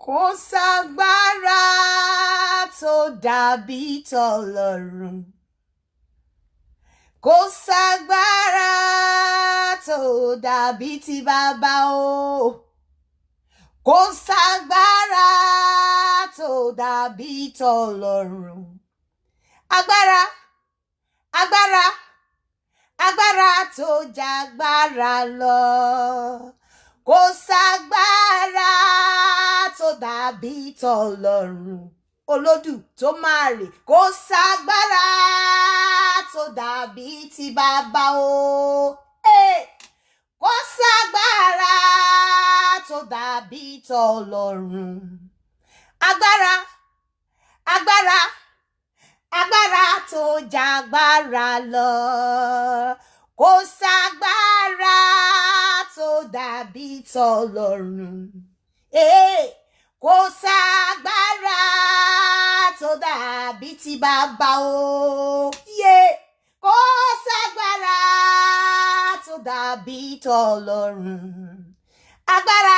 Kò ságbára tó dàbí t'Ọlọ́run. Kò ságbára tó dàbí ti bàbá o. Kò ságbára tó dàbí t'Ọlọ́run. Agbára, agbára, agbára tó jágbára lọ. Kò ságbára tó dàbí t'Ọlọ́run. Olódù tó máa rè. Kò ságbára tó dàbí ti bàbá o. Kò ságbára tó dàbí t'Ọlọ́run. Agbára, agbára, agbára tó jágbára lọ. Kò ságbára tó dàbí t'Ọlọ́run. Kò ságbára tó dàbí ti bàbá o. Kò ságbára tó dàbí t'Ọlọ́run. Agbára,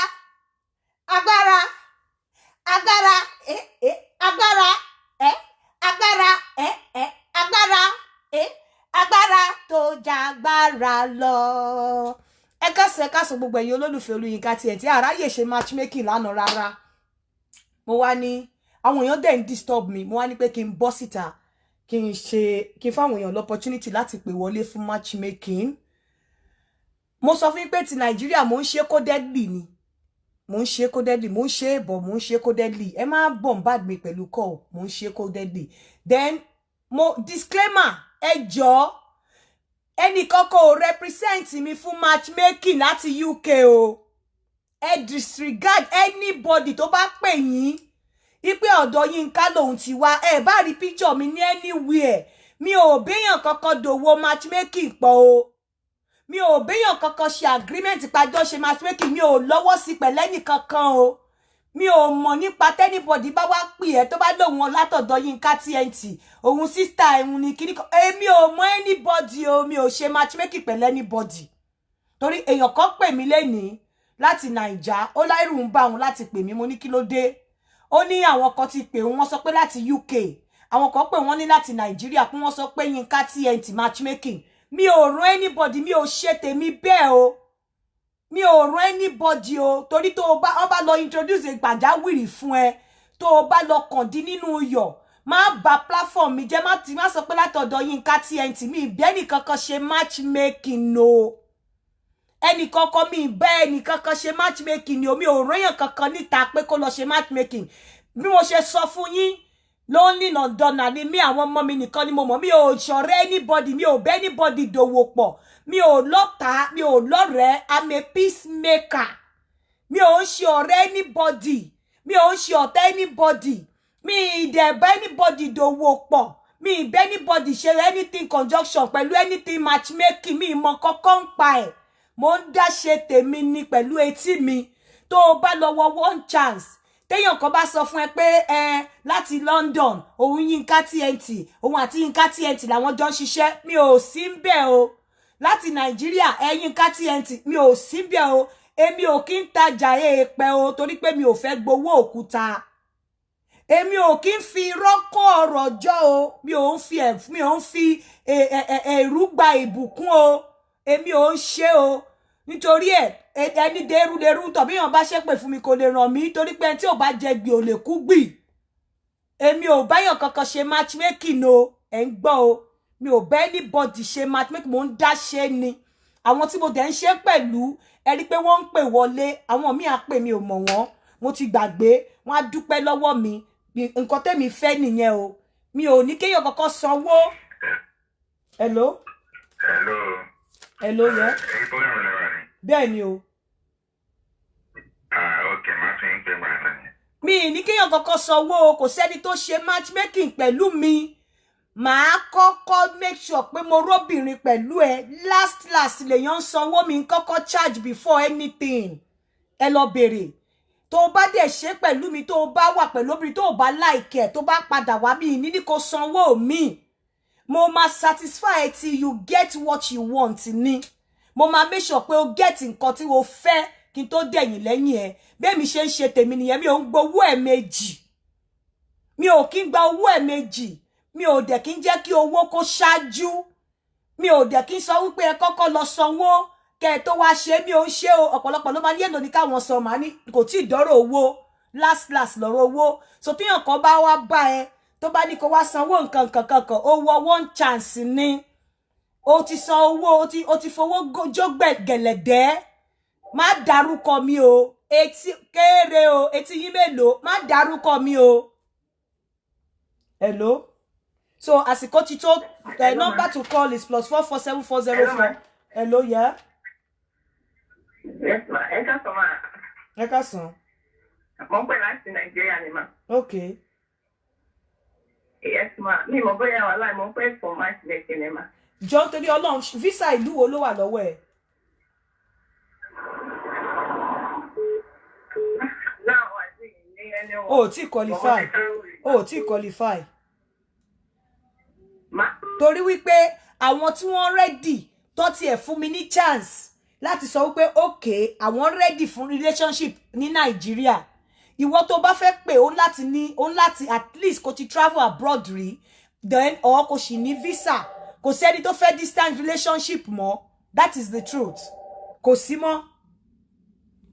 agbára, agbára, agbára, agbára, agbára, agbára tó jágbára lọ. Ẹ káàsán gbogbo ẹ̀yin olólùfẹ́ Olúyinká tí àráyè ṣe matchmaking lánàá rárá. Mo wá ní àwọn èèyàn dẹ̀ ń disturb mi. Mo wá ní pé kí n bọ́ síta kí n fáwọn èèyàn l'opportunity láti pè wọlé fún matchmaking. Mo sọ fún yín pé ti Nàìjíríà mo ń ṣe codedly ni. Mo ń ṣe codedly, mo ń ṣe bọ̀, mo ń ṣe codedly. Ẹ má bombard mi pẹ̀lú call, mo ń ṣe codedly. Then disclaimer, ẹ jọ̀ọ́ ẹnì kankan ò represent mi fún matchmaking láti UK o. Ẹ disregard anybody tó bá pè yín ipe ọ̀dọ̀ Yínká lòun ti wá. Ẹ bá rí picture mi ní anywhere. Mi ò béèyàn kankan dòwò matchmaking pọ̀ o. Mi ò béèyàn kankan ṣe agreement pàjọ ṣe matchmaking. Mi ò lọ́wọ́ sí pẹ̀lú ẹnì kankan o. Mi ò mọ̀ nípa anybody bá wá pè ẹ́ tó bá lòun látọ̀dọ̀ Yínká TNT. Òun sister ẹ̀hún ni kíní kan. Èmi ò mọ̀ anybody o. Mi ò ṣe matchmaking pẹ̀lú anybody. Torí èèyàn kan pè mí lénìí láti Naija. Ó láìrù ń bá òun láti pè mí. Mo ní kí ló dé? Ó ní àwọn kan ti pè wọ́n sọ pé láti UK. Àwọn kan pè wọ́n ní láti Nàìjíríà pé wọ́n sọ pé Yínká TNT matchmaking. Mi ò rán anybody, mi ò ṣe tèmi bẹ́ẹ̀ o. Mi ò rán anybody o. Torí tó bá lọ introduce pàjáwìrì fún ẹ, tó bá lọ kàn dín nínú iyọ̀, má bà platform mi jẹ́, má sọ pé látọ̀dọ̀ Yínká TNT. Mi ìbẹ́ ẹnì kankan ṣe matchmaking no. Ẹnì kankan mi ìbẹ́ ẹnì kankan ṣe matchmaking ni o. Mi ò rán kankan níta pé kó lọ ṣe matchmaking. Bí mo ṣe sọ fún yín, lonely Londona ni mi, àwọn ọmọ mi nìkan ni mo mọ̀. Mi ò ṣọ̀rẹ́ anybody, mi ò bẹ́ anybody dòwò pọ̀. Mi ò lọ́ta, mi ò lọ́rẹ̀ẹ́. I'm a peacemaker. Mi ò ń ṣe ọ̀rẹ́ anybody. Mi ò ń ṣe ọ̀tá anybody. Mi ìdẹ̀ bẹ́ anybody dòwò pọ̀. Mi ìbẹ́ anybody ṣe anything conjunction pẹ̀lú anything matchmaking. Mi ìmọ̀ kankan ń pa ẹ̀. Mo ń dá ṣe tèmi ni pẹ̀lú etí mi. Tó o bá lọ wọ one chance. Téèyàn kan bá sọ fún ẹ pé láti London, òun Yínká TNT, òun àti Yínká TNT làwọn jọ ń ṣiṣẹ́. Mi ò sí ń bẹ̀ o. Láti Nàìjíríà, Yínká TNT, mi ò sí ń bẹ̀ o. Èmi ò kí ń tajà èèpẹ̀ o torí pé mi ò fẹ́ gbowó òkúta. Èmi ò kí ń fi rọ́kọ̀ ọ̀rọ̀ jọ o. Mi ò ń fi ẹ̀rú gba ìbùkún o. Èmi ò ń ṣe o. Nítorí ẹni dẹrú tọ̀ bí èèyàn bá ṣépè fún mi kò lè ràn mí torí pé tí ò bá jẹ gbì ò lè kú gbì. Èmi ò báyàn kankan ṣe matchmaking o. Ẹ ń gbọ́ o. Mi ò bá anybody ṣe matchmaking, mo ń dá ṣe ni. Àwọn tí mo dẹ̀ ń ṣe pẹ̀lú ẹ rí pé wọ́n ń pè wọlé. Àwọn míì á pè mi ò mọ̀ wọ́n. Mo ti gbàgbé. Wọ́n á dúpẹ́ lọ́wọ́ mi. Nǹkan tẹ́mi fẹ́ nìyẹn o. Mi ò ní kéèyàn kankan sanwó. Hello? Hello, yeah. Bẹ́ẹ̀ ni o. Okay, má fi ń pè máa náà. Mi ní kéèyàn kankan sanwó, kò sẹ́ni tó ṣe matchmaking pẹ̀lú mi. Màá kọ́kọ́ make sure pé mo róbìnrin pẹ̀lú ẹ. Last lèèyàn sanwó mi kọ́kọ́ charge before anything. Ẹ lọ bèrè. Tó bá dẹ̀ ṣe pẹ̀lú mi, tó bá wà pẹ̀lú obìnrin tó bá like ẹ, tó bá padà wá mi ní kó sanwó mi. Mo máa satisfy till you get what you want ni. Mo máa make sure pé o get nǹkan tí o fẹ́ kí n tó dẹ̀yìn lẹ́yìn ẹ bẹ́ẹ̀ mi ṣe ń ṣe tèmi nìyẹn mi ò ń gbowó ẹ̀ méjì mi ò kí ń gba owó ẹ̀ méjì mi ò dẹ̀ kí ń jẹ́ kí owó kó ṣáájú mi ò dẹ̀ kí ń sọ wípé ẹ kọ́kọ́ lọ sanwó kẹ́ ẹ tó wá ṣe mi ò ń ṣe o ọ̀pọ̀lọpọ̀ ló máa ní èlò ní káwọn sọ màá ní kò tí ì dọ́rọ̀ owó last lọ́rọ̀ owó so tíyàn kan bá wá bá ẹ tó bá ní kó wá sanwó nǹkan kankan owó one chance ni o ti san owó o ti fowó jó gẹ̀lẹ̀dẹ́ má dárúkọ mi o etí kéré o etí yín mélòó má dárúkọ mi o. Hello. So àsìkò ti tó the number to call is +447404. Hello, yeah. Yes, ma. Ẹ káàsán. Mo ń pè láti Nàìjíríà ni ma. Okay. Yes, ma. Mi mo bóyá wà láì mo ń pè for matchmaking ni ma. Jọ̀ọ́ torí Ọlọ́run visa ìlú wo ló wà lọ́wọ́ ẹ? Now I think ní anyone. O ti qualify. O ti qualify. Ma. Torí wípé àwọn tí wọ́n ready tó tiẹ̀ fún mi ní chance láti sọ wípé okay àwọn ready fún relationship ní Nàìjíríà. Ìwọ tó bá fẹ́ pé ó láti at least kó ti travel abroad rí then or kó sì ní visa. Kò sẹ́ni tó fẹ́ distant relationship mọ́. That is the truth. Kò sí mọ́.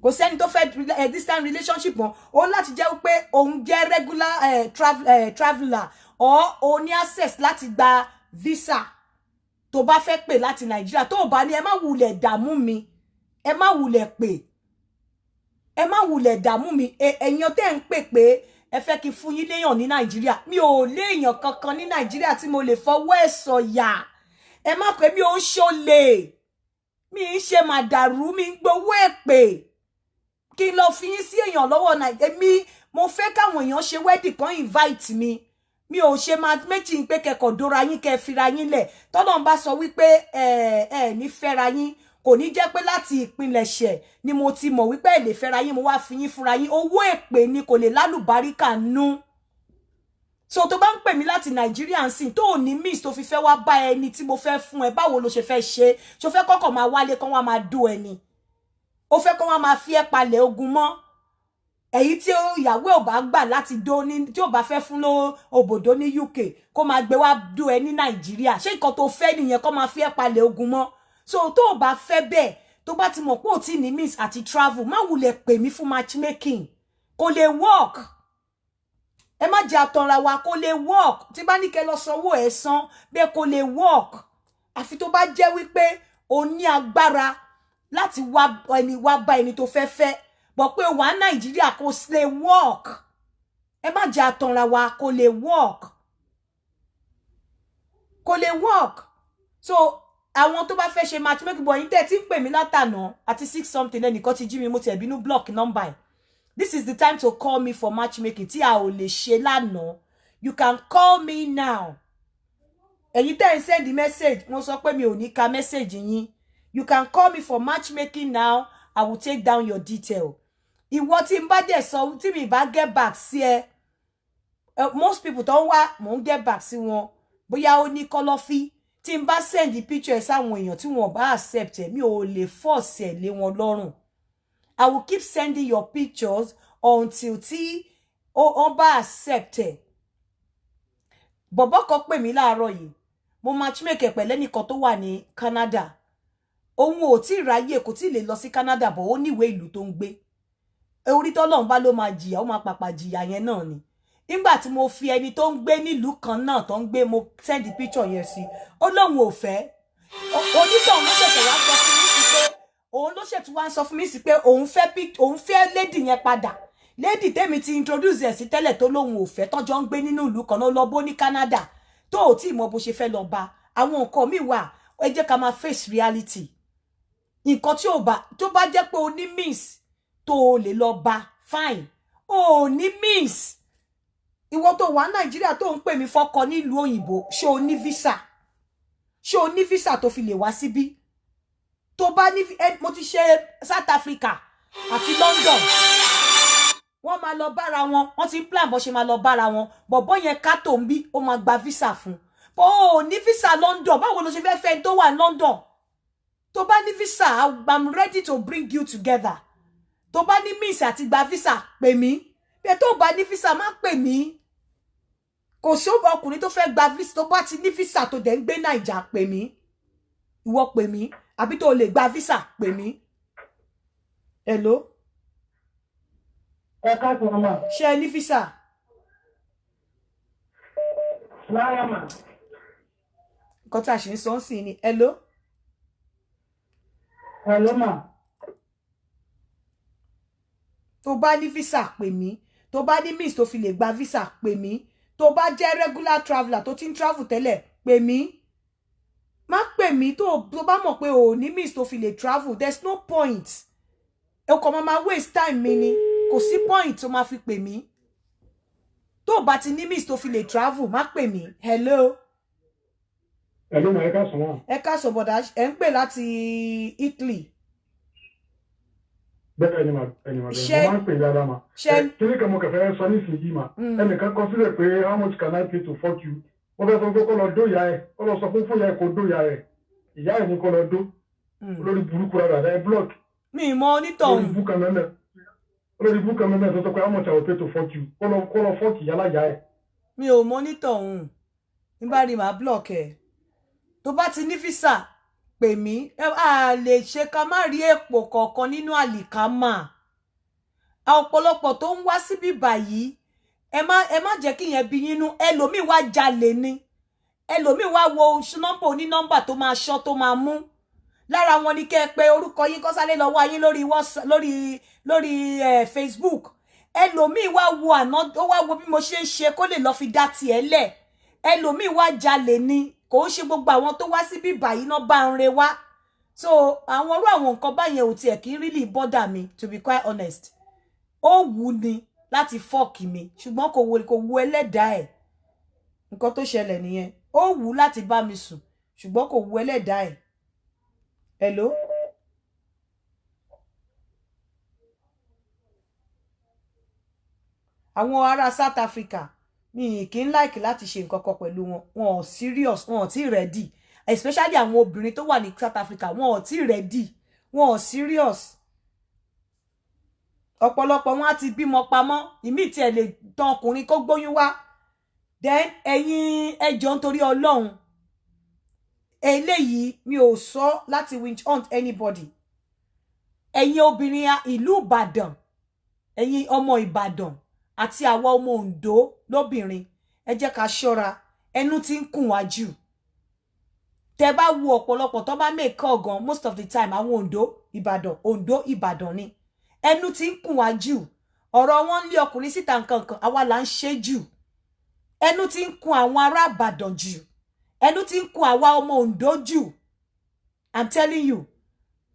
Kò sẹ́ni tó fẹ́ distant relationship mọ́. Ó láti jẹ́ wípé òun jẹ́ regular traveler or ó ní access láti gba visa. Tó bá fẹ́ pè láti Nàìjíríà tó bá ní ẹ má wulẹ̀ dààmú mi. Ẹ má wulẹ̀ pè. Ẹ má wulẹ̀ dààmú mi. Ẹ̀yin tẹ́ ń pè pé ẹ fẹ́ kí fún yín léèyàn ní Nàìjíríà. Mi ò léèyàn kankan ní Nàìjíríà tí mo lè fọwọ́ ẹ̀ sọ̀yà. Ẹ má pè mi ò ń ṣolè. Mi ń ṣe màdàrú mi ń gbowó èpè. Kí lọ fi yín sí èèyàn lọ́wọ́ Nàìjíríà. Mo fẹ́ káwọn èèyàn ṣe wedding kan invite mi. Mi ò ṣe máa méjì pé kẹ́kọ̀ọ́ dóra yín kẹ́ fira yín lẹ̀. Tọ́lọ́run bá sọ wípé ní fẹ́ra yín kò ní jẹ́ pé láti ìpilẹ̀ṣẹ̀ ni mo ti mọ̀ wípé ẹ lè fẹ́ra yín mo wá fi yín fúnra yín owó èpè ni kò lè lálùbáríkà nú. So tó bá ń pè mí láti Nàìjíríà nsìn tó ní miss tó fi fẹ́ wá bá ẹni tí mo fẹ́ fún ẹ báwo ló ṣe fẹ́ ṣe ṣó fẹ́ kọ́kọ́ máa wálé kán wá máa dó ẹni ó fẹ́ kán wá máa fi ẹ́ palẹ̀ ogun mọ́ èyí tí ìyàwó ò bá gbà láti dó ní tí ò bá fẹ́ fún ló òbòdó ní UK kó máa gbé wá dó ẹ ní Nàìjíríà ṣé nǹkan tó fẹ́ nìyẹn kó máa fi ẹ́ palẹ̀ ogun mọ́. So tó o bá fẹ́ bẹ́ẹ̀ tó bá ti mọ̀ pé ò tí ní miss àti travel má wulẹ̀ pè mí fún matchmaking kò lè work. Ẹ má jẹ́ àtọ̀ra wa kò lè work tí bá ní kẹ́ lọ sanwó ẹ̀ san bẹ́ẹ̀ kò lè work àfi tó bá jẹ́ wípé o ní agbára láti wá bá ẹni tó fẹ́ fẹ́ bọ̀ pé wà Nàìjíríà kò lè work. Ẹ má jẹ́ àtọ̀ra wa kò lè work. Kò lè work. So àwọn tó bá fẹ́ ṣe matchmaking boy yín tẹ́ tí ń pè mí látànà àti 6 something ẹnìkan ti jí mi mo ti ẹ̀bínú block number. This is the time to call me for matchmaking tí a ò lè ṣe lánàá. You can call me now. Ẹ̀yin tẹ́ ń send the message mo sọ pé mi ò ní ka message yín. You can call me for matchmaking now. I will take down your detail. Ìwọ tí ń bá dẹ̀ sọ tí mi bá get back sí ẹ. Most people tó wá mo ń get back sí wọn. Bóyá ó ní kọ́lọ́fí. Tí n bá send the picture sáwọn èèyàn tí wọ́n bá accept ẹ mi ò lè force ẹ lé wọn lọ́rùn. I will keep sending your pictures until tí ó bá accept ẹ. Bọ̀bọ́ kan pè mí láàárọ̀ yìí. Mo matchmake pẹ̀lẹ́ nìkan tó wà ní Canada. Òun ò tí ráyè kò tí lè lọ sí Canada bọ̀ ó níwèé ìlú tó ń gbé. Orí t'Ọlọ́run bá ló máa jìyà ó máa pàpà jìyà yẹn náà ni. Nígbà tí mo fi ẹni tó ń gbé nílùú kan náà tó ń gbé mo send the picture yẹn sí ó lóun ò fẹ́ onítọ̀hún ló ṣẹ̀ṣẹ̀ wá sọ fún mi sí pé òun ló ṣẹ̀tú wá sọ fún mi sí pé òun fẹ́ lady yẹn padà lady tèmi ti introduce ẹ̀ sí tẹ́lẹ̀ tó lóun ò fẹ́ tọ́jọ́ ń gbé nínú ìlú kan náà lọ bó ní Canada tó ò tí mọ bó ṣe fẹ́ lọ bá àwọn nǹkan míì wà ẹ jẹ́ ká máa face reality nǹkan tí tó bá jẹ́ pé o ní miss tó o lè lọ bá fine o ní miss. Ìwọ tó wà Nàìjíríà tó ń pè mí fọ́kọ nílùú òyìnbó ṣé o ní visa tó fi lè wá síbí tó bá ní mo ti ṣe South Africa àti London wọ́n máa lọ bára wọ́n ti plan bó ṣe máa lọ bára wọn bọ̀bọ́ yẹn ká tó ń bí ó máa gba visa fún o ní visa London báwo ló ṣe fẹ́ fẹ́ tó wà London tó bá ní visa I'm ready to bring you together tó bá ní miss àti gba visa pè mí pé tó bá ní visa má pè mí kò sí ọkùnrin tó fẹ́ gba visa tó bá ti ní visa tó dẹ̀ ń gbé Naija pè mí ìwọ pè mí àbí tó lè gba visa pè mí hello ẹ ká tó ma ṣé ní visa lára ma nǹkan tá a ṣe ń sọ sí ni hello ma tó bá ní visa pè mí tó bá ní miss tó fi lè gba visa pè mí tó bá jẹ́ regular traveler tó ti ń travel tẹ́lẹ̀ pè mí má pè mí tó bá mọ̀ pé o ní miss tó fi lè travel there's no point o kò máa waste time mi ni kò sí point tó máa fi pè mí tó bá ti ní miss tó fi lè travel má pè mí hello ma ẹ ká sọ wọn ẹ ká sọ bọ̀dá ẹ ń pè láti Italy bẹ́ẹ̀ ni ma Ṣé- mo máa ń pè dáadáa ma ṣé- kíní kan mo kẹfẹ́ sọ nísìnyí ma ẹnìkan kọ sílẹ̀ pé how much can I pay to fuck you wọ́n fẹ́ sọ pé kó lọ dó ìyá ẹ̀ kó lọ sọ fún ìyá ẹ̀ kó dó ìyá ẹ̀ ìyá ẹ̀ ní kó lọ dó olórí burúkú rárá ẹ̀ block mi mọ olórí onítọ̀hún búkan mẹ́mẹ́ tó sọ pé how much I will pay to fuck you kó lọ fuck ìyá láyà ẹ̀. mi ò mọ onítọ̀hún nígbà rí màá block ẹ̀ tó bá ti ní visa pè mí a lè ṣe ká má rí èpò kọ̀ọ̀kan nínú àlìkámà ọ̀pọ̀lọpọ̀ tó ń wá síbí báyìí ẹ má jẹ́ kí yẹn bí yínú ẹlòmíì wá jalè ni ẹlòmíì wá wo nọ́mbà onínọ́mbà tó máa ṣọ́ tó máa mú lára wọn ni kẹ́ pé orúkọ yín kó sáré lọ wá yín lórí Facebook ẹlòmíì wá wo àná ó wá wo bí mo ṣe ń ṣe kó lè lọ fi dá tiẹ̀ lẹ̀ ẹlòmíì wá jalè ni kò ń ṣe gbogbo àwọn tó wá síbí báyìí náà bá ń re wá so àwọn orú àwọn nǹkan báyẹn ò tiẹ̀ kí ń really bother me to be quite honest ó wù ni láti fọ́ọ̀kì mi ṣùgbọ́n kò wo ẹlẹ́dàá ẹ̀ nǹkan tó ṣẹlẹ̀ nìyẹn ó wù láti bá mi sùn ṣùgbọ́n kò wo ẹlẹ́dàá ẹ̀ hello àwọn ará South Africa mi kì í like láti ṣe nǹkan kan pẹ̀lú wọn ò serious wọn ò tí ready especially àwọn obìnrin tó wà ní South Africa wọn ò tí ready wọn ò serious ọ̀pọ̀lọpọ̀ wọn á ti bímọ pamọ́ ìmíì tí ẹ lè tán ọkùnrin kó gbóyún wá then ẹ̀yin ẹjọ́ nítorí Ọlọ́run eléyìí mi ò sọ láti winch hunt anybody ẹ̀yin obìnrin ìlú Ìbàdàn ẹ̀yin ọmọ Ìbàdàn àti àwa ọmọ Oǹdó lóbìnrin ẹ jẹ́ ká ṣọ́ra ẹnu tí ń kùn wá jù tẹ́ bá wo ọ̀pọ̀lọpọ̀ tó bá make call gan most of the time àwọn Oǹdó Ìbàdàn ni ẹnu tí ń kùn wá jù ọ̀rọ̀ wọn ń lé ọkùnrin síta nǹkankan àwa là ń ṣe jù ẹnu tí ń kùn àwọn ará Ìbàdàn jù ẹnu tí ń kùn àwa ọmọ Oǹdó jù I'm telling you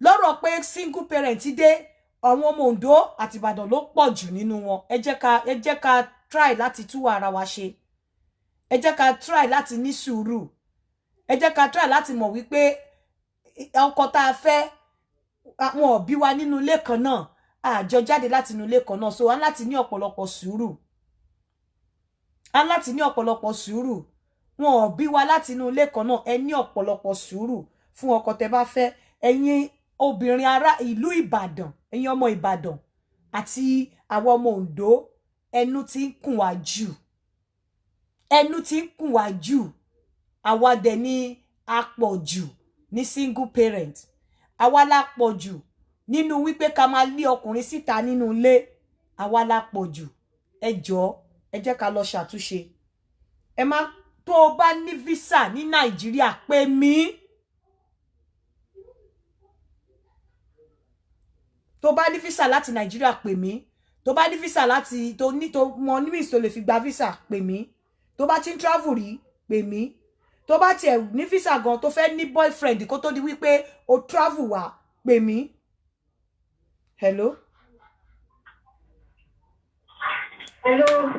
lọ́rọ̀ pé single parent dé àwọn ọmọ Oǹdó àti Ìbàdàn ló pọ̀ jù nínú wọn ẹ jẹ́ ká try láti tú ara wa ṣe ẹ jẹ́ ká try láti ní sùúrù ẹ jẹ́ ká try láti mọ̀ wípé ọkọ tá a fẹ́ àwọn òbí wa nínú ilé kan náà àjọ jáde láti inú ilé kan náà so a láti ní ọ̀pọ̀lọpọ̀ sùúrù wọn ò bí wa láti inú ilé kan náà ẹ ní ọ̀pọ̀lọpọ̀ sùúrù fún ọkọ tẹ́ bá fẹ́ ẹ̀yin obìnrin ará ìlú Ìbàdàn ẹ̀yin ọmọ Ìbàdàn àti àwọn ọmọ Oǹdó ẹnu tí ń kùn wá jù àwa dẹ̀ ní àpọ̀jù ní single parent àwa la pọ̀jù nínú wípé ká máa lé ọkùnrin síta nínú ilé àwa la pọ̀jù ẹ jọ̀ọ́ ẹ jẹ́ ká lọ ṣàtúnṣe ẹ má tó o bá ní visa ní Nàìjíríà pè mí tó bá ní visa láti Nàìjíríà pè mí tó bá ní visa láti tó mọ ní miss tó lè fi gba visa pè mí tó bá ti ń travel rí pè mí tó bá tiẹ̀ ní visa gan tó fẹ́ ní boyfriend kó tó di wípé o travel wá pè mí hello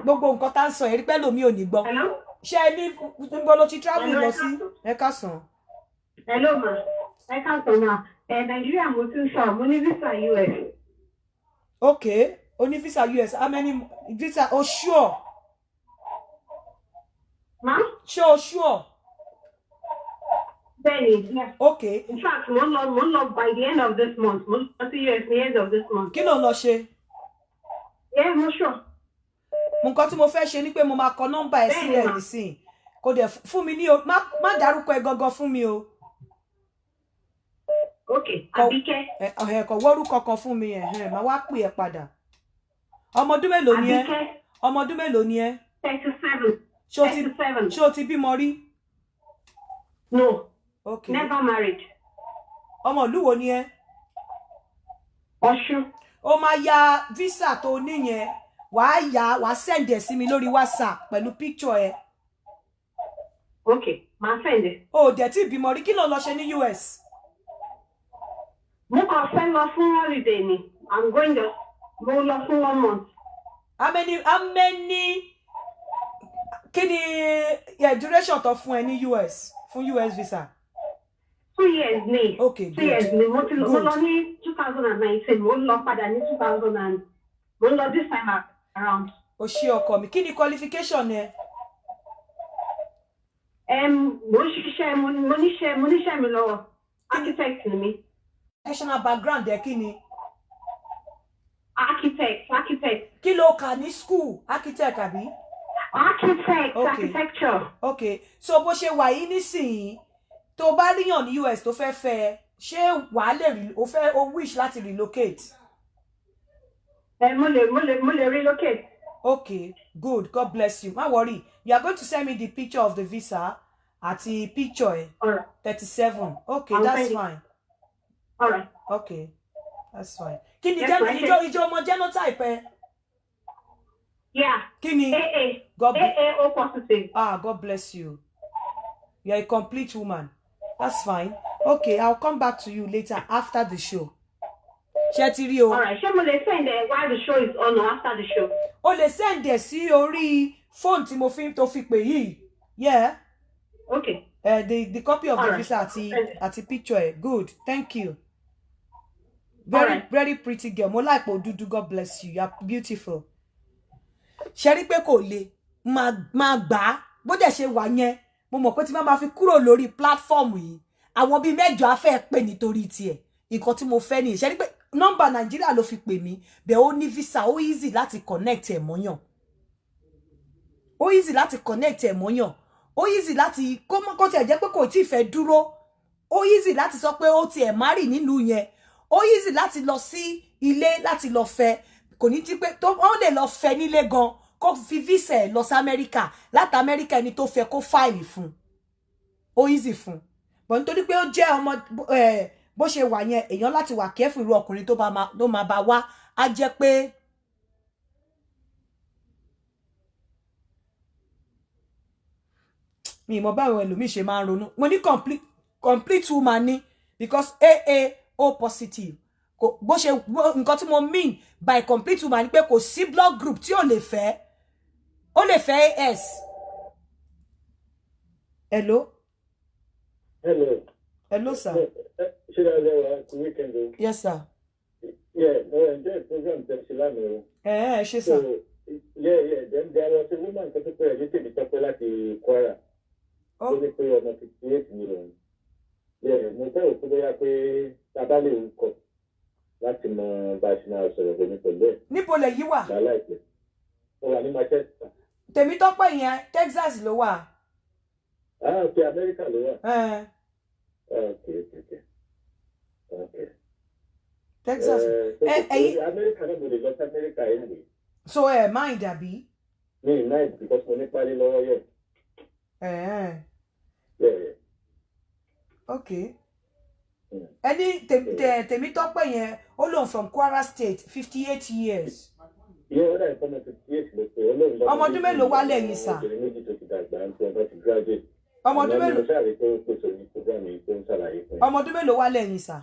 gbogbo nǹkan tá ń sọ ẹ̀rí pẹ́ lómi ò ní gbọ́ ṣé ẹ ní gbogbo ló ti travel lọ sí ẹ ká sàn. hello ma ẹ ká sàn ma Nàìjíríà mo ti ń sọ mo ní visa US. okay o ní visa US how many visa o sure. ma ṣé o sure. Benny, yes. Okay. In fact, one by the end of this month, one lọ sí US the end of this month. Kí ló lọ ṣe? Yeah, mo sure. Nǹkan tí mo fẹ́ ṣe ni pé mo máa kọ nọ́mbà ẹ sílẹ̀ nísìn. Kò dẹ̀ fún mi ní o, má dárúkọ ẹ gangan fún mi o. Okay, Àbíkẹ́. Kò wọ́rúkọ kan fún mi má wá pè ẹ́ padà. Ọmọ ọdún mélòó ni ẹ́? Ọmọ ọdún mélòó ni ẹ́? 37. Ṣé o ti bímọ rí? No. Okay. Never married. Ọmọ ìlú wo ni ẹ́? Ọ̀ṣun. O máa ya visa tó ní yẹn, wàá send ẹ̀ sí mi lórí WhatsApp pẹ̀lú picture ẹ. Okay, máa send ẹ. O dẹ̀ tí bímọ rí, kí ló lọ ṣe ní US? Mo kàn fẹ́ lọ fún holiday ni. I'm going to mo lọ fún 1 month. How many kí ni duration tó fún ẹ ní US fún US visa? 2 years ni. Okay, 2 years ni. Mo lọ ní 2019. Mo lọ padà ní 2000 and mo lọ this time around. O ṣé ọkọ mi, kí ni qualification ẹ? Mo níṣẹ́ mi lọ́wọ́. Architect ni mi. Educational background ẹ kí ni? Architect. Kí ló kà ní school? Architect àbí? Architect, Okay. architecture. Okay, so bó ṣe wà yìí nísìnyí, tó bá ríyàn ní US tó fẹ́ fẹ́, ṣé wàá lè o wish láti relocate? Mo lè relocate. Okay, good. God bless you. Má worry. You are going to send me the picture of the visa àti picture ẹ. Alright. 37. Okay, I'll that's send it. fine. Alright. Okay, that's fine. Kí ni Yes, ìjọ ọmọ genotype ẹ? Yeah. Kí ni? AA. God O positive. God bless you. You are a complete woman. That's fine. Okay, I'll come back to you later after the show. Ṣé ti rí o? Alright. Ṣé mo lè send it while the show is on or after the show? O lè send ẹ sí orí phone tí mo fi pè yìí. Yeah. Okay. The copy of the Alright. visa àti picture ẹ. Good. Thank you. Very pretty girl. Mo like dúdú. God bless you. You are beautiful. Ṣé rí pé kò le máa gbà bó dẹ̀ ṣe wà yẹn. Mo mọ̀ pé tí máa fi kúrò lórí platform yìí. Àwọn bíi mẹ́jọ á fẹ́ pè nítorí tiẹ̀. Nǹkan tí mo fẹ́ ni. Ṣé rí pé nọ́mbà Nàìjíríà ló fi pè mí. Bẹ́ẹ̀ ó ní visa, ó easy láti connect ẹ̀ mọ́yàn. Ó easy láti connect ẹ̀ mọ́yàn. Ó easy láti kó tiẹ̀ jẹ́ pé kò tí ì fẹ́ dúró. Ó easy láti sọ pé ó tiẹ̀ marry nílùú yẹn. Ó easy láti lọ sí ilé láti lọ fẹ́. Kò ní tí pé tó wọ́n lè lọ fẹ́ nílé gan kó fi visa ẹ̀ lọ sí Amẹ́ríkà. Láti Amẹ́ríkà ẹni tó fẹ́ kó fáìlì fún. Ó easy fún. Bọ̀ nítorí pé ó jẹ́ ọmọ bó ṣe wà yẹn èèyàn láti wà careful irú ọkùnrin tó máa bá wá á jẹ́ pé mi mọ̀ báwo ẹlòmíì ṣe máa ń ronú. Mo ní complete woman ni because AA O positive. Bó ṣe nǹkan tí mo mean by complete woman ni pé kò sí blood group tí ó lè fẹ́ AS. Hello? Hello, sir. Should I go weekend? Yes, sir. Yeah, no, enjoy the program. She sir. So, yeah. Then there was a woman who took a little bit of like Quara. Oh. So they pay on 58 million. Yeah, no, tell us they are pay Tabali Uko. That's in Bashina, so we're going to go. Níbo lẹ yí wà? I like it. Oh, I'm in Manchester. Tèmítọ́pẹ́ yẹn Texas ló wà. Okay, America, Eh. Okay. Texas. America, nobody lost America anyway. So mind àbí? Me, nice, because when it's party lower, yeah. Yeah. Okay. Any Tèmítọ́pẹ́ yẹn ó lóun from Kwara State 58 years. Yeah, when I come to 58, Ọmọ ọdún mélòó wá lẹ́yìn sà? Ọmọ ọdún mélòó wá lẹ́yìn sà?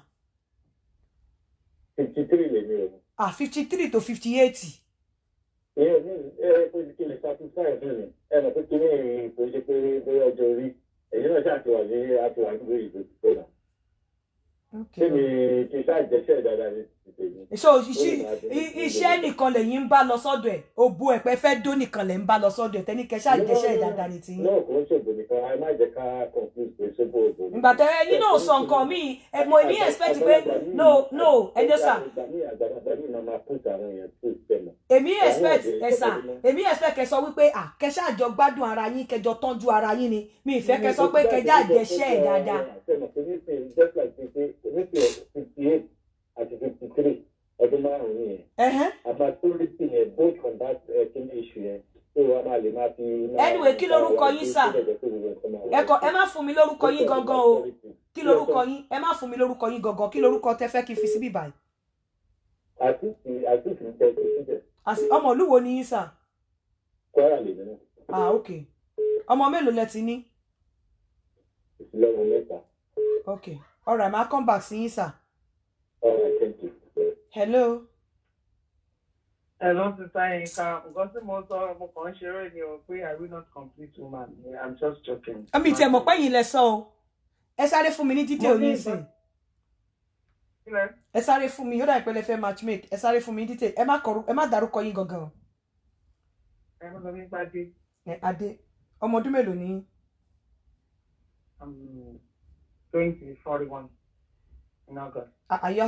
53 lè ní o. 53 to 58. Yeah, kò sí kí lè satisfy fún mi. Mọ̀ pé kí ní kò ṣe pé bóyá ọjọ́ orí. Èyí náà ṣáà ti wà ní ìlú tó náà. Okay. Ṣé mi kì í ṣáà jẹ́ṣẹ́ dáadáa ni? so iṣẹ́ nìkan lẹ́yìn ń bá lọ sọ́dọ̀ ẹ̀ òbu ẹ̀pẹ́ fẹ́ dó nìkan lẹ́ ń bá lọ sọ́dọ̀ ẹ̀ tẹ́ni kẹṣà jẹ́ṣẹ́ ìdáadáa ní tiyín. náà kò ń ṣòbò nìkan a má jẹ́ ká confuse pé ṣòbò òbò. ìgbà tẹ ẹ nínú sọ nǹkan mi ẹ mọ èmi expect pé no ẹ jẹ́ sà. èmi expect kẹ sọ wípé kẹṣà àjọ gbádùn ara yín kẹjọ tọ́jú ara yín ni mi ìfẹ́ kẹ sọ pé kẹjá àjẹṣẹ́ ẹ̀ dáadáa. Àti 53 ọdún márùn-ún yẹn. Maturity yẹn both on that issue yẹn. So a máa lè máa fi. Anyway, kí lorúkọ yín sà? Ẹ má fún mi lórúkọ yín gangan o. Kí lorúkọ yín? Ẹ má fún mi lórúkọ yín gangan. Kí lorúkọ tẹ́ fẹ́ kí n fi síbí báyìí? Àtúntì ń tẹ́ síbẹ̀. Ọmọ ìlú wo ni yín sà? Kwara lè nínú. Okay. Ọmọ mélòó lẹ ti ní? Ìsìlọ́mọ mẹ́ta. Okay. All right, máa come back sí yín sà. Thank you. Hello. Hello, Sister Yinka. Because most of my conscious I will not complete woman. I'm just joking. Àmì tí ẹ mọ̀ pé yín lẹ sọ o. Ẹ sáré fún mi ní detail yín sí. Ẹ sáré fún mi, ó dà pé lẹ fẹ́ matchmake. Ẹ sáré fún mi ní detail. Ẹ má dárúkọ yín gangan. Ẹ má sọ mi pa dé. Adé. Ọmọ ọdún mélòó ni? 41 in August.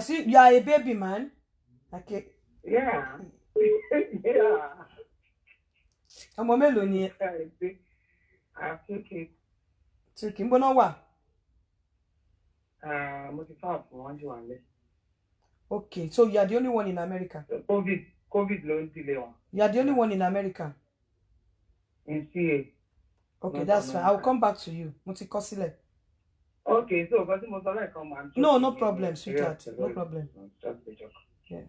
You are a baby man. Okay. Yeah. Yeah. Ọmọ mélòó ni ẹ? I have 2 kids. Ṣé kí n gbóná wà? Mo ti fà fún wọn jù wà lẹ. Okay, so you are the only one in America. COVID ló ń delay wọn. You are the only one in America. In CA. Okay, that's fine. I will come back to you. Mo ti kọ sílẹ̀. Okay, so because most of them come and no problem, sweetheart. No problem. Just a joke. Yeah.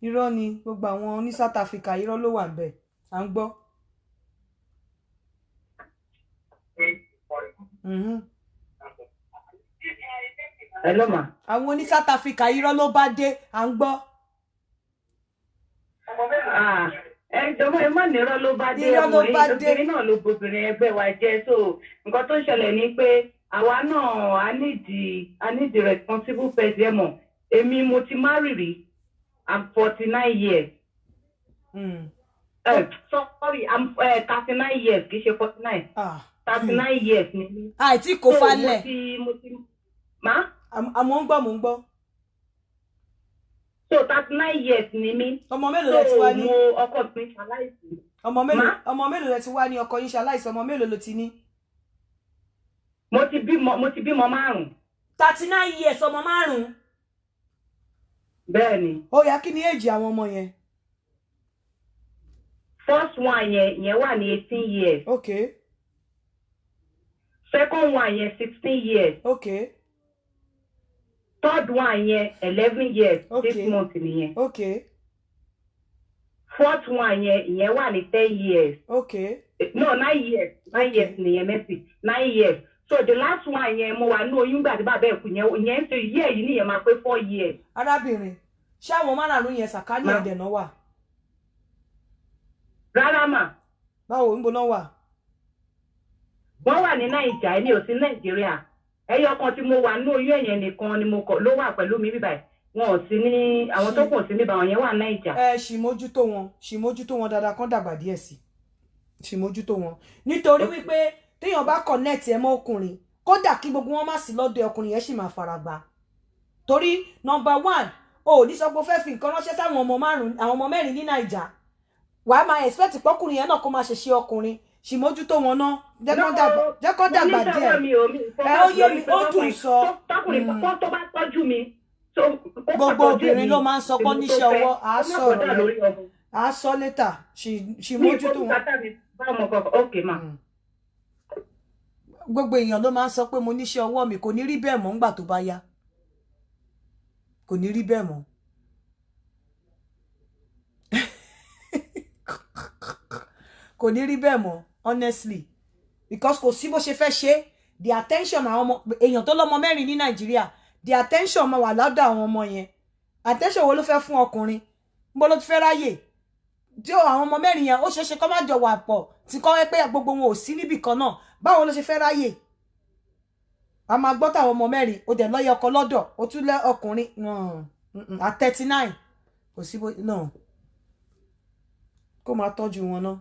Irọ́ ni gbogbo àwọn ní South Africa irọ́ ló wà ńbẹ̀. À ń gbọ́. Hello ma. Àwọn ní South Africa irọ́ ló bá dé. À ń gbọ́. Jọ̀wọ́ ẹ má nírọ́ ló bá dé obìnrin náà ló bobìnrin ẹgbẹ́ wa jẹ́ so nǹkan tó ń ṣẹlẹ̀ ni pé àwa náà I need the responsible person mọ̀ èmi mo ti marry rí I'm 49 years. Sorry, I'm 39 years kì í ṣe 49. 39 years ni mí. Àìtí kò falẹ̀. Ma? Mo ń gbọ́. So 39 years ni mí. Ọmọ mélòó lẹ ti wá ní? So mo ọkọ mi ṣaláìsí. Ọmọ mélòó lẹ ti wá ní ọkọ yín ṣaláìsí? Ọmọ mélòó ló ti ní? Mo ti bímọ 5. 39 years ọmọ 5. Bẹ́ẹ̀ni. Ó yá kí ni age àwọn ọmọ yẹn? First one yẹn wà ní 18 years. Okay. Second one yẹn 16 years. Okay. Third one yẹn 11 years. Okay. 6 months nìyẹn. Okay. Fourth one yẹn wà ní 10 years. Okay. No, 9 years. 9 years nìyẹn Mercy. 9 years. So the last one yẹn mo wà ní oyún gbà tí bàbá ẹ̀ kú yẹn ṣe year yìí nìyẹn máa pé 4 years. Arábìnrin, ṣé àwọn márùn-ún yẹn sàkání ẹ̀dẹ̀ náà wà? Rárá mà. Báwo ń gbóná wà? Wọ́n wà ní Nàìjíríà ní òsín Nàìjíríà. Ẹyọ kan tí mo wà ní oyún ẹ̀yẹn nìkan ni mo kọ̀ ló wà pẹ̀lú mi bíbáyìí. Wọn ò sí ní àwọn tó kù sí níbà wọn yẹn wà Nàìjíríà. Ṣì mójútó wọn dáadáa kán dàgbà díẹ̀ sí. Ṣì mójútó wọn. Nítorí wípé téèyàn bá connect ẹ mọ́ ọkùnrin, kódà kí gbogbo wọn má sí lọ́dọ̀ ọkùnrin yẹn sì máa fara gbà. Torí number 1, o ní sọ pé ó fẹ́ fi nǹkan ránṣẹ́ sáwọn ọmọ 4 ní Nàìjíríà. Wàá máa expect pọ́kùnrin yẹn náà kó máa ṣe ọkùnrin. Ṣì mójútó wọn náà. Jẹ́ kó dàgbà díẹ̀. Ó yé mi, ó dùn sọ. Tọkùnrin kan tó bá tọ́jú mi. Gbogbo obìnrin ló máa ń sọ pé níṣẹ́ ọwọ́ àá sọ létà. Ṣì mójútó wọn. Okay ma. Gbogbo èèyàn ló máa ń sọ pé mo níṣẹ́ ọwọ́ mi kò ní rí bẹ́ẹ̀ mọ́ ńgbà tó bá yá. Kò ní rí bẹ́ẹ̀ mọ́. Kò ní rí bẹ́ẹ̀ mọ́ honestly because kò sí bó ṣe fẹ́ ṣe the attention àwọn ọmọ èèyàn tó lọ́mọ 4 ní Nàìjíríà the attention máa wà lọ́dọ̀ àwọn ọmọ yẹn attention wo ló fẹ́ fún ọkùnrin níbo ló ti fẹ́ ráyè tí àwọn ọmọ mẹ́rin yẹn ó ṣeéṣe kó má jọ wà pọ̀ tí kò pé gbogbo wọn ò sí níbì kan náà báwo ló ṣe fẹ́ ráyè a máa gbọ́ táwọn ọmọ mẹ́rin ó dẹ̀ lọ́yẹ ọkọ lọ́dọ̀ ó tún lẹ́ ọkùnrin at 39 kò sí bó náà kó máa tọ́jú wọn náà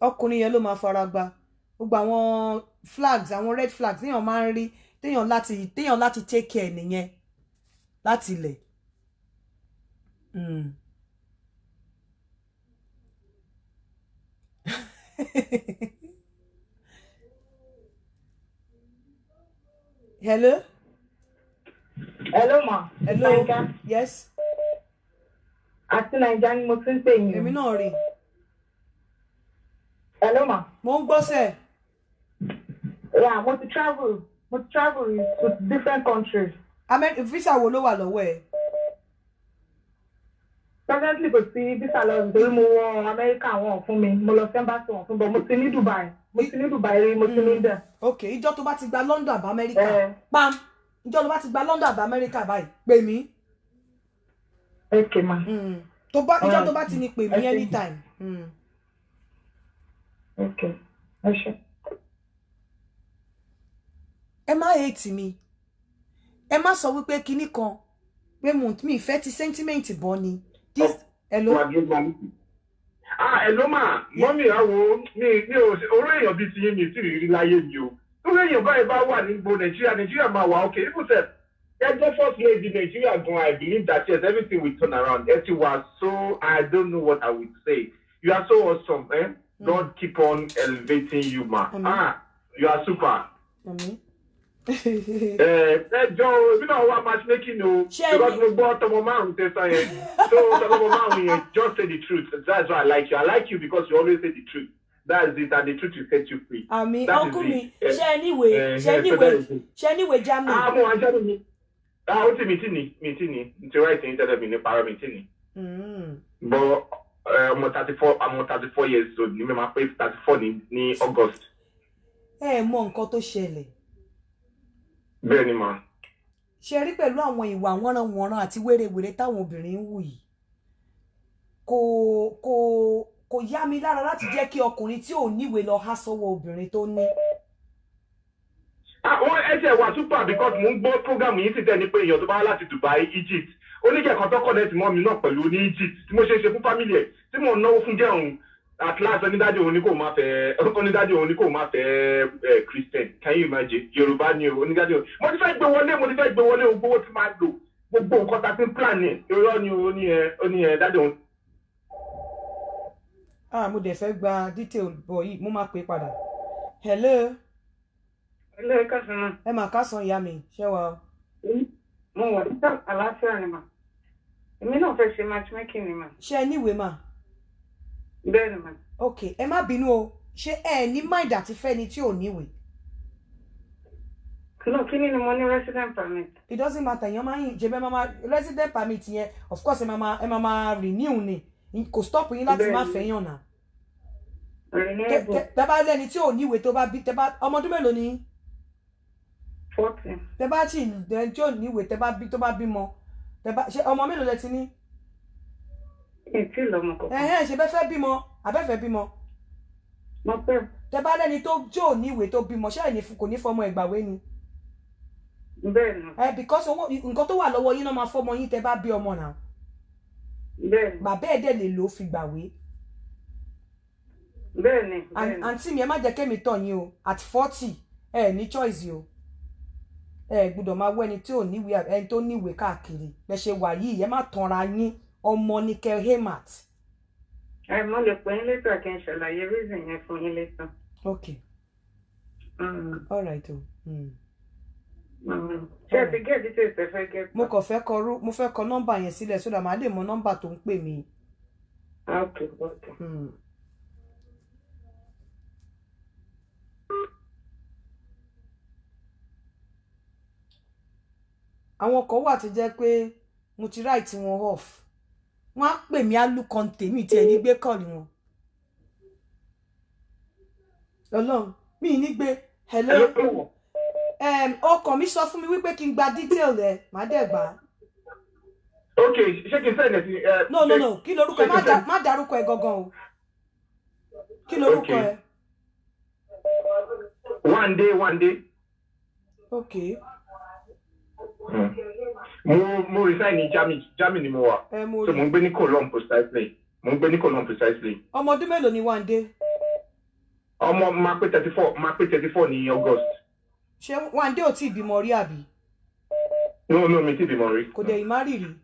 ọkùnrin yẹn ló máa fara gba gbogbo àwọn flags àwọn red flags téèyàn máa ń rí téèyàn láti take care nìyẹn láti ilẹ̀. Hello? Hello, ma. Hello? Naija. Yes? Àti Naija ni mo ti ń pè yín. Èmi náà rí. Hello, ma. Mo ń gbọ́ sẹ́. Yeah, mo ti travel to different countries. Visa wo ló wà lọ́wọ́ ẹ? Presently kò sí visa lọ nítorí mo wọ America wọn fún mi. Mo lọ sí embassy wọn fún mi. Mo ti ní Dubai. Mo ti ní India. Ok, ìjọ tó bá ti gba London àbá America. Pam! Ìjọ tó bá ti gba London àbá America báyìí. Pè mí. Okay, ma. Ìjọ tó bá ti ní pè mí anytime. Okay. Ẹ ṣé. Ẹ má hate mi. Ẹ má sọ wípé kinní kan pé mi ìfẹ́ ti sentiment bọ́ ni. Hello. Hello ma, mọ́mí àwo mi ò orí èèyàn bíi ti yín mi sì rí láyé mi o. Orí èèyàn báyìí bá wà ní gbogbo Nàìjíríà máa wà okay. Even sef, ẹjọ́ first lady Nigeria gan, I believe that yes, everything will turn around. Ẹ ti wà so, I don't know what I would say. You are so awesome, eh? God keep on elevating you, ma. You are super. Ẹjọ́ èmi náà wá matchmaking o. Because mo gbọ́ tọmọ márùn-ún tẹ̀sán yẹn. So tọmọ márùn-ún yẹn, just say the truth. That's why I like you. I like you because you always say the truth. That's it, and the truth will set you free. Àmì uncle mi, ṣe anyway Germany. Mo wá Germany mi. Ó ti mi tí ni. N ti write ní tẹ́lẹ̀ mi ní parọ́ mi tí ni. But I'm 34 years old. Ní mi máa pé 34 ní August. Ẹ mọ nǹkan tó ṣẹlẹ̀. Bẹ́ẹ̀ni ma. Ṣe rí pẹ̀lú àwọn ìwà wọ́nranwọ̀nran àti wérewère táwọn obìnrin ń wù yìí. Kò yá mi lára láti jẹ́ kí ọkùnrin tí ò níwèé lọ há sọ́wọ́ obìnrin tó ní. Wọ́n ẹsẹ̀ wà super because mo ń gbọ́ program yìí ti tẹ́ ni pé èèyàn tó bá wá láti Dubai, Egypt. Oníkẹ̀kan tó connect mọ́ mi náà pẹ̀lú ní Egypt tí mo ṣe fún family ẹ̀ tí mo náwó fún jẹun. At last, onídájọ́ òun ni kò máa fẹ́ Christian. Can you imagine? Yorùbá ni o, onídájọ́. Mo ti fẹ́ gbé wọlé o, gbówó tí máa lò. Gbogbo nǹkan ta ti ń plan ni. Irọ́ ni ó ní dájọ́ òun. Mo dẹ̀ fẹ́ gba detail bọ̀ yìí, mo máa pè padà. Hello. Hello, ẹ káàsán náà. Ẹ mà káàsán ìyá mi, ṣé wà? Mo wà ní àlàáfíà ni mà. Èmi náà fẹ́ ṣe matchmaking ni mà. Ṣé ẹ níwèé mà? Bẹ́ẹ̀ni ma. Ok, ẹ má bínú o. Ṣé ẹ ní mind àti fẹ́ni tí ò níwèé? No, kí ni mo ní resident permit? It doesn't matter. Èèyàn máa ń jẹ́ mama resident permit yẹn. Of course, ẹ máa renew ni. Kò stop yín láti má fẹ́yàn náà. Tẹ́ bá lẹ́ni tí ò níwèé tó bá bí ọmọ ọdún mélòó ni? 14. Tẹ́ bá tí ò níwèé tó bá bímọ. Ṣé ọmọ mélòó lẹ ti ní? Ètí lọmọ kọ̀ọ̀kan. Ṣe bẹ́fẹ́ bímọ, abẹ́fẹ́ bímọ. Mo pẹ́. Tẹ́ bá lẹ́ni tó ò níwèé tó bímọ, ṣé ẹ̀yin kò ní fọmọ ẹ̀gbàwé ni? Bẹ́ẹ̀ni. Because nǹkan tó wà lọ́wọ́ yín náà máa fọmọ yín tẹ́ bá bí ọmọ náà. Bẹ́ẹ̀ni. Bàbá ẹ̀ dẹ̀ lè lò ó fi gbàwé. Bẹ́ẹ̀ni. Àǹtí mi ẹ má jẹ́ kémi tàn yín o. At 40 ẹ ní choice o. Ẹ gbọ́dọ̀ máa wọ ẹni tí ò níwèé ẹni tó níwèé káàkiri. Bẹ́ ṣe wà yìí ẹ má tanra yín. Ọmọ ní kẹ hemat. Mo lè pè yín later kí n ṣàlàyé reason yẹn fún yín later. Okay. All right o. Ṣé ẹ ti get details ẹ fẹ́ get? Mo fẹ́ kọ nọ́mbà yẹn sílẹ̀ so that màá lè mọ nọ́mbà tó ń pè mí. Okay. Àwọn kan wà tó jẹ́ pé mo ti write wọn off. Wọ́n á pè mí alúkan tèmi tí ẹni gbé kọ́ọ̀lù wọn. Ọlọ́run mi ní gbé hello. Ọkàn mi sọ fún mi wípé kí n gba detail rẹ̀ má dẹ̀ gbà. Okay, ṣé kí n send it? No. Kí lorúkọ ẹ? Má dárúkọ ẹ gangan o. Kí lorúkọ ẹ? One day. Okay. Mo resign ní Germany mo wà. So mo ń gbé ní Cologne precisely. Ọmọ ọdún mélòó ni one day? Ọmọ máa pé 34 ní August. Ṣé one day ò tí bímọ rí àbí? No, mi ti bímọ rí. Kò dẹ̀ ìmárì rí.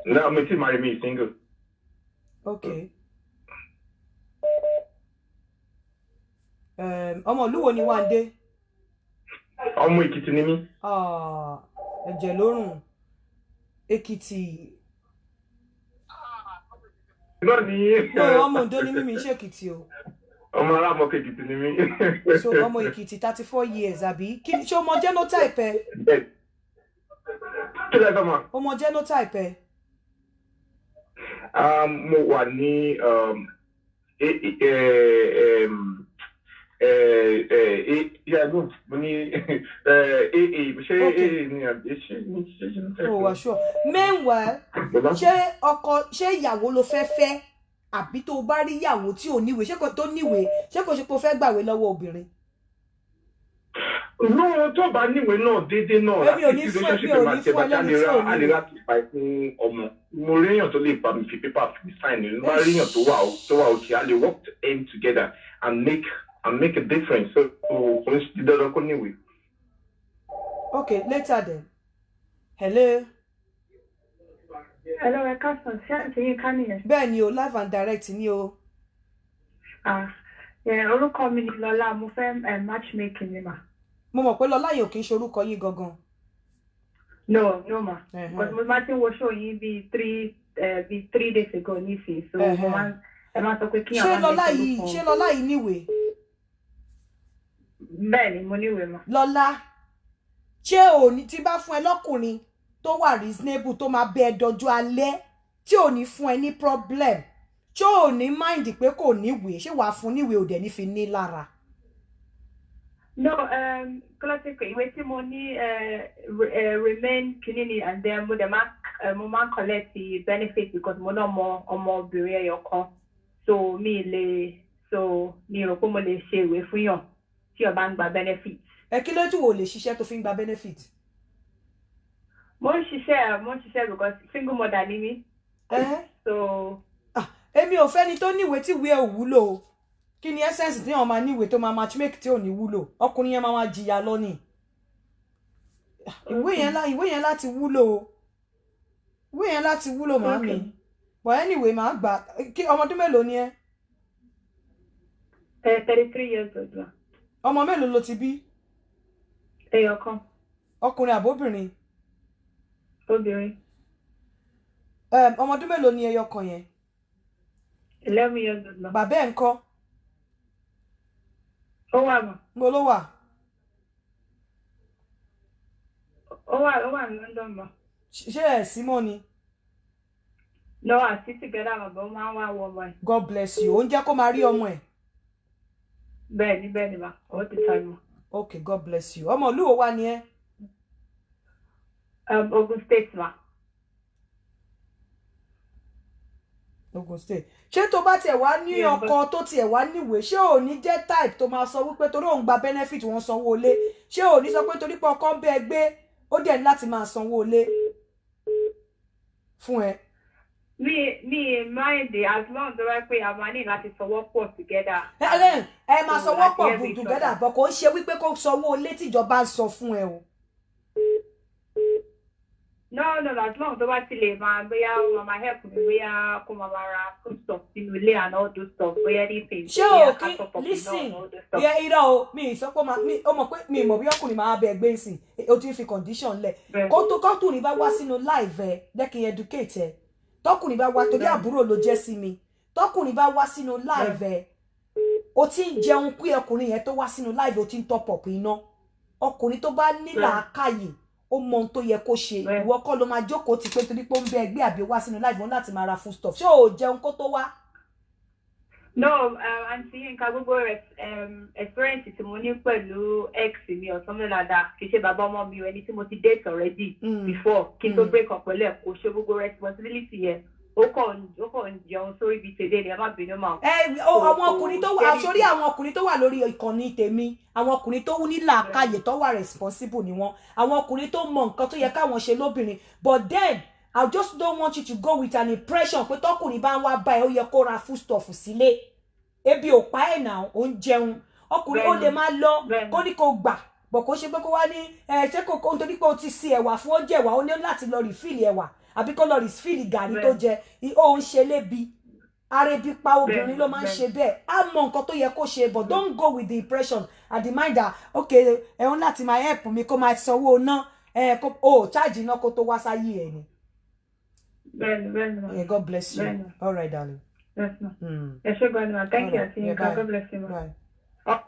No, mi ti marry me single. Okay. Ọmọ ìlú wo ni one day? Ọmọ Èkìtì ni mí. Ẹ̀jẹ̀ lórùn. Èkìtì. Náà ni. No, ọmọ Oǹdó ni mí ṣe Èkìtì o. Ọmọ Alámọ̀kè Èkìtì ni mí. So ọmọ Èkìtì 34 years àbí? Ṣé ọmọ genotype ẹ? Kí lẹ sọ ma? Ọmọ genotype ẹ? Mo wà ní mo ní Oh, wa sure. Meanwhile, ṣé ìyàwó ló fẹ́ àbí tó bá rí ìyàwó tí ò níwèé, ṣé kò tó níwèé, ṣé kò ṣe pé ó fẹ́ gbàwé lọ́wọ́ obìnrin? No, tó bá níwèé náà déédéé náà mi ò ní fún ẹlẹ́ni tí ò níwèé. A lè láti pa fún ọmọ. Mo rí èèyàn tó lè bá mi fi pépà fi sign ní. Mo rí èèyàn tó wà òkè. A lè work to aim together and make a difference. So, for instance, the dog anyway. Okay, later then. Hello. Hello, I can't see you coming. Ben, you live and direct ni o. Yeah, orúkọ mi ni Lọ́lá, mo fẹ́ matchmaking ni ma. Mo mọ̀ pé Lọ́lá yìí ò kì í ṣe orúkọ yín gangan. No ma. Because mo máa ti wo show yín bí 3 days ago nísìnyí. So mo máa ẹ máa sọ pé kí àwọn ṣé Lọ́lá yìí níwèé? Bẹ́ẹ̀ni, mo níwèé ma. Lọ́lá, ṣé òní tí bá fún ẹ lọ́kùnrin tó wà reasonable tó máa bẹ ẹ dọjọ́ alẹ́ tí ò ní fún ẹ ní problem, ṣé ò ní mind pé kò níwèé, ṣé wàá fún níwèé ò dẹ̀ ní fi ní lára? No, classic ìwé tí mo ní remain kinini and then mo máa collect the benefit because mo náà mọ ọmọbìnrin ẹyọ kan, so mi rò pé mo lè ṣe ìwé fún yàn tí ó bá ń gba benefit. Kí ló tún wò lè ṣiṣẹ́ tó fi ń gba benefit? Mo ń ṣiṣẹ́ because single mother ni mí. So èmi ò fẹ́ ni tó níwèé tí ìwé ò wúlò o. Kí ni essence tí wọ́n máa níwèé tó máa matchmake tí ò ní wúlò? Ọkùnrin yẹn máa jìyà lọ ni. Ìwé yẹn láti wúlò o. Ìwé yẹn láti wúlò màámi. But anyway, màá gbà. Kí ọmọdún mélòó ni ẹ? 33 years old. Ọmọ mélòó ló ti bí? Ẹyọ kan. Ọkùnrin àbóbìnrin? Obìnrin. Ọmọdún mélòó ni ẹyọ kan yẹn? 11 years old. Bàbá ẹ̀ ńkọ́? Ó wà mọ́. Mo ló wà. Ó wà ní London mọ́. Ṣé ẹ̀ sí mọ́ ni? No, I sit together bàbá ó máa ń wá wọ ọmọ ẹ̀. God bless you. Ó ń jẹ́ kó máa rí ọmọ ẹ̀. Bẹ́ẹ̀ni ma. All the time. Okay, God bless you. Ọmọ ìlú wo wá ni ẹ́? Ogun State ma. Ogun State. Ṣé tó bá tiẹ̀ wá ní ọkọ tó tiẹ̀ wá níwèé, ṣé ò ní jẹ́ type tó máa sọ wípé torí òun gba benefit wọ́n sanwó ilé, ṣé ò ní sọ pé torí pé ọkọ ń bẹ gbé ó dẹ̀ ní láti máa sanwó ilé fún ẹ? Me mind as long as I pay our money láti sọwọ́ pọ̀ together. Ẹ máa sọwọ́ pọ̀ together, but kò ń ṣe wípé kó sanwó ilé tíjọba ń sọ fún ẹ o. No, as long as I still live, mama help me, bóyá kó mama ra food stuff sínú ilé and all those stuff, bóyá anything. Ṣé o kí listen? Yeah, irọ́ o, mi sọ pé ó mọ̀ pé mi mọ̀ bí ọkùnrin máa bẹ ẹgbẹ́ ìsìn, o ti ń fi condition lẹ̀. Kọ́tùnrin bá wá sínú live ẹ, jẹ́ kí n educate ẹ. Tọkùnrin bá wá torí àbúrò ló jẹ́ sí mi. Tọkùnrin bá wá sínú live ẹ, o ti ń jẹun kí ọkùnrin yẹn tó wá sínú live o ti ń top up iná. Ọkùnrin tó bá ní làákàyè ó mọ ohun tó yẹ kó ṣe. Ìwọ kọ́ ló máa jókòó ti pé torí pé ó ń bẹ ẹgbẹ́ àbí wá sínú live wọn láti máa ra food stuff. Ṣé o jẹun kó tó wá? No, Auntie Yinka, gbogbo experience tí mo ní pẹ̀lú ex mi or something like that. Kì í ṣe bàbá ọmọ mi o, ẹni tí mo ti date already before. Kí n tó break up pẹ̀lú ẹ̀, kò ṣe gbogbo responsibility yẹn. Ó kàn jẹun sórí ibi tèdè ni ẹ má bínú mà. Àwọn ọkùnrin tó wà sórí àwọn ọkùnrin tó wà lórí ìkànnì tèmi, àwọn ọkùnrin tó ní làákàyè tó wà responsible ni wọ́n. Àwọn ọkùnrin tó mọ nǹkan tó yẹ káwọn ṣe lóbìnrin. But then I just don't want you to go with an impression pé tọkùnrin bá ń wá báyìí ó yẹ kó ra foodstuff sílé. Ebi ò pa ẹ̀ náà, ó ń jẹun. Ọkùnrin ó lè máa lọ kó ní kó gbà. Bọ̀ kó ṣe pé kó wá ní ṣé kò nítorí pé ó ti sí ẹ̀wà fún ó jẹ̀wà, ó ní láti lọ refill ẹ̀wà. Àbí kó lọ refill gàrí tó jẹ. Ó ń ṣe lébi. Arebi pa obìnrin ló máa ń ṣe bẹ́ẹ̀. Á mọ nǹkan tó yẹ kó ṣe, but don't go with the impression at the mind that okay, ń láti máa help mi kó máa sanwó ná. Charge iná kó tó wá sáyé ẹ̀ ni. Ben. God bless you. Ben. All right, darling. Yes, ma'am. Yes, sure, God, thank you, Auntie Yinka. God bless you, ma'am. Bye.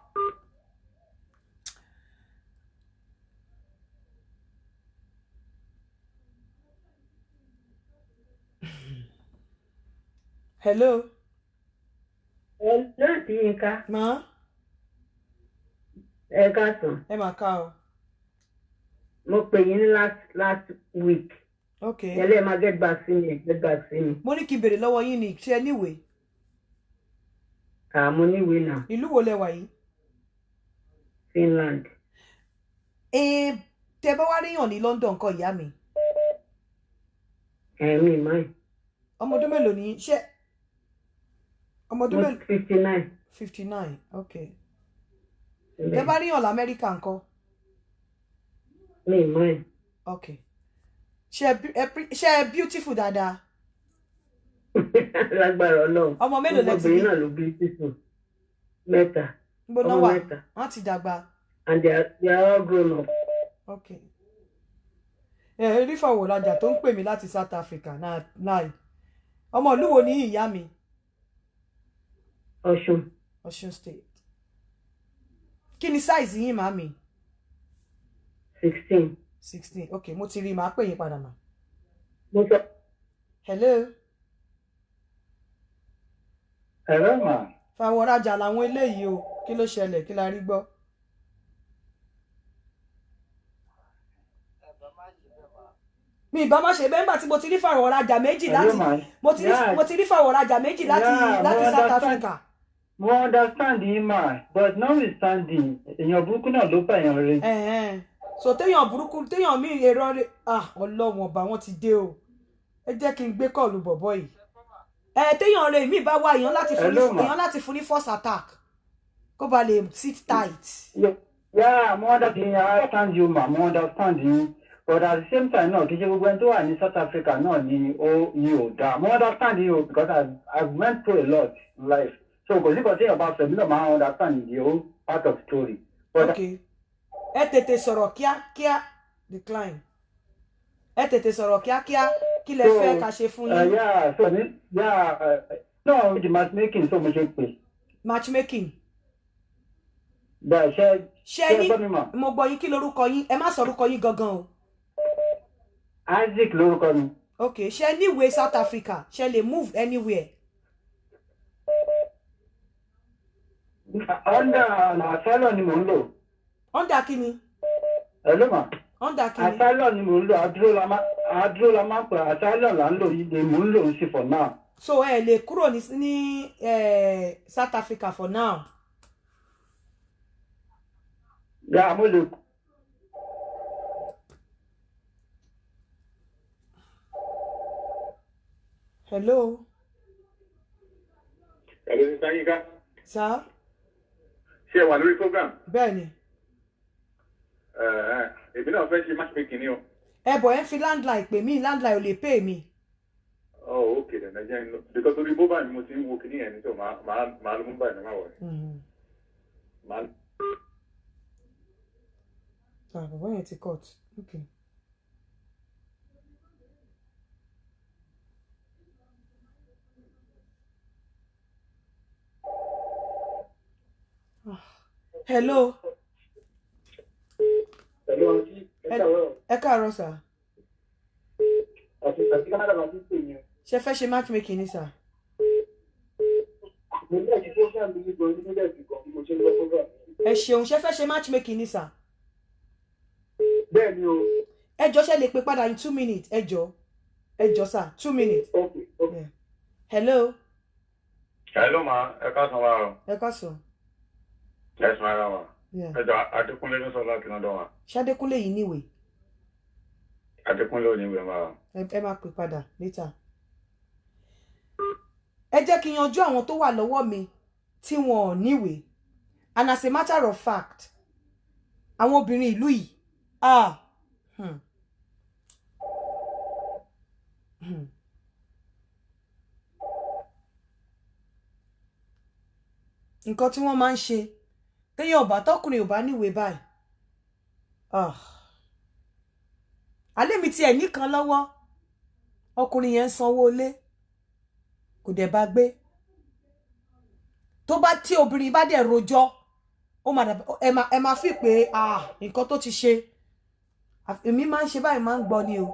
Hello. Hello, Auntie Yinka. Ma? Ẹ káàsán. Ẹ mà ká o. Mo pè yín last week. Okay. Ẹlẹ́ máa get back sí mi. Mo ní kí n béèrè lọ́wọ́ yín ni ṣé níwèé. Mo níwèé náà. Ìlú wo lẹ wà yìí? Finland. Tẹ́ bá wá ríyàn ní London kọ́ ìyá mi. Mi máa. Ọmọ ọdún mélòó ni ṣé? Ọmọ ọdún mélòó? 59. 59, okay. Tẹ́ bá ríyàn l'Amẹ́ríkà ńkọ́? Mi máa. Okay. Ṣé beautiful dáadáa? Lágbára Ọlọ́run. Ọmọ mélòó lẹ ti bí? Ọmọbìnrin náà ló beautiful. 3. Gbóná wà. Wọ́n ti dàgbà. And they are all grown up. Okay. Rífàwọ̀ rajà tó ń pè mí láti South Africa náà. Ọmọ ìlú wo ni ìyá mi? Ọ̀ṣun State. Kí ni size yín màmí? 16. 16. Okay, mo ti rí màá pè yín padà mà. Hello. Hello ma. Fàwọ̀ rajà làwọn eléyìí o. Kí ló ṣẹlẹ̀? Kí la rí gbọ́? Mi ìbá má ṣe bẹ́ẹ̀ nígbà tí mo ti rí fàwọ̀ rajà méjì láti mo ti rí fàwọ̀ rajà méjì láti South Africa. Mo understand yín ma, but notwithstanding èèyàn burúkú náà ló bá èèyàn rẹ̀. So téèyàn burúkú téèyàn mí èrò rẹ̀ Ọlọ́run ọba wọn ti dé o. Ẹ jẹ́ kí n gbé kọ́ọ̀lù bọ̀bọ̀ yìí. Téèyàn rẹ̀ mí bá wá èèyàn láti fún ní first attack kó ba lè sit tight. Yeah, mo understand you ma, mo understand yín. But at the same time náà kì í ṣe gbogbo ẹni tó wà ní South Africa náà ni ò dáa. Mo understand you because I've went through a lot in life. So kò sí kan tí èèyàn bá fẹ́ mi náà máa understand the whole part of story. Okay. Ẹ tètè sọ̀rọ̀ kíákíá decline. Ẹ tètè sọ̀rọ̀ kíákíá kí lẹ fẹ́ ká ṣe fún yín. No, the matchmaking so mo ṣe pè. Matchmaking. Bẹ́ẹ̀ ṣe ní mo gbọ́ yín kí lorúkọ yín ẹ má sọ orúkọ yín gangan o. Isaac lorúkọ mi. Okay, ṣé níwèé South Africa ṣé lè move anywhere. Under asylum ni mò ń lò. Under kí ni? Hello ma. Under kí ni? Asylum ni mò ń lò, àdúró la máa ń pè asylum là ń lò yìí ni mò ń lò sí for now. So ẹ lè kúrò ní South Africa for now. Yeah, mo lè. Hello. Hello, Mr. Yinka. Sir? Ṣé ẹ wà lórí program? Bẹ́ẹ̀ni. Èmi náà fẹ́ ṣe matchmaking ni o. Bọ̀ ẹ ń fi landline pè mí, landline ò lè pè mí. Oh, okay then, ẹ jẹ́ ń lọ. Because orí mobile ni mo ti ń wo kíní ẹ̀ ní so màá lo mobile ní máa wọ̀ ẹ́. Bàbá yẹn ti cut. Okay. Hello. Hello, ẹ káàárọ̀ sà. Ṣé fẹ́ ṣe matchmaking ni sà? mo ní ẹ̀jẹ̀ program yìí gan ní mílẹ̀ ìgbọ̀n bí mo ṣe ń lọ program. ẹ ṣeun ṣe fẹ́ ṣe matchmaking ni sà. bẹ́ẹ̀ ni o. ẹ jọ ṣe lè pè padà in 2 minutes ẹ jọ sà 2 minutes. okay. Yeah. Hello. Hello ma, ẹ ká san wa o. Ẹ ká sọ. Yes ma ra wa. Yeah. Ẹ jọ Adékúnlé ní sọ láti London wa. Ṣadékúnlé yìí níwèé. Adékúnlé ò ní ìwé ma. Ẹ máa pè padà later. Ẹ jẹ́ kí n yanjú àwọn tó wà lọ́wọ́ mi tí wọn ò níwèé. And as a matter of fact, àwọn obìnrin ìlú yìí nǹkan tí wọ́n máa ń ṣe téèyàn ọba tọkùnrin ò bá níwèé báyìí alẹ́ mi tiẹ̀ nìkan lọ́wọ́ ọkùnrin yẹn ń sanwó ilé kò dẹ̀ bá gbé tó bá tí obìnrin bá dẹ̀ rojọ́ ó máa ẹ máa fi pé nǹkan tó ti ṣe èmi máa ń ṣe báyìí máa ń gbọ́ ni o.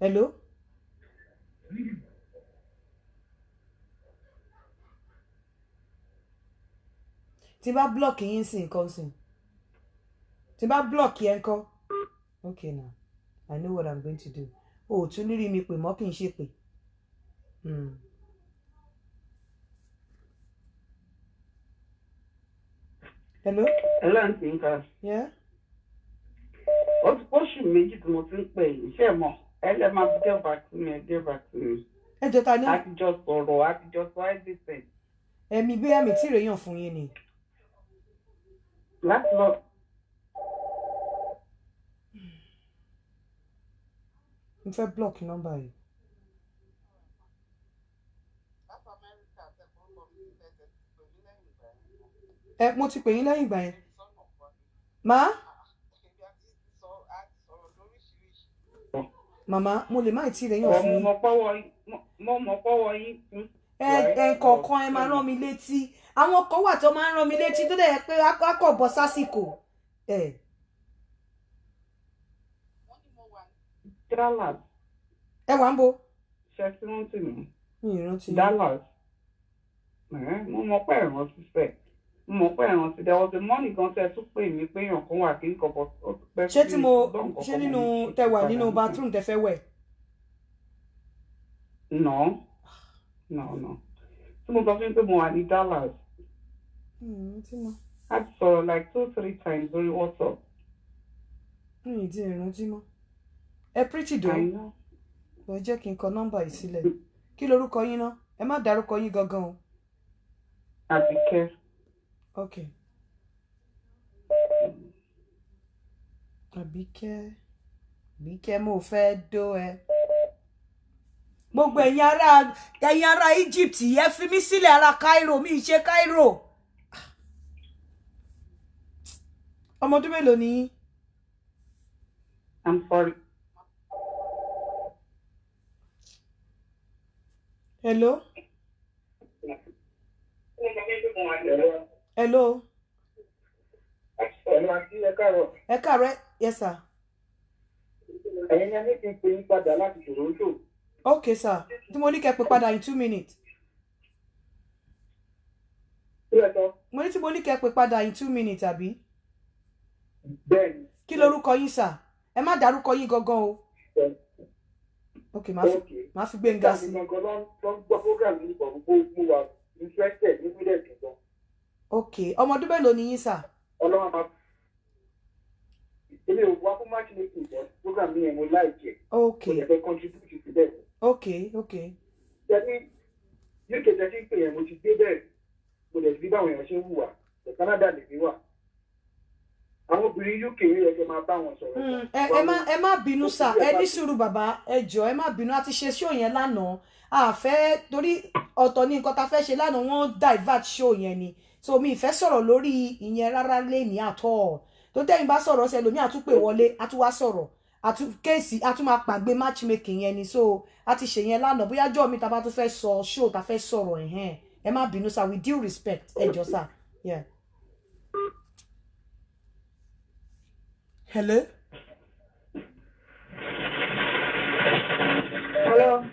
Hello. Tí bá block yín sí nǹkan sìn tí bá block yẹn kọ́ okay now I know what I'm going to do o tún ní rí mi pè mọ́ kí n ṣe pè. Hello. Hello aunty Nka. Yeah. Oṣù méjì tí mo ti ń pè yìí ṣe mọ̀ ẹ lè máa get back to me get back to me. Ẹ jọ ta ni. Àtijọ́ sọ̀rọ̀ àtijọ́ sọ everything. Ẹ̀mí bí ẹ̀mí tí rèéyàn fún yín ni. Láti lọ. Mo fẹ́ block number yìí. Mo ti pè yín lẹ́yìn ìgbà yẹn. Màmá mo lè má ì tí rèéyàn fún yín. Mo mọ̀ pọ́wọ́ yín. Kọ̀ọ̀kan ẹ máa rán mi létí. Àwọn kan wà tó máa ń rán mi létí tó dẹ̀ pé a kò bọ́ sásìkò. Dallas. Ẹ wà ń bo. Ṣé tí wọ́n ti mú? Mi ì rántí. Dallas. Mo mọ̀ pé ẹ̀rọ ṣiṣẹ́. Mo mọ̀ pé ẹ̀rọ ti there was a money kan tẹ́ tún pè mí pé èèyàn kan wà kí n kọ̀ bọ̀. Ṣé tí mo ṣe nínú tẹ wà nínú bathroom tẹ fẹ́ wẹ̀? No. Tí mo sọ fún pé mo wà ní Dallas. A ti sọ̀rọ̀ like 2-3 times lórí WhatsApp. Mi ì di ìrántí mọ́. Ẹ pretty dùn. Ẹ jẹ́ kí n kọ nọ́mbà yìí sílẹ̀. Kí lorúkọ yín ná? Ẹ má dárúkọ yín gangan o. Àbíkẹ́. Okay. Àbíkẹ́ mo fẹ́ dó ẹ. Gbogbo ẹ̀yin ará Egypt ẹ fi mí sílẹ̀ ará Cairo mi ṣe Cairo. Ọmọ ọdún mélòó ni yín? I'm sorry. Hello. Hello. Ẹ káàárọ̀. Yes sir. ẹ̀yin ni a ní kí n pè yín padà láti Toronto. Okay sir. Tí mo ní kẹ́ pè padà in 2 minutes. Mo ní tí mo ní kẹ́ pè padà in 2 minutes àbí? Bẹ́ẹ̀ni. Kí lorúkọ yín sir? Ẹ má dárúkọ yín gangan o. Okay, máa fi Gbénga sí. Okay, ọmọ ọdún mélòó ni yín sir? Ọlọ́run máa èmi ò wá fún matchmaking bọ́ program mi yẹn mo láìjẹ́. Okay. Mo lè fẹ́ contribute sí bẹ́ẹ̀. Okay. Jẹ́ni UK jẹ́ pé yẹn mo ti gbé bẹ́ẹ̀ mo lè fi báwọn èèyàn ṣe ń hùwà ẹ̀ Canada lè fi wà. Àwọn obìnrin UK yẹn kẹ́ máa bá wọn sọ̀rọ̀. Ẹ má bínú sir, ẹ ní sùúrù bàbá, ẹ jọ̀ọ́ ẹ má bínú, a ti ṣe show yẹn lánàá. A fẹ́ torí ọ̀tọ̀ ní nǹkan tá fẹ́ ṣe lánàá wọ́n divert show yẹn ni. So mi ìfẹ́ sọ̀rọ̀ lórí ìyẹn rárá lẹ́ni at all. Tó tẹ́yìn bá sọ̀rọ̀ ṣe lómi àtúpè wọlé àtúwá sọ̀rọ̀ kéèsì àtúmọ̀ pàgbé matchmaking yẹn ni. So a ti ṣe yẹn lánàá bóyá jọ́ mi tá bá tún fẹ́ sọ show tá fẹ́ sọ̀rọ̀ ẹ má bínú sir, with due respect ẹ jọ̀ọ́ sir. Yeah. Hello. Hello.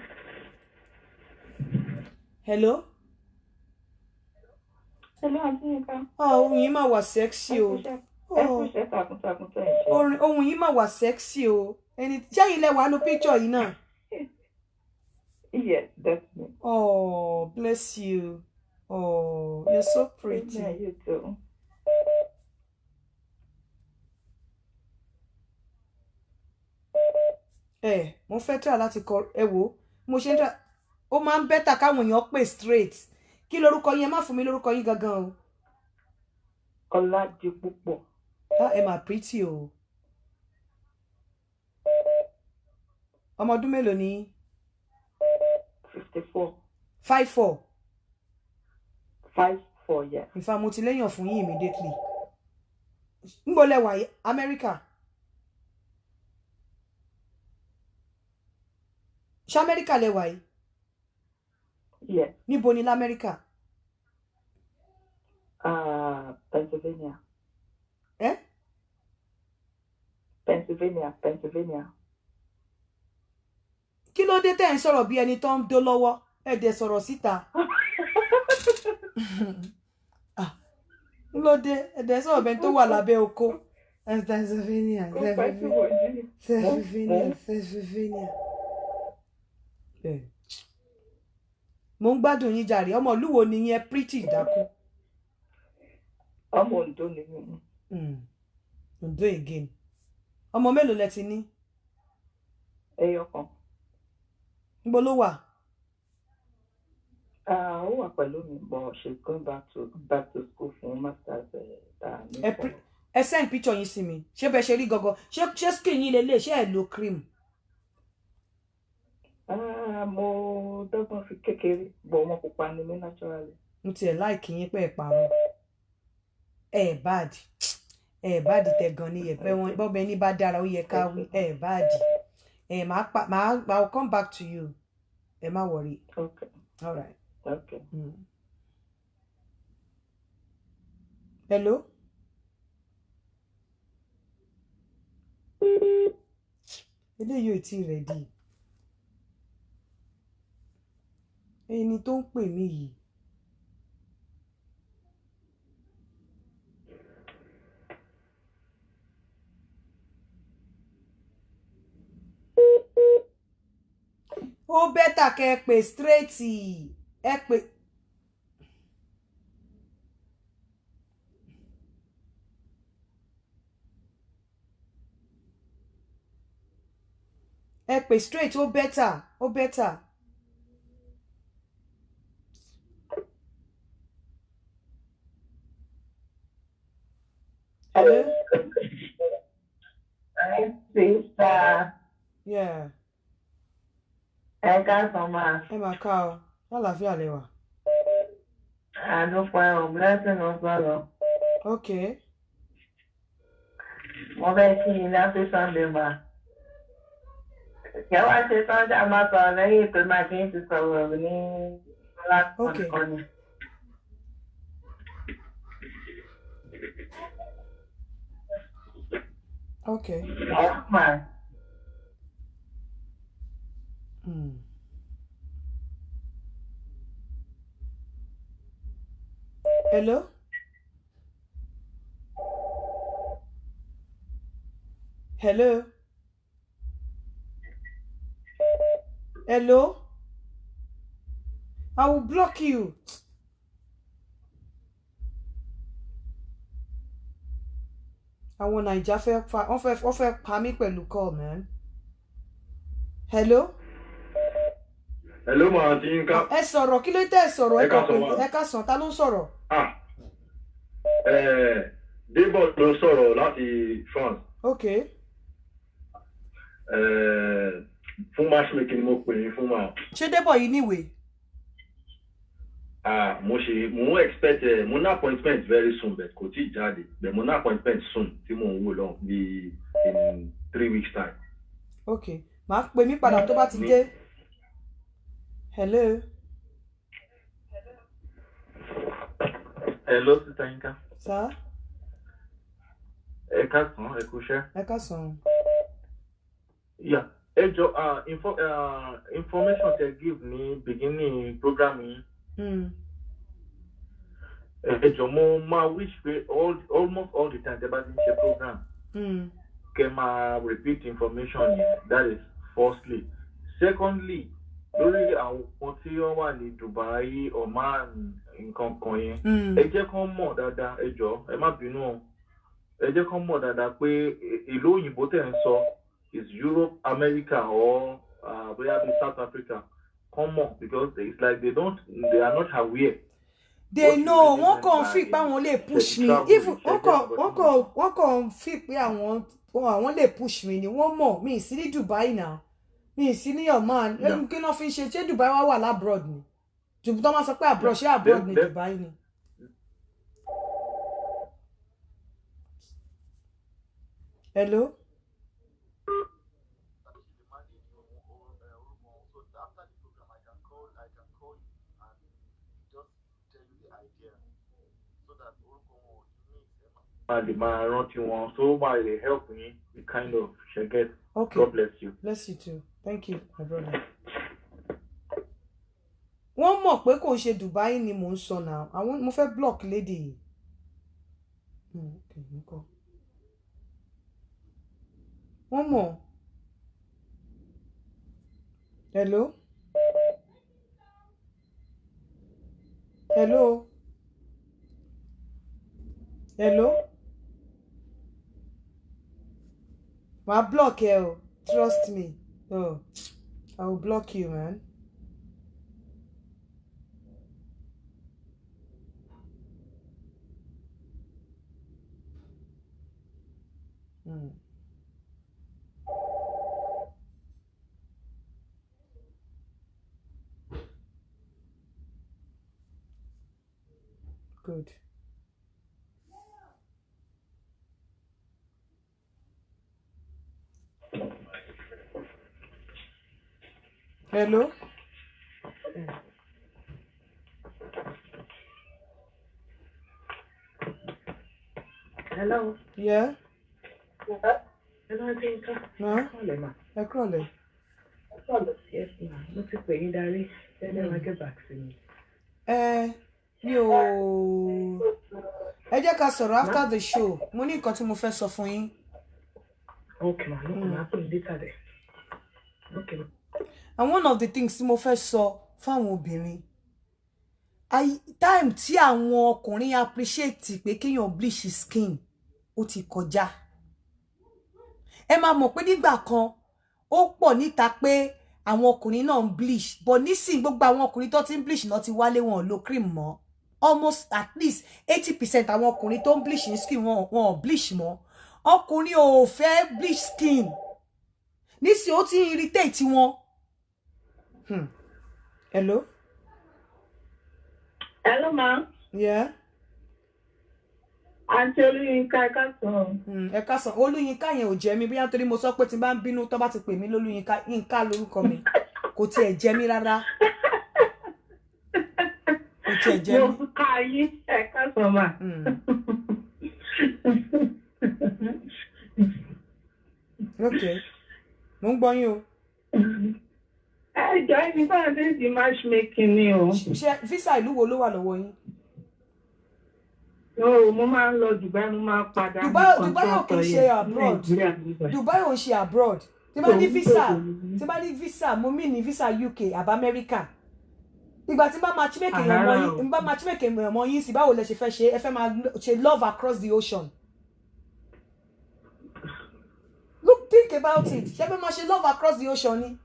Hello. Hello, Auntie Yinka. Ohun yìí máa wà sexy o. Ẹ kú iṣẹ́ takuntakun tẹ̀ ṣe. Ohun yìí máa wà sexy o. Ẹni jẹ́yìn lẹ wà nínú picture yìí náà. Yes, that's me. Oh, bless you. Oh, you're so pretty. Yeah, you too. Mo fẹ́ try láti kọ ẹ wò mo ṣe ń try ó máa ń better káwọn èèyàn pè straight. Kí lorúkọ yín ẹ má fún mi lórúkọ yín gangan o. Ọládipúpọ̀. Ẹ mà pretty o. Ọmọ ọdún mélòó ni? 54. 54. 54, yeah. In fact, mo ti léyàn fún yín immediately. Níbo lẹ wà yìí? America. Ṣé America lẹ wà yìí? Yeah. Níbo ni l'America? Pennsylvania. Pennsylvania. Kí ló dé tẹ́ ń sọ̀rọ̀ bí ẹni tó ń dó lọ́wọ́? Ẹ dẹ̀ sọ̀rọ̀ síta. Kí ló dé? Ẹ dẹ̀ sọ̀rọ̀ bẹ́ẹ̀ tó wà lábẹ́ oko. Pennsylvania. Mo ń gbádùn yín jàre. Ọmọ ìlú wo ni yín pretty dákú? Ọmọ Ondo ni mí. Ondo again. Ọmọ mélòó lẹ ti ní? Ẹyọ kan. Níbo ló wà? Ó wà pẹ̀lú mi, but she's going back to school for masters. Ẹ send picture yín sí mi. Ṣé bẹ ṣe rí gangan? Ṣé skin yín lélẹ̀? Ṣé ẹ lo cream? Mo dọ́gbọ́n fi kékeré, but mo pupa ni mí naturally. Mo tiẹ̀ like yín pé ẹ parọ́. Bad tẹ gan ni yẹpẹ wọn bọ́bẹ ní bá dára ó yẹ ká wí bad. I'll come back to you. Ẹ má worry. Okay. All right. Okay. Hello? Eléyìí ò tí ì ready. Ẹni tó ń pè mí yìí. Ó bẹ́tà kẹ́ ẹ pè straight ẹ pè. Ẹ pè straight ó bẹ́tà. Hello? Hi, sister. Yeah. Ẹ káàsán máa. Ẹ máa ká ọ. Lálàáfíà lẹ wà. Àdúpọ̀ ẹ̀rọ blessing ló sọ̀rọ̀. Okay. Mo fẹ́ kí n láti Sunday máa. Ìyá wa ṣe Sunday máa sọ̀rọ̀ lẹ́yìn ètò máa kí n ti sọ̀rọ̀ ní láti kọ́ni. Okay. Hello? Hello? Hello? I will block you. Àwọn Naija wọ́n fẹ́ pa mí pẹ̀lú call, man. Hello? Hello, ma Auntie Yinka. Ẹ sọ̀rọ̀, kí ló tẹ́ ẹ sọ̀rọ̀? Ẹ ká sàn, ta ló ń sọ̀rọ̀? Débọ̀ ló ń sọ̀rọ̀ láti France. Okay. Fún matchmaking mo pè é fún ma. Ṣé Débọ̀ yìí níwèé? Mo expect mo ní appointment very soon but kò tí jáde but mo ní appointment soon tí mo ń wò lọ bí in 3 weeks time. Okay. Màá pè mí padà tó bá ti dé. Hello. Hello, Sister Yinka. Sir? Ẹ káàsán, ẹ kúṣẹ́. Ẹ káàsán. Yeah. Information they give me beginning program yìí. mo máa wish pé almost all the time tẹ́ bá ti ń ṣe program kẹ́ máa repeat information yẹn, that is firstly. Secondly, lórí àwọn tí wọ́n wà ní Dubai, Oman, nǹkan kan yẹn, ẹ jẹ́ kán mọ̀ dáadáa, ẹ jọ̀ọ́ ẹ má bínú o, ẹ jẹ́ kán mọ̀ dáadáa pé ìlú òyìnbó tẹ̀ ń sọ is Europe, America or bóyá bí South Africa, kán mọ̀ because it's like they are not aware. They know wọ́n kàn fi pé àwọn lè push me if wọ́n kàn fi pé àwọn lè push me ni wọ́n mọ̀ mi sí ní Dubai now mi sí ní Oman kí ló fi ṣe Dubai wà labroad ni jùbọ́ tó máa sọ pé abroad ṣé abroad ni Dubai ni. Hello. And máa rántí wọn, so máa lè help yín, you kind of get. Okay. God bless you. Bless you too. Thank you, my brother. Wọ́n mọ̀ pé kò ṣe Dubai ni mò ń sọ now. Mo fẹ́ block lady. Okay, wọ́n mọ̀. Hello? Hello? Hello? I'll block you. Trust me. Oh, I will block you, man. Good. Hello? Hello? Yeah? Hello, Tinka. No? Ẹ kúrọ̀lẹ́. Yes, ma'am. Mo ti pè yín darí. Then I get back to me. Mi ò... Ẹ jẹ́ ká sọ̀rọ̀ after the show. Mo ní nǹkan tí mo fẹ́ sọ fún yín. Okay, ma'am. I'll put it later there. Okay. And one of the things tí mo fẹ́ sọ fáwọn obìnrin, time tí àwọn ọkùnrin appreciate pé kéèyàn bleach skin ó ti kọjá. Ẹ máa mọ̀ pé nígbà kan ó pọ̀ níta pé àwọn ọkùnrin náà ń bleach, but nísìn gbogbo àwọn ọkùnrin tó ti ń bleach náà ti wálé wọn lo cream mọ́. Almost at least 80% àwọn ọkùnrin tó ń bleach skin wọn bleach mọ́. Ọkùnrin ò fẹ́ bleach skin. Nísìn ó ti irritate wọn. Hello? Hello, ma. Yeah? Auntie Olúyinká, ẹ káàsán. Ẹ káàsán. Olúyinká yẹn ò jẹ́ mi bóyá torí mo sọ pé tí n bá ń bínú tó bá ti pè mí lólúyinká, Yínká lórúkọ mi. Kò tiẹ̀ jẹ́ mi rárá. Kò tiẹ̀ jẹ́ mi. Mo ká yín, ẹ káàsán ma. Okay. Mo ń gbọ́ yín o. Ẹ jọ ẹni bá dé di matchmaking ni o. Ṣé visa ìlú wo ló wà lọ́wọ́ yín? Mo máa ń lọ Dubai, mo máa padà. Dubai ò kì í ṣe abroad. Dubai ò ń ṣe abroad. Tí bá ní visa, mo mean ní visa UK àbí America. Ìgbà tí bá matchmaking ọmọ yín sí báwo lẹ ṣe fẹ́ ṣe, ẹ fẹ́ máa ṣe love across the ocean. Look, think about it. Ṣé fẹ́ máa ṣe love across the ocean ni?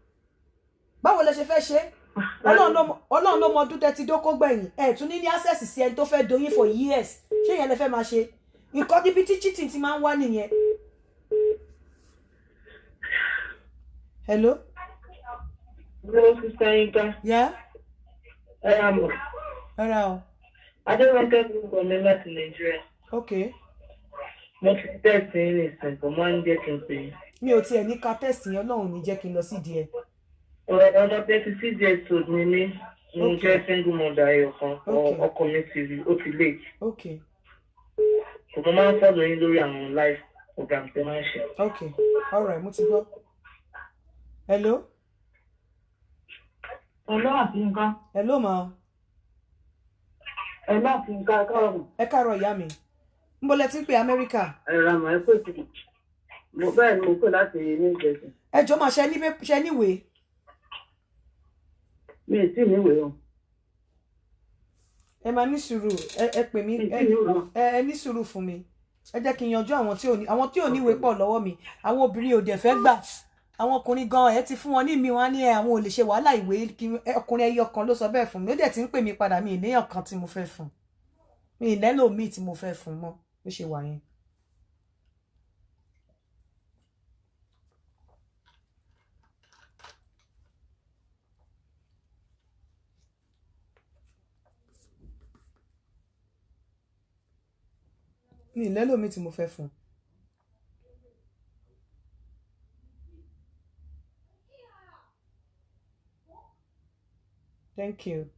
Báwo lẹ ṣe fẹ́ ṣe? Ọlọ́run ló mọ ọdún tẹ́tí dókó gbẹ̀yìn. Ẹ tún ní access sí ẹni tó fẹ́ doyin for years. Ṣé yẹn lẹ fẹ́ máa ṣe? Nǹkan níbi tí cheating ti máa ń wá nìyẹn. Hello? Hello, Sister Yinka. Yeah? Ẹ yà mọ̀. Rárá o. Adéwọ̀nkẹ́ gbogbo mi láti Nàìjíríà. Okay. Mo ti tẹ̀sí ní ìsìn, kò máa ń jẹ́ kí n pè é. Mi ò tiẹ̀ ní ká tẹ̀sí yẹn, Ọlọ́run ní jẹ́ kí n lọ sí díẹ̀. Ọ̀dọ̀ 36 years old ni mí. Mo jẹ́ single mother ẹ̀yọ̀kan. Ọkọ mi ó ti late. Okay. Mo máa ń follow yín lórí àwọn live program tẹ́ máa ń ṣe. Okay. All right, mo ti gbọ́. Hello? Hello, àti nǹkan. Hello, ma. ẹ má fi nǹkan káàrọ̀. Ẹ káàárọ̀ ìyá mi. Níbo lẹ ti ń pè Amẹ́ríkà? Ẹ ra màá pè sí. Mo bẹ́ẹ̀ ni mo pè láti New Jersey. Ẹ jọ̀ọ́ máa ṣe níwèé. Mi ì tí níwèé o. Ẹ máa ní sùúrù, ẹ pè mí, ẹ ní sùúrù fún mi. Ẹ jẹ́ kí n yanjú àwọn tí ò níwèé pọ̀ lọ́wọ́ mi. Àwọn obìnrin ò dẹ̀ fẹ́ gbà. Àwọn ọkùnrin gan ẹ ti fún wọn ní mi wọ́n ní àwọn ò lè ṣe wàhálà ìwé ọkùnrin ẹyọ kan ló sọ bẹ́ẹ̀ fún mi. Ó dẹ̀ ti ń pè mí padà mi ìléyàn kan tí mo fẹ́ fún. Mi ìlẹ́lò míì tí mo fẹ́ fún mọ́. Bó ṣe wà yẹn. Mi ìlẹ́lò míì tí mo fẹ́ fún. Thank you.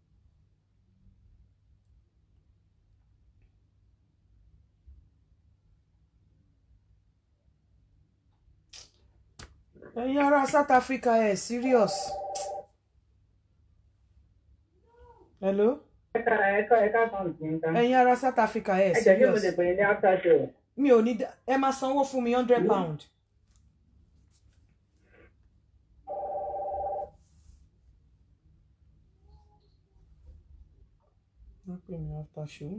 Ẹ̀yin ará South Africa ẹ serious. Hello? Ẹ̀yin ará South Africa ẹ serious. Mi ò ní ẹ máa sanwó fún mi £100. After show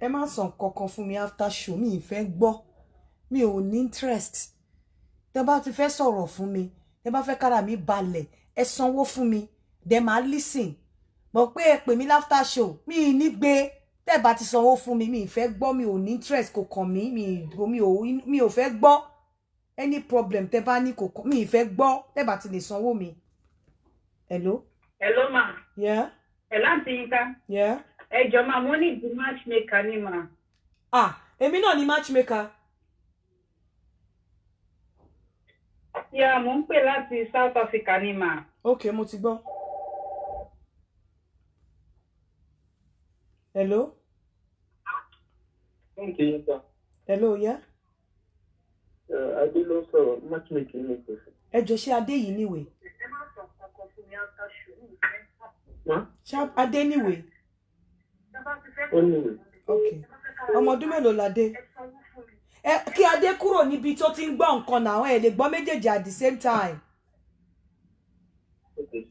ẹ má sàn kankan fún mi after show mi ìfẹ́ gbọ́ mi ò ní interest tẹ́ bá ti fẹ́ sọ̀rọ̀ fún mi tẹ́ bá fẹ́ kára mi balẹ̀ ẹ sanwó fún mi dẹ̀ máa listen mọ̀ pé ẹ pè mí after show mi ní gbé tẹ́ bá ti sanwó fún mi ìfẹ́ gbọ́ mi ò ní interest kò kàn mí mi ò fẹ́ gbọ́ any problem tẹ́ bá ní kò kàn mi ìfẹ́ gbọ́ tẹ́ bá ti lè sanwó mi. Hello ma. Yeah. Hello Aunty Yinka. Yeah. Ẹ jọ̀ọ́ ma mo ní di matchmaker ni ma. Èmi náà ni matchmaker. Yeah, mo ń pè láti South Africa ni ma. Okay, mo ti gbọ́. Hello? Okay, sir. Hello, yeah? Adé ló sọ̀rọ̀ matchmaking ní ìpèsè. Ẹ jọ̀ọ́ ṣé Adé yìí níwèé? Ẹ má sọ kankan fún mi after show. Ma? Ṣé Adé níwèé? Ó níwèé. Okay. Ọmọ ọdún mélòó l'Adé? Kí Adé kúrò níbi tó ti ń gbọ́ nǹkan náà ẹ lè gbọ́ méjèèjì at the same time. Okay.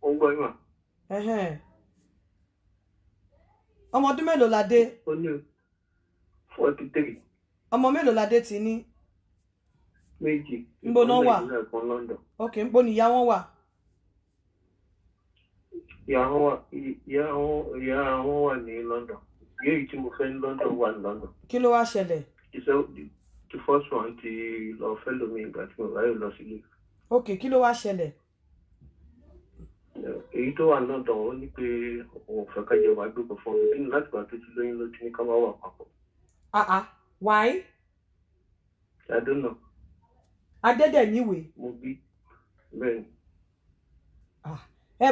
Ó ń gbọ́ yín mà. Ọmọ ọdún mélòó l'Adé? Ó ní 43. Ọmọ mélòó l'Adé ti ní? Méjì. Níbo náà wà? London. Okay, níbo ni ìyá wọn wà? Ìyá wọn wà ní London. Èyí tí mo fẹ́ ní London wà ní London. Kí ló wá ṣẹlẹ̀? The first one ti lọ fẹ́ lómi ìgbà tí mo ráyè lọ sílé. Okay, kí ló wá ṣẹlẹ̀? Èyí tó wà ní London ó ní pé òun fẹ́ ká jẹ wá gbogbo fún mi nínú láti gbà tó ti lóyún ló ti ní ká má wà papọ̀. Why? I don't know. Adé dẹ̀ níwèé. Mo bí bẹ́ẹ̀ ni.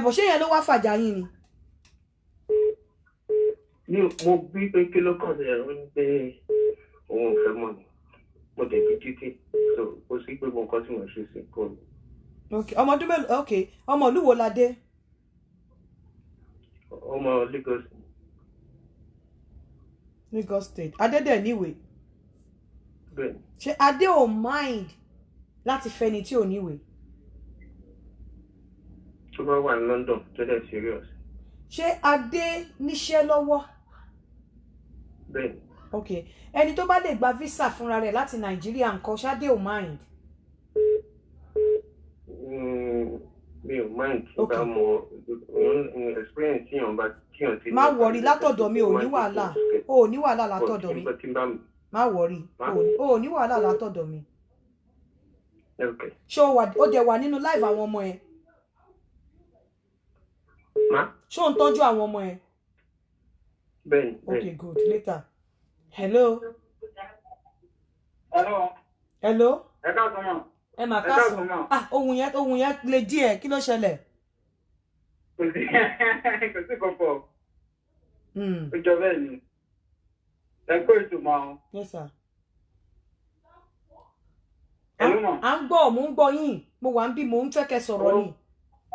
Bọ̀ ṣé yẹn ló wá fàjà yín ni? Mo bí pé kí ló kàn sí ẹ̀rọ ní pé òun ò fẹ́ mọ̀ ni. Mo dẹ̀ bí títí. So kò sí pé mo nǹkan tí mo ṣe sí kò ní. Okay, ọmọ ọdún mélòó? Okay, ọmọ ìlú wo l'Adé? Ọmọ Lagos. Lagos State. Adé dẹ̀ níwèé. Bẹ́ẹ̀ ni. Ṣé Adé ò mind láti fẹ́ni tí ò níwèé? Tó bá wà ní London tó dẹ̀ serious. Ṣé Adé níṣẹ́ lọ́wọ́? Bẹ́ẹ̀ ni. Okay, ẹni tó bá lè gba visa fúnra rẹ̀ láti Nàìjíríà ńkọ́ ṣádé ò mind? Mi ò mind bá mo experience tíyàn bá tíyàn ti. Má wọrí látọ̀dọ̀ mi ò ní wàhálà. O ò ní wàhálà látọ̀dọ̀ mi. Má wọrí. O ò ní wàhálà látọ̀dọ̀ mi. Okay. Ṣé ó dẹ̀ wà nínú live àwọn ọmọ ẹ? Ma? Ṣé ó ń tọ́jú àwọn ọmọ ẹ? Bẹ́ẹ̀ni. Okay, good. Later. Hello. Hello. Hello. Ẹ káàsán mọ́. Ẹ mà káàsán. Ohun yẹn le díẹ̀, kí ló ṣẹlẹ̀? Kò sí kọ̀kọ̀. Ó jọ bẹ́ẹ̀ ni. Ẹ kó ètò máa. Yes, sir. Hello mọ́. À ń gbọ́, mò ń gbọ́ yín. Mo wà ń bí, mò ń fẹ́ kẹ́ sọ̀rọ̀ ni.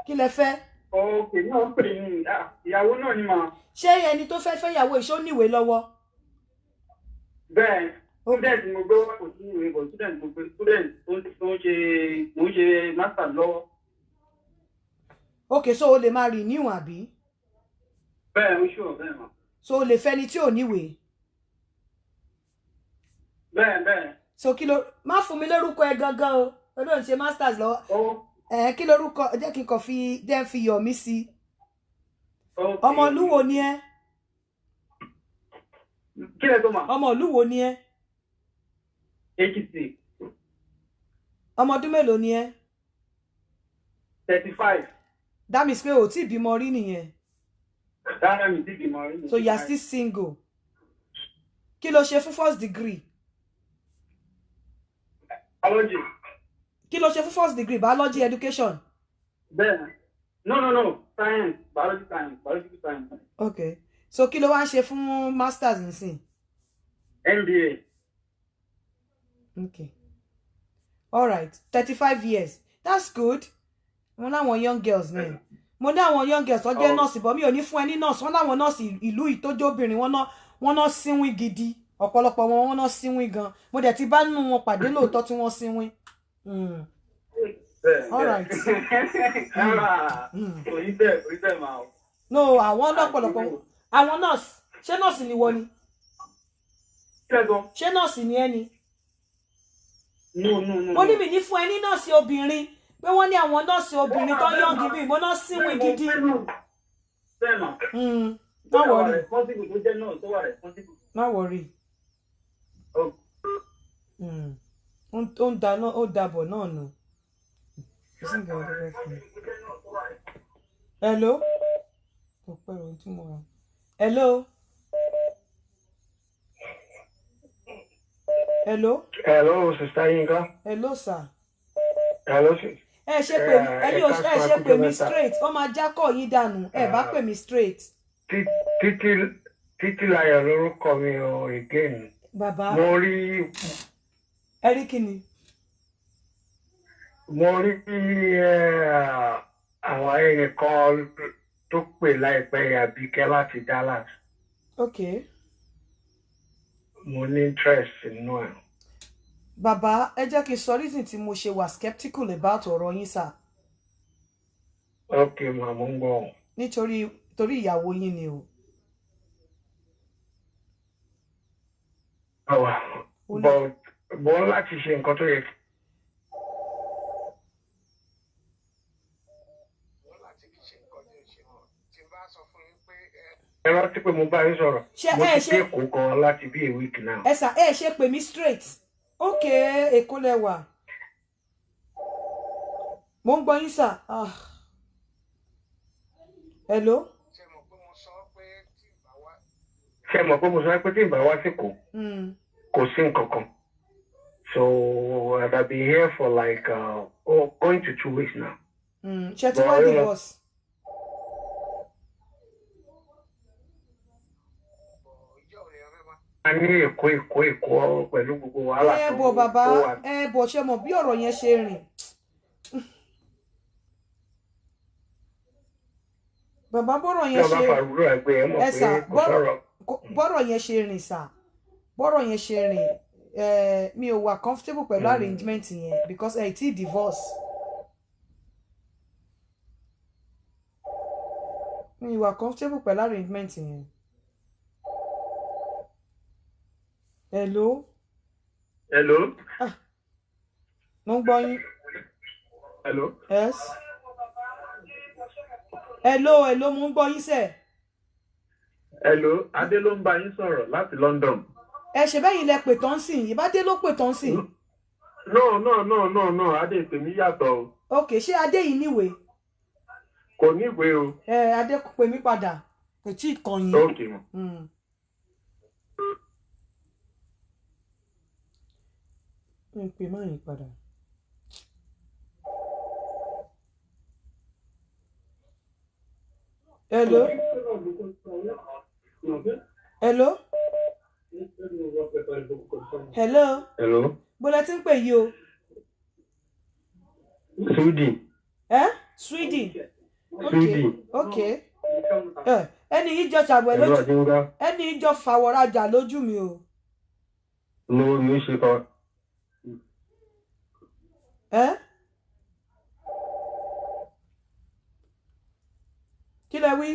Kí lẹ fẹ́? Okay, náà pè ní ìyàwó náà ni mà. Ṣé ẹni tó fẹ́ fẹ́ ìyàwó ìṣó níwèé lọ́wọ́? Bẹ́ẹ̀ student mo gbé wá kò sí ìwé bọ̀ student mo gbé student tó ń ṣe master lọ́wọ́. Okay, so o lè máa renew àbí? Bẹ́ẹ̀ o sure bẹ́ẹ̀ mà. So o lè fẹ́ ni tí ò níwèé? Bẹ́ẹ̀. So kí ló má fún mi lórúkọ ẹ gangan o. O ló ń ṣe masters lọ́wọ́. Kí lórúkọ jẹ́ kí n kàn fi yọ̀ mí sí. Ọmọ ìlú wo ni ẹ́? Kí lẹ tó mà? Ọmọ ìlú wo ni ẹ́? Èkìtì. Ọmọ ọdún mélòó ni ẹ́? 35. That means pé o tí bímọ rí nìyẹn. Dáná mi ti bímọ rí. So you are still single. Kí ló ṣe fún first degree? Biology. Kí ló ṣe fún first degree? Biology education. Bẹ́ẹ̀. No. Science. Biology science. Okay. So kí ló wá ṣe fún masters nsìn? MBA. Okay. All right. 35 years. That's good. Mo láwọn young girls náà. Mo ní àwọn young girls tó jẹ́ nọ́ọ̀sì bọ̀ mi ò ní fún ẹ ní nọ́ọ̀sì. Wọ́n láwọn nọ́ọ̀sì ìlú ìtójóbìnrin wọ́n náà sínwín gidi. Ọ̀pọ̀lọpọ̀ wọn náà sínwín gan. Mo dẹ̀ ti bá nínú wọn pàdé lóòótọ́ tí wọ́n sínwín. All right. No, àwọn lọ́pọ̀lọpọ̀ àwọn nọ́ọ̀sì. Ṣé nọ́ọ̀sì ni wọ́n ni? Ṣé nọ́ọ̀sì ni ẹ ni? No. Mo ní mi ní fún ẹ ní nọ́ọ̀sì obìnrin. Pé wọ́n ní àwọn nọ́ọ̀sì obìnrin tó yọ̀ gidi mo náà sínwín gidi. Má worry. Ó dàbọ̀ náà nù. Hello? Hello? Hello, Sister Yinka. Hello, sir. Hello, sis. Ẹ ṣe pè mí straight. Ó máa jákọ̀ yín dànù. Ẹ bá pè mí straight. Títí láyọ̀ lórúkọ mi o again. Bàbá. Mo rí. Ẹ rí kí ni? Mo rí àwọn ẹnìkan tó pè láìpẹ́ Àbíkẹ́ láti Dallas. Okay. Mo ní interest nínú ẹ̀. Bàbá, ẹ jẹ́ kí n sọ reason tí mo ṣe wà skeptical about ọ̀rọ̀ yín sà. Okay, ma, mo ń gbọ́. Nítorí ìyàwó yín ni o. Bọ́ láti ṣe nǹkan tó yẹ. Ẹ rántí pé mo bá yín sọ̀rọ̀. Mo ti dé Èkó gan láti bí a week now. Ẹ sà, ẹ ṣe pè mí straight. Okay, Èkó lẹ wà. Mo ń gbọ́ yín sà. Hello? Ṣé mọ̀ pé mo sọ pé tí ìbá wá sí Èkó kò sí nǹkan kan. So I'll be here for like going to 2 weeks now. Ṣé ti wá divorce? A ní Èkó pẹ̀lú gbogbo wàhálà tó wà. Bọ̀ bàbá, bọ̀ ṣe mọ̀ bí ọ̀rọ̀ yẹn ṣe rìn. Bàbá bọ́rọ̀ yẹn ṣe bọ́rọ̀ yẹn ṣe rìn sà. Bọ́rọ̀ yẹn ṣe rìn. Mi ò wà comfortable pẹ̀lú arrangement yẹn because ẹ ti divorce. Mi ò wà comfortable pẹ̀lú arrangement yẹn. Hello? Mo ń gbọ́ yín. Hello? Yes. Hello, mo ń gbọ́ yín sẹ́. Hello, Adé ló ń bá yín sọ̀rọ̀ láti London. Ẹ ṣe bẹ́yìn lẹ pè tán sìn, ìbádé ló pè tán sìn. No, Adé tèmi yàtọ̀ o. Ok, ṣé Adé yìí níwèé? Kò níwèé o. Adé pè mí padà, kò tí ì kàn yín. Ok, mọ̀. N pè má yín padà. Hello? Hello? Bọ́lá tí ń pè yí o. Sweden. Sweden? Okay. Ẹni ìjọ ṣàbọ̀ lójú. Ẹni ìjọ fàwọ̀rajà lójú mi o. No, mi ṣe kọ. Kí lẹ wí?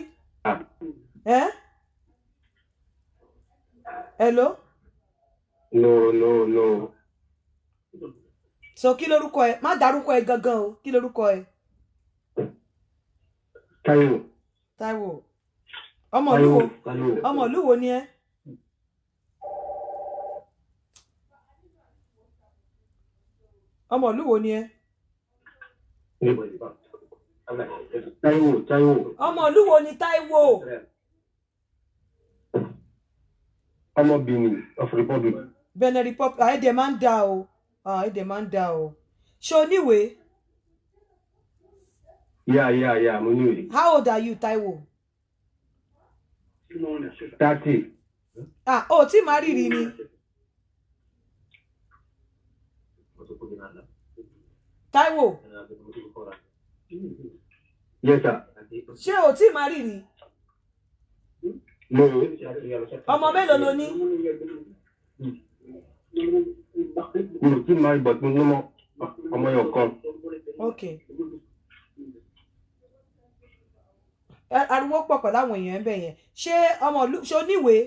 Hello? No. So kí lorúkọ ẹ? Má dárúkọ ẹ gangan o. Kí lorúkọ ẹ? Táíwò. Ọmọ ìlú wo ni ẹ? Ọmọ ìlú wo ni ẹ? Táíwò. Ọmọ ìlú wo ni Táíwò? Ọmọ Benin of Republic. Benin Republic. Èdè máa ń dà o. Èdè máa ń dà o. Ṣé o níwèé? Yeah, mo níwèé. How old are you, Táíwò? 30. O tí máa rí ni. Táíwò. Yes, sir. Ṣé o tí máa rí ni? No. Ọmọ mélòó ló ní? Mi ò tí máa rí but mo ní ọmọ yẹn kan. Okay. Ariwo pọ̀ pẹ̀lú àwọn èèyàn ń bẹ̀ yẹn. Ṣé ṣé o níwèé?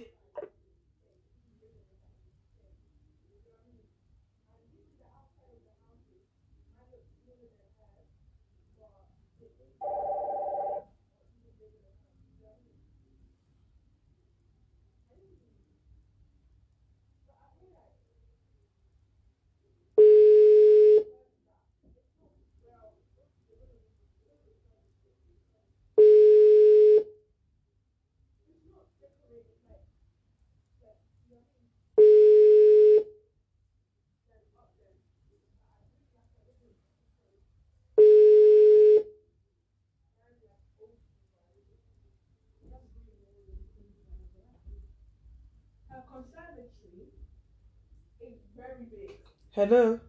Hello.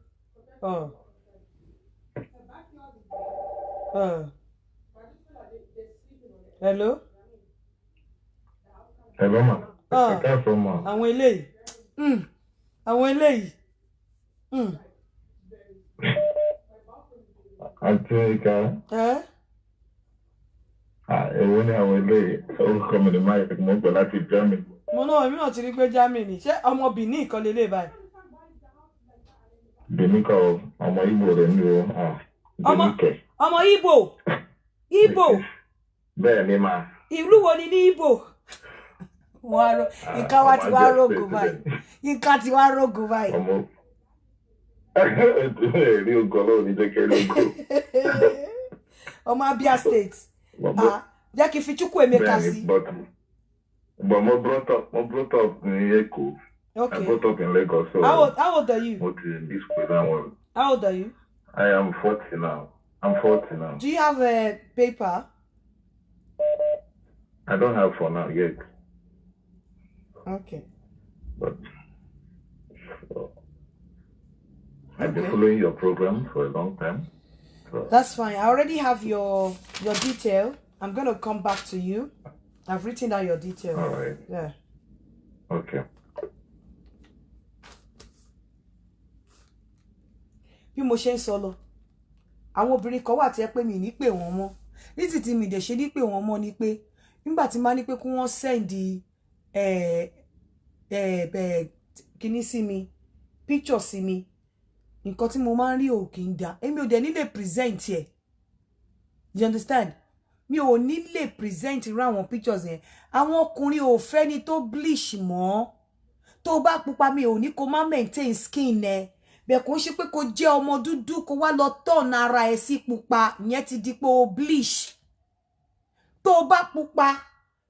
Hello. Hello, ma. Àwọn eléyìí. Àwọn eléyìí. Àti ìka. Èwo ni àwọn eléyìí? Orúkọ mi ni Mike, mo gbọ́ láti Germany. Mo náà èmi náà ti rí pé Germany. Ṣé ọmọ Benin kan lélẹ̀ báyìí? Benin kọ́ ọmọ Igbo rẹ̀ ní o. Ọmọ Igbo. Igbo. Bẹ́ẹ̀ ni ma. Ìlú wo ni ní Igbo? Nǹkan wa ti wá rògùn báyìí. Nǹkan ti wá rògùn báyìí. Rí ogun ọlọ́run ní jẹ́ kẹ́rí ogun. Ọmọ Abia State. Jẹ́ kí n fi Chukwuemeka sí. But mo brought up in Eko. Okay. I brought up in Lagos. So how old are you? How old are you? I am 40 now. I'm 40 now. Do you have a paper? I don't have for now yet. Okay. But I've been following your program for a long time. So. That's fine. I already have your detail. I'm going to come back to you. I've written down your detail. All right. Yeah. Okay. Bí mo ṣe ń sọ lọ. Àwọn obìnrin kan wà tí ẹ pé mi ní pè wọ́n mọ́. Ní ti mi dẹ̀ ṣe ní pè wọ́n mọ́ ni pé nígbà tí máa ní pé kí wọ́n send kíní sí mi, picture sí mi. Nǹkan tí mo máa ń rí ò kì í dá. Èmi ò dẹ̀ ní lè present ẹ̀. You understand? Mi ò ní lè present irú àwọn pictures yẹn. Àwọn ọkùnrin ò fẹ́ ni tó bleach mọ́. Tó bá pupa mi ò ní kó má maintain skin ẹ. Bẹ́ẹ̀ kò ṣe pé kó jẹ́ ọmọ dúdú kó wá lọ turn ara ẹ sí pupa, ìyẹn ti di pé o bleach. Tó bá pupa,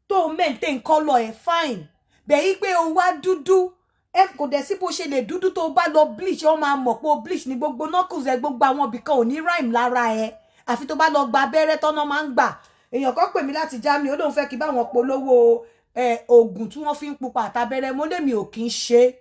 tó maintain color ẹ fine. Bẹ́ẹ̀ yí pé o wá dúdú, kò dẹ̀ sí bó ṣe lè dúdú tó bá lọ bleach, ó máa mọ̀ pé o bleach ní gbogbo knuckles ẹ, gbogbo àwọn ibìkan ò ní rhyme lára ẹ. Àfi tó bá lọ gba abẹ́rẹ́ tọ́nà máa ń gbà. Èèyàn kan pè mí láti Germany, ó lóun fẹ́ kí báwọn polówó oògùn tí wọ́n fi ń pupa àtàbẹ́rẹ́, mo lé mi ò kí ń ṣe.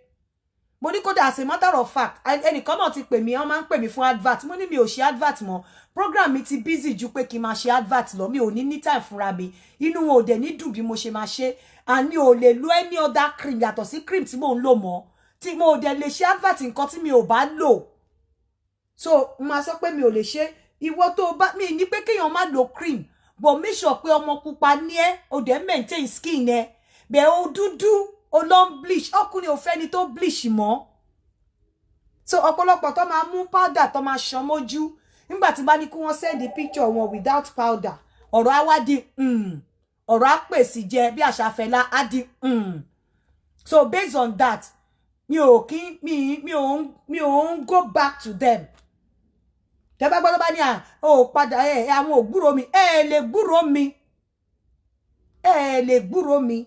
mo ní kódà as a matter of fact ẹnìkan náà ti pè mí wọ́n máa ń pè mí fún advert mo ní mi ò ṣe advert mọ́ program mi ti busy ju pé kí n máa ṣe advert lọ mi ò ní time fúnra mi inú wọn ò dẹ̀ ní dùn bí mo ṣe máa ṣe àní ò lè lo any other cream yàtọ̀ sí cream tí mò ń lò mọ́ tí mo ò dẹ̀ lè ṣe advert nǹkan tí mi ò bá lò so máa sọ pé mi ò lè ṣe ìwọ tó bá mi ní pé kéèyàn má lo cream but make sure pé ọmọ pupa ní ẹ o dẹ̀ maintain skin ẹ bẹ́ẹ̀ o dúdú o lọ bleach ọkùnrin ò fẹ́ ni tó bleach mọ́ so ọ̀pọ̀lọpọ̀ tó máa mú powder tó máa ṣan mójú nígbà tí bá ní kí wọ́n send the picture wọn without powder ọ̀rọ̀ á wá di ọ̀rọ̀ á pèsè jẹ bí àṣàfẹ́lá á di so based on that mi ò ń go back to them tẹ́ bá gbọ́dọ̀ bá ní ó padà àwọn ògbúrò mi lè gbúrò mi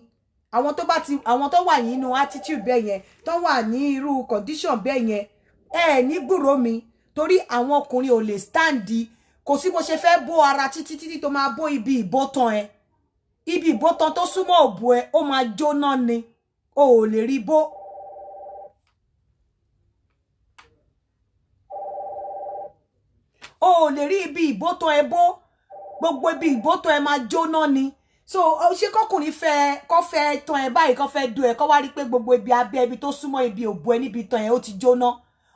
àwọn tó wà nínú attitude bẹ́ẹ̀ yẹn tó wà ní irú condition bẹ́ẹ̀ yẹn ní gbúrò mi torí àwọn ọkùnrin ò lè stand kò sí bó ṣe fẹ́ bó ara títí tó máa bó ibi ìbótan ibi ìbótan tó súnmọ́ òbò ó máa jóná ni o ò lè rí bó. O ò lè rí ibi ìbótan bó gbogbo ibi ìbótan máa jóná ni so ṣé kọkùnrin fẹ́ tán báyìí kó fẹ́ do kó wá rí pé gbogbo ibi abẹ́ ibi tó súnmọ́ ibi òbò níbi tán ó ti jóná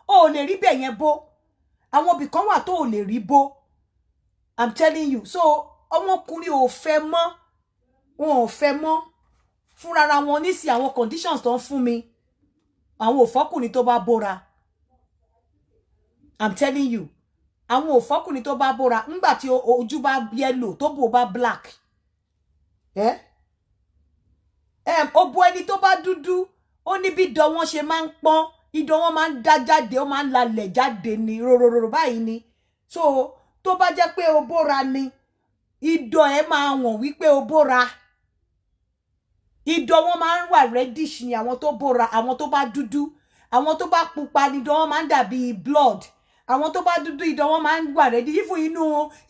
o ò lè rí bẹ́ẹ̀ yẹn bó àwọn ibì kan wà tó ò lè rí bó I'm telling you so ọmọkùnrin ò fẹ́ mọ́ wọn ò fẹ́ mọ́ fúnra wọn nísì àwọn conditions tó ń fún mi àwọn òfọ́kùnrin tó bá bóra I'm telling you àwọn òfọ́kùnrin tó bá bóra ńgbà tí ojú bá yellow tó bò bá black òbò ẹni tó bá dúdú ó ní bí ìdọ̀ wọn ṣe máa ń pọ́n ìdọ̀ wọn máa ń dá jáde ó máa ń lalẹ̀ jáde ní rororo báyìí ni so tó bá jẹ́ pé o bóra ni ìdọ̀ máa wọ̀n wípé o bóra ìdọ̀ wọn máa ń wà reddish ni àwọn tó bóra àwọn tó bá dúdú àwọn tó bá pupa ni ìdọ̀ wọn máa ń dàbí blood àwọn tó bá dúdú ìdọ̀ wọn máa ń wà reddish fún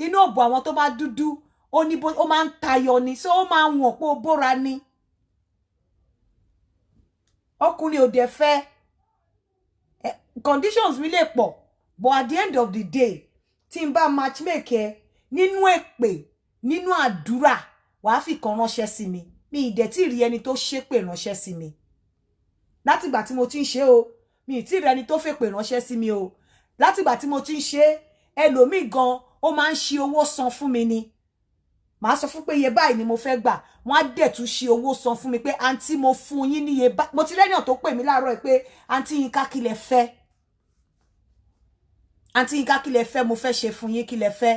inú òbò àwọn tó bá dúdú ó máa ń tayọ ni so ó máa wọ̀n pé o bóra ni ọkùnrin ò dẹ̀ fẹ́ conditions mi lè pọ̀ but at the end of the day tí n bá matchmaker nínú èpè nínú àdúrà wàá fi kan ránṣẹ́ sí mi ìdẹ̀ tí rí ẹni tó ṣépè ránṣẹ́ sí mi látìgbà tí mo ti ń ṣe o mi ì tí rí ẹni tó fèpè ránṣẹ́ sí mi o látìgbà tí mo ti ń ṣe ẹlòmíì gan ó máa ń ṣe owó san fún mi ni màá sọ fún pé iye báyìí ni mo fẹ́ gbà wọ́n á dẹ̀ tún ṣe owó san fún mi pé àǹtí mo fún yín ní iye báyìí mo ti rẹ́yàn tó pè mí láàárọ̀ pé àǹtí Yínká kí lẹ fẹ́ àǹtí Yínká kí lẹ fẹ́ mo fẹ́ ṣe fún yín kí lẹ fẹ́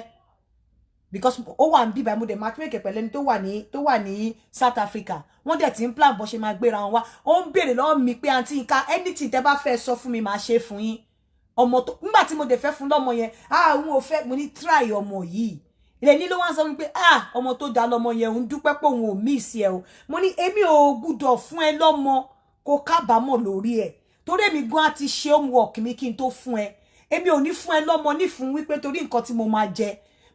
because ó wà ń bí báyìí mo dẹ̀ matchmaker pẹ̀lú ẹni tó wà ní South Africa wọ́n dẹ̀ ti ń plan bó ṣe máa gbéra wọn wá ó ń béèrè lọ́wọ́ mi pé àǹtí Yínká anything tẹ́ bá fẹ́ sọ fún mi máa ṣe fún yín ọmọ tó nígbà tí mo dẹ̀ fẹ́ fún lọ́mọ yẹn òun ò fẹ́ mo ní try ọmọ yìí ilẹ̀ ló wá ń sọ wípé ọmọ tó dá lọ́mọ yẹn òun dúpẹ́ pé òun ò miss ẹ o mo ní èmi ò gbúdọ̀ fún ẹ lọ́mọ kó kábàámọ̀ lórí ẹ torí èmi gan ti ṣe homework mi kí n tó fún ẹ èmi ò ní fún ẹ lọ́mọ ní fún wípé torí nǹkan tí mo máa jẹ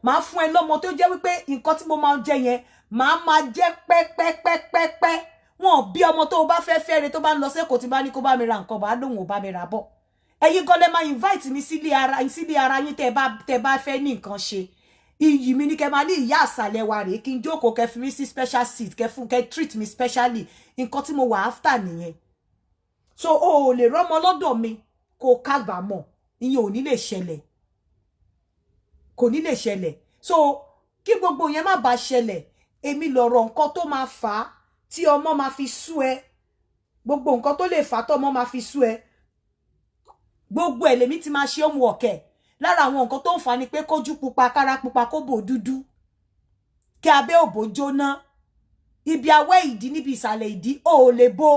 màá fún ẹ lọ́mọ tó jẹ́ wípé nǹkan tí mo máa jẹ yẹn màá máa jẹ pẹ́pẹ́pẹ́pẹ́ wọn bí ọmọ tó bá fẹ́ fẹ́re tó bá ń lọ sẹ́kọ̀ọ́ tí bá ní kó bá mi ra nǹkan bá lóun ò bá mi ra bọ̀ ẹ̀yin gan lẹ máa invite mi sílé ara yín tẹ́ bá fẹ́ ní nǹkan ṣe iyì mi ní kẹ́ máa ní ìyá àsàlẹ̀ wa rèé kí n jókòó kẹ́ fi mí sí special seat kẹ́ treat me specially nǹkan tí mo wà after nìyẹn so o ò lè rọ́mọ lọ́dọ̀ mi kó kábàámọ̀ ìyẹn ò ní lè ṣẹlẹ̀ kò ní lè ṣẹlẹ̀ so kí gbogbo yẹn má bàa ṣẹlẹ̀ èmi lọ̀rọ̀ nǹkan tó máa fà á tí ọmọ máa fi sú ẹ gbogbo nǹkan tó lè fà á tó ọmọ máa fi sú ẹ gbogbo ẹ̀ lèmi ti máa ṣe homework ẹ̀ lára àwọn nǹkan tó ń fà ni pé kójú pupa kára pupa kó bò dúdú kí abẹ́ òbò jóná ibi awẹ́ ìdí níbi ìsàlẹ̀ ìdí ò lè bó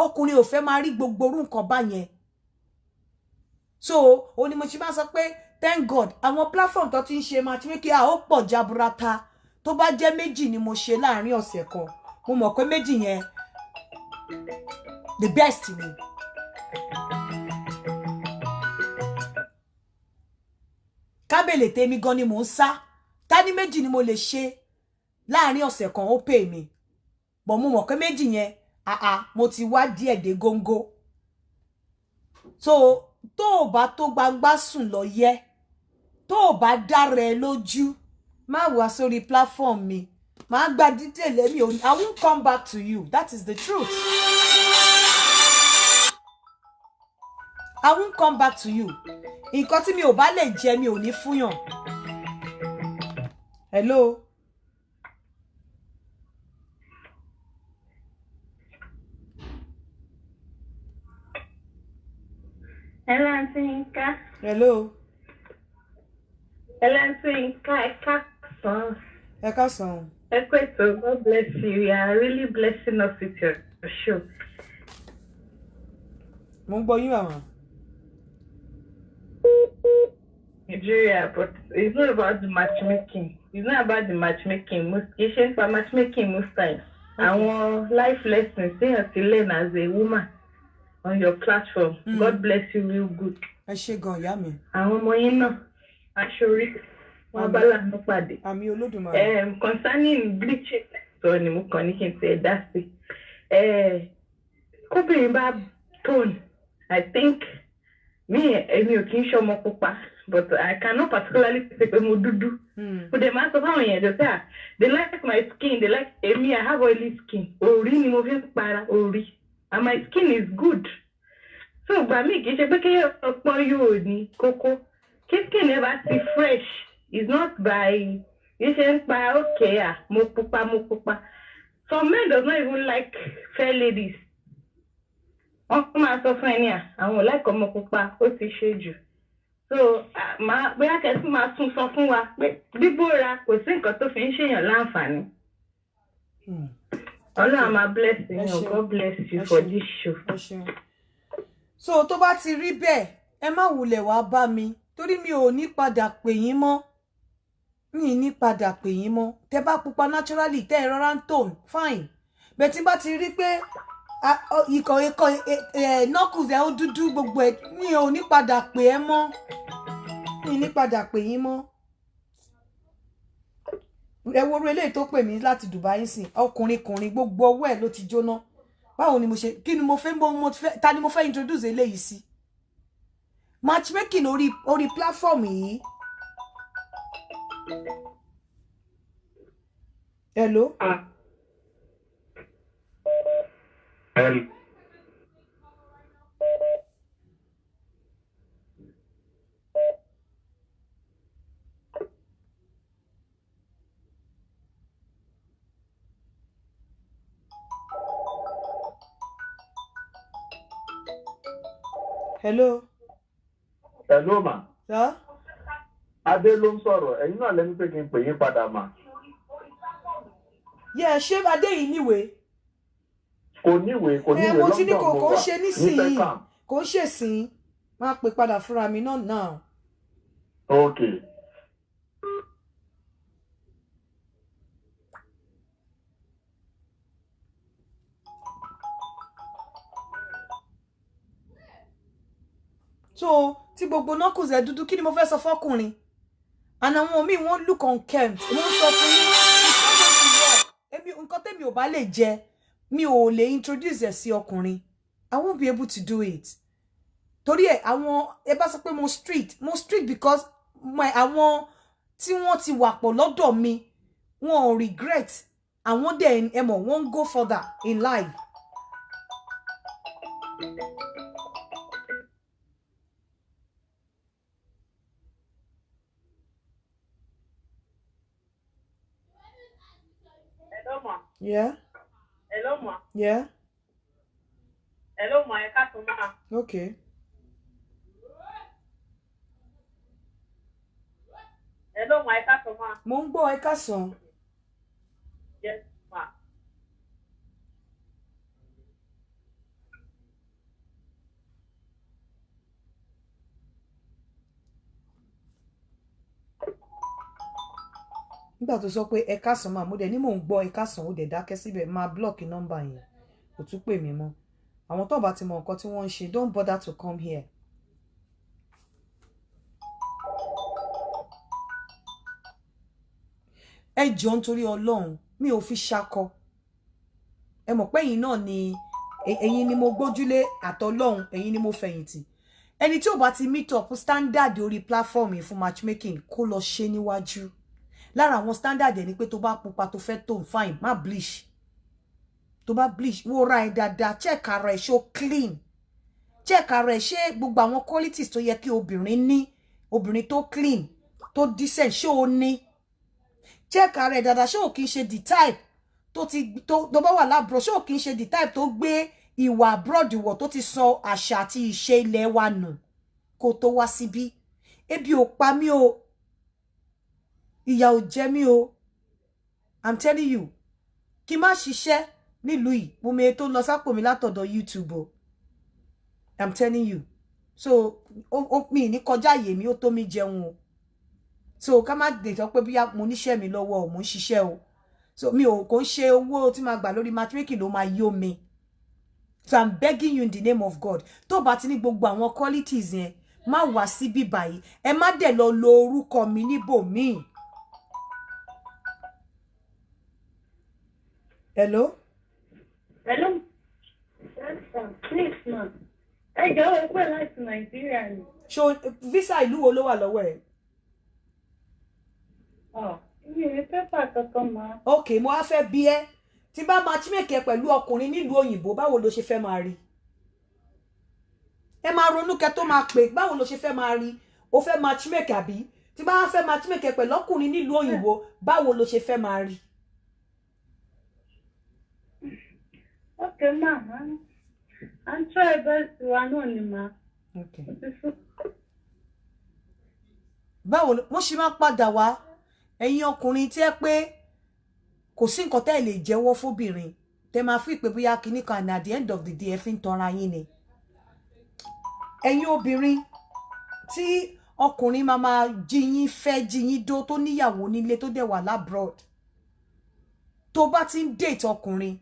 ọkùnrin ò fẹ́ máa rí gbogbo orú nǹkan báyẹn so ó ní mo ṣe máa sọ pé thank God àwọn platform tó ti ń ṣe matchmaking ó pọ̀ jaburata tó bá jẹ́ méjì ni mo ṣe láàrin ọ̀sẹ̀ kan mo mọ̀ pé méjì yẹn the best ni. Kábèlè tèmi gan ni mò ń sá ta ní méjì ni mo lè ṣe láàrin ọ̀sẹ̀ kan ó pè mí bọ̀ mo mọ̀ pé méjì yẹn mo ti wá díẹ̀ dé góńgó so tó bá tó gbangba sùn lọ yẹ tó bá dára ẹ lójú má wá sórí platform mi má gba detail mi I won't come back to you. That is the truth. I won't come back to you. Nǹkan tí mi ò bá lè jẹ mi ò ní fúnyàn. Hello. Hello, Auntie Yinka. Hello. Hello, Auntie Yinka. Ẹ káàsán. God bless you. You are really blessing us with your show. Mo ń gbọ́ yín mama. Nigeria, but it's not about the matchmaking. It's not about the matchmaking. Most Asians are matchmaking most times. Okay. Our life lessons they have to learn as a woman on your platform. God bless you real good. Ẹ ṣé gan ìyá mi. Àwọn ọmọ yín náà aṣorí wọn bá lànà pàdé. Àmì Olódùmarè. Concerning bleaching, so ni mo kàn ní kí n ṣe dá sí. Kóbìnrin bá tone, I think èmi ò kì í ṣọmọ pupa, but I cannot particularly say pé mo dúdú. But the matter of how they like my skin, they like me. I have oily skin. Orí ni mo fi ń para orí, and my skin is good. So by me, kì í ṣe pé kéèyàn ọpọ́n yóò ní kókó. Skin never see fresh. It's not by you say okay, mo pupa. Some men does not even like fair ladies. Wọ́n máa sọ fún ẹni àwọn like ọmọ pupa ó ti ṣe jù. So bóyá kẹsí máa tún sọ fún wa pé bíbóra kò sí nǹkan tó fi ń ṣèyàn láǹfààní. Ọlọ́run máa bless you. God bless you for this show. So tó bá ti rí bẹ́ẹ̀ ẹ má wulẹ̀ wá bá mi torí mi ò ní padà pè yín mọ́. Mi ní padà pè yín mọ́. Tẹ́ bá pupa naturally tẹ́ ẹ rọra ń tone fine. Bẹ́ẹ̀ tí bá ti rí pé ikọ̀ knuckles ẹ̀ ó dúdú gbogbo ẹ̀ mi ò ní padà pè ẹ́ mọ́. Mi ní padà pè yín mọ́. Ẹ wo eléyìí tó pè mí láti Dubai sìn ọkùnrin gbogbo ọwọ́ ẹ̀ ló ti jóná. Báwo ni mo ṣe kí ni mo fẹ́ ta ni mo fẹ́ introduce eléyìí sí? Matchmaking orí platform yìí. Hello. Hello. Hello ma. Sir? Adé ló ń sọ̀rọ̀. Ẹ̀yin náà lẹ́nu pé kí n pè yín padà mà. Yeah, ṣé Adé yìí níwèé? Kò níwèé mo ti ní kò ń ṣe nísìnyí. Kò ń ṣe sìn. Máa pè padà fúnra mi náà now. Okay. So tí gbogbo knuckles ẹ̀ dúdú kí ni mo fẹ́ sọ fọ́kùnrin? And àwọn míì wọ́n look unkempt. Wọ́n sọ fún yín èmi nǹkan tẹ́mi ò bá lè jẹ mi ò lè introduce ẹ̀ sí ọkùnrin. I won't be able to do it. Torí ẹ̀ àwọn ẹ bá sọ pé mo street because àwọn tí wọ́n ti wà pọ̀ lọ́dọ̀ mi wọn ò regret àwọn dẹ̀ ẹ mọ̀ wọ́n go further in life. Yeah. Hello, ma. Yeah. Hello, ma. Ẹ káàsán ma. Okay. Hello, ma. Ẹ káàsán ma. Mo ń gbọ́ ẹ káàsán. Yes, ma. Nígbà tó sọ pé ẹ káàsán máa mo dẹ̀ ní mò ń gbọ́ ẹ káàsán ó dẹ̀ dákẹ́ síbẹ̀ máa block nọ́mbà yẹn kò tún pè mí mọ́ àwọn tó bá ti mọ nǹkan tí wọ́n ń ṣe don't bother to come here. Ẹ jọ̀ọ́ nítorí Ọlọ́run mi ò fi ṣakọ ẹ mọ̀ pé yín náà ni ẹ̀yin ni mo gbójúlé àtọlọ́hun, ẹ̀yin ni mo fẹ̀yìntì. Ẹni tí ó bá ti meet up standard orí platform yìí fún matchmaking kó lọ ṣe níwájú. Lára àwọn standard ẹ̀ ni pé tó bá pupa tó fẹ́ tó fine, má bleach. Tó bá bleach, wo ra ẹ̀ dáadáa, check ara ẹ̀ ṣó clean. Check ara ẹ̀ ṣé gbogbo àwọn qualities tó yẹ kí obìnrin ní, obìnrin tó clean, tó decent ṣé ó ní. Check ara ẹ̀ dáadáa, ṣé ó kì í ṣe the type tó bá wà lábúrò, ṣé ó kì í ṣe the type tó gbé ìwà abroad wọ̀ tó ti sọ àṣà àti ìṣe ilẹ̀ wa nù kó tó wá síbí. Ebi ò pa mí o, ìyà ò jẹ mí o. I'm telling you, kí má ṣiṣẹ́ nílùú yìí, mo mẹ́ tó lọ sápò mi látọ̀dọ̀ YouTube o. I'm telling you. So, mi ní kọjá yè mi ó tó mi jẹun o. So, ká má dé sọ pé bí mo níṣẹ́ mi lọ́wọ́ o, mo ń ṣiṣẹ́ o. So, mi ò kò ń ṣe owó tí máa gbà lórí matchmaking ló máa yó mi. So, I'm begging you in the name of God. Tó bá ti ní gbogbo àwọn qualities yẹn, má wá síbí báyìí. Ẹ má dẹ̀ lọ lo orúkọ mi níbòmíì. Hello? Hello? Please, ma'am. Ẹ jọ̀ọ́ ẹ pè láti Nàìjíríà ni. So, visa ìlú wo ló wà lọ́wọ́ ẹ? Mi ò ní pépà kankan máa. Okay, mo wá fẹ́ bi ẹ́. Tí bá matchmake ẹ pẹ̀lú ọkùnrin nílùú òyìnbó, báwo ló ṣe fẹ́ máa rí? Ẹ máa ronú kẹ́ tó máa pè, báwo ló ṣe fẹ́ máa rí? O fẹ́ matchmake àbí? Tí bá fẹ́ matchmake ẹ pẹ̀lú ọkùnrin nílùú òyìnbó, báwo ló ṣe fẹ́ máa rí? Okay, ma'am. I'm try best to anonymous. Okay. Báwo mo ṣe máa padà wá ẹ̀yin ọkùnrin tí ẹ pé kò sí nǹkan tẹ́ lè jẹ́wọ́ fóbìnrin tẹ́ máa fi pé bóyá kíní kan and at the end of the day ẹ fi ń tanra yín ni. Ẹ̀yin obìnrin tí ọkùnrin máa jí yín fẹ́ jí yín dó tó níyàwó nílé tó dẹ̀ wà labroad. Tó bá ti ń date ọkùnrin,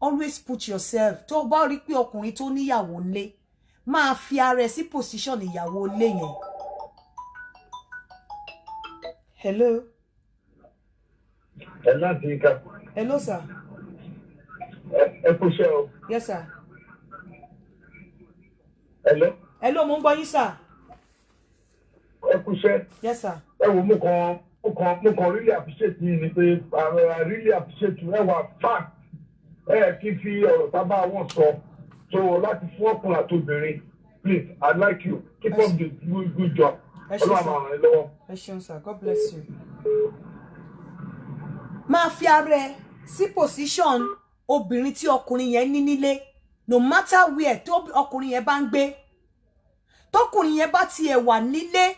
always put yourself, tó bá rí pé ọkùnrin tó níyàwó nílé máa fi ara ẹ̀ sí position ìyàwó ilé yẹn. Hello. Hello, sir. Yes, sir. Hello. Hello, mo ń gbọ́ yín, sir. Yes, sir. Mo kàn really appreciate you ni pé I really appreciate you. Ẹ wà fact. Kí n fi ọ̀rọ̀ tábà wọn sọ. So láti fún ọkùnrin àti obìnrin, please, I like you. Keep up the good job. Ọlọ́run máa ràn ẹ́ lọ́wọ́. Ẹ ṣeun, sir. God bless you. Máa fi ara ẹ sí position obìnrin tí ọkùnrin yẹn ní nílé, no matter where tó ọkùnrin yẹn bá ń gbé. Tọkùnrin yẹn bá tiẹ̀ wà nílé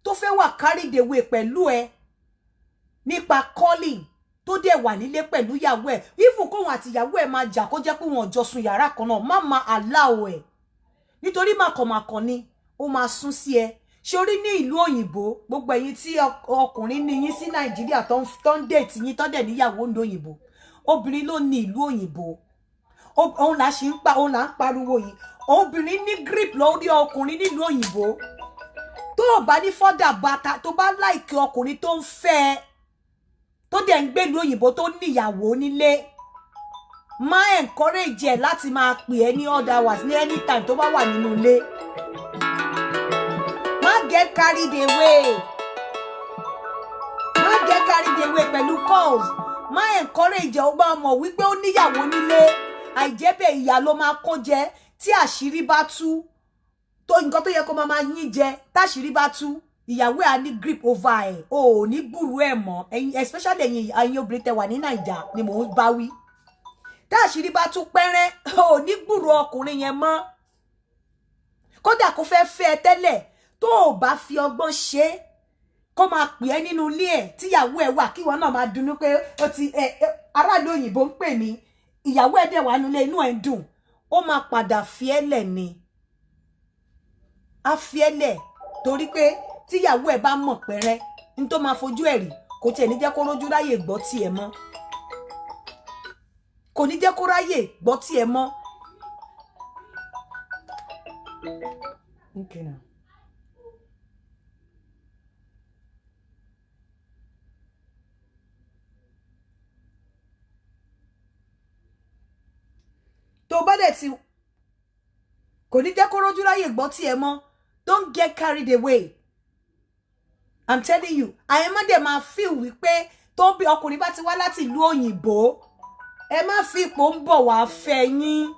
tó fẹ́ wà carried away pẹ̀lú ẹ nípa calling tó dẹ̀ wà nílé pẹ̀lú ìyàwó ẹ̀, even kóhun àti ìyàwó ẹ̀ máa jà kó jẹ́ pé wọn jọ sùn yàrá kan náà, má máa allow ẹ̀. Nítorí màkànmákàn ni ó máa sún sí ẹ. Ṣorí ní ìlú òyìnbó, gbogbo ẹ̀yin tí ọkùnrin ní yín sí Nàìjíríà tó ń date yín tó dẹ̀ níyàwó ní òyìnbó. Obìnrin ló ní ìlú òyìnbó. Òun là ń pariwo yìí. Obìnrin ní grip lórí ọkùnrin nílùú òyìnbó. Tó o bá ní fọ́dà bàtà tó bá like ọkùnrin tó ń fẹ́ tó dẹ̀ ń gbé ìlú òyìnbó tó níyàwó nílé, má encourage ẹ̀ láti máa pè ẹ́ ní other hours ní anytime tó bá wà nínú ilé. Má get carried away. Má get carried away pẹ̀lú calls. Má encourage ẹ̀ ó bá mọ̀ wípé ó níyàwó nílé. Àìjẹ́bẹ̀ ìyà ló máa kó jẹ tí àṣírí bá tú. Tó nǹkan tó yẹ kó máa yín jẹ táṣírí bá tú. Ìyàwó ẹ̀ á ní grip over ẹ̀. O ò ní gbúrú ẹ̀ mọ́. Especially ẹ̀yin obìnrin tẹ́ wà ní Naija ni mò ń bá wí. Táṣírí bá tú pẹ́rẹ́, o ò ní gbúrú ọkùnrin yẹn mọ́. Kódà kó fẹ́ fẹ́ ẹ tẹ́lẹ̀, tó o bá fi ọgbọ́n ṣe kó máa pè ẹ́ nínú ilé ẹ̀ tíyàwó ẹ̀ wà kí wọn náà máa dunnú pé ó ti aráàlú òyìnbó ń pè mí, ìyàwó ẹ̀ dẹ̀ wà nílé inú ẹ̀ ń dùn, ó máa padà fi ẹ́ lẹ̀ ni. Á fi ẹ́ lẹ̀ torí pé tíyàwó ẹ̀ bá mọ̀ pẹ́rẹ́ ní tó máa fojú ẹ̀ rí kò tiẹ̀ ní jẹ́ kó rójú ráyè gbọ́ tiẹ̀ mọ́. Kò ní jẹ́ kó ráyè gbọ́ tiẹ̀ mọ́. Okay now. Tó bá dẹ̀ dẹ̀ ti kò ní jẹ́ kó rójú ráyè gbọ́ tí ẹ mọ́. Don't get carried away. I'm telling you, àyẹ̀mọ́ dẹ̀ máa feel wípé tó bí ọkùnrin bá ti wá láti ìlú òyìnbó, ẹ má fi ipò ń bọ̀ wá fẹ́ yín.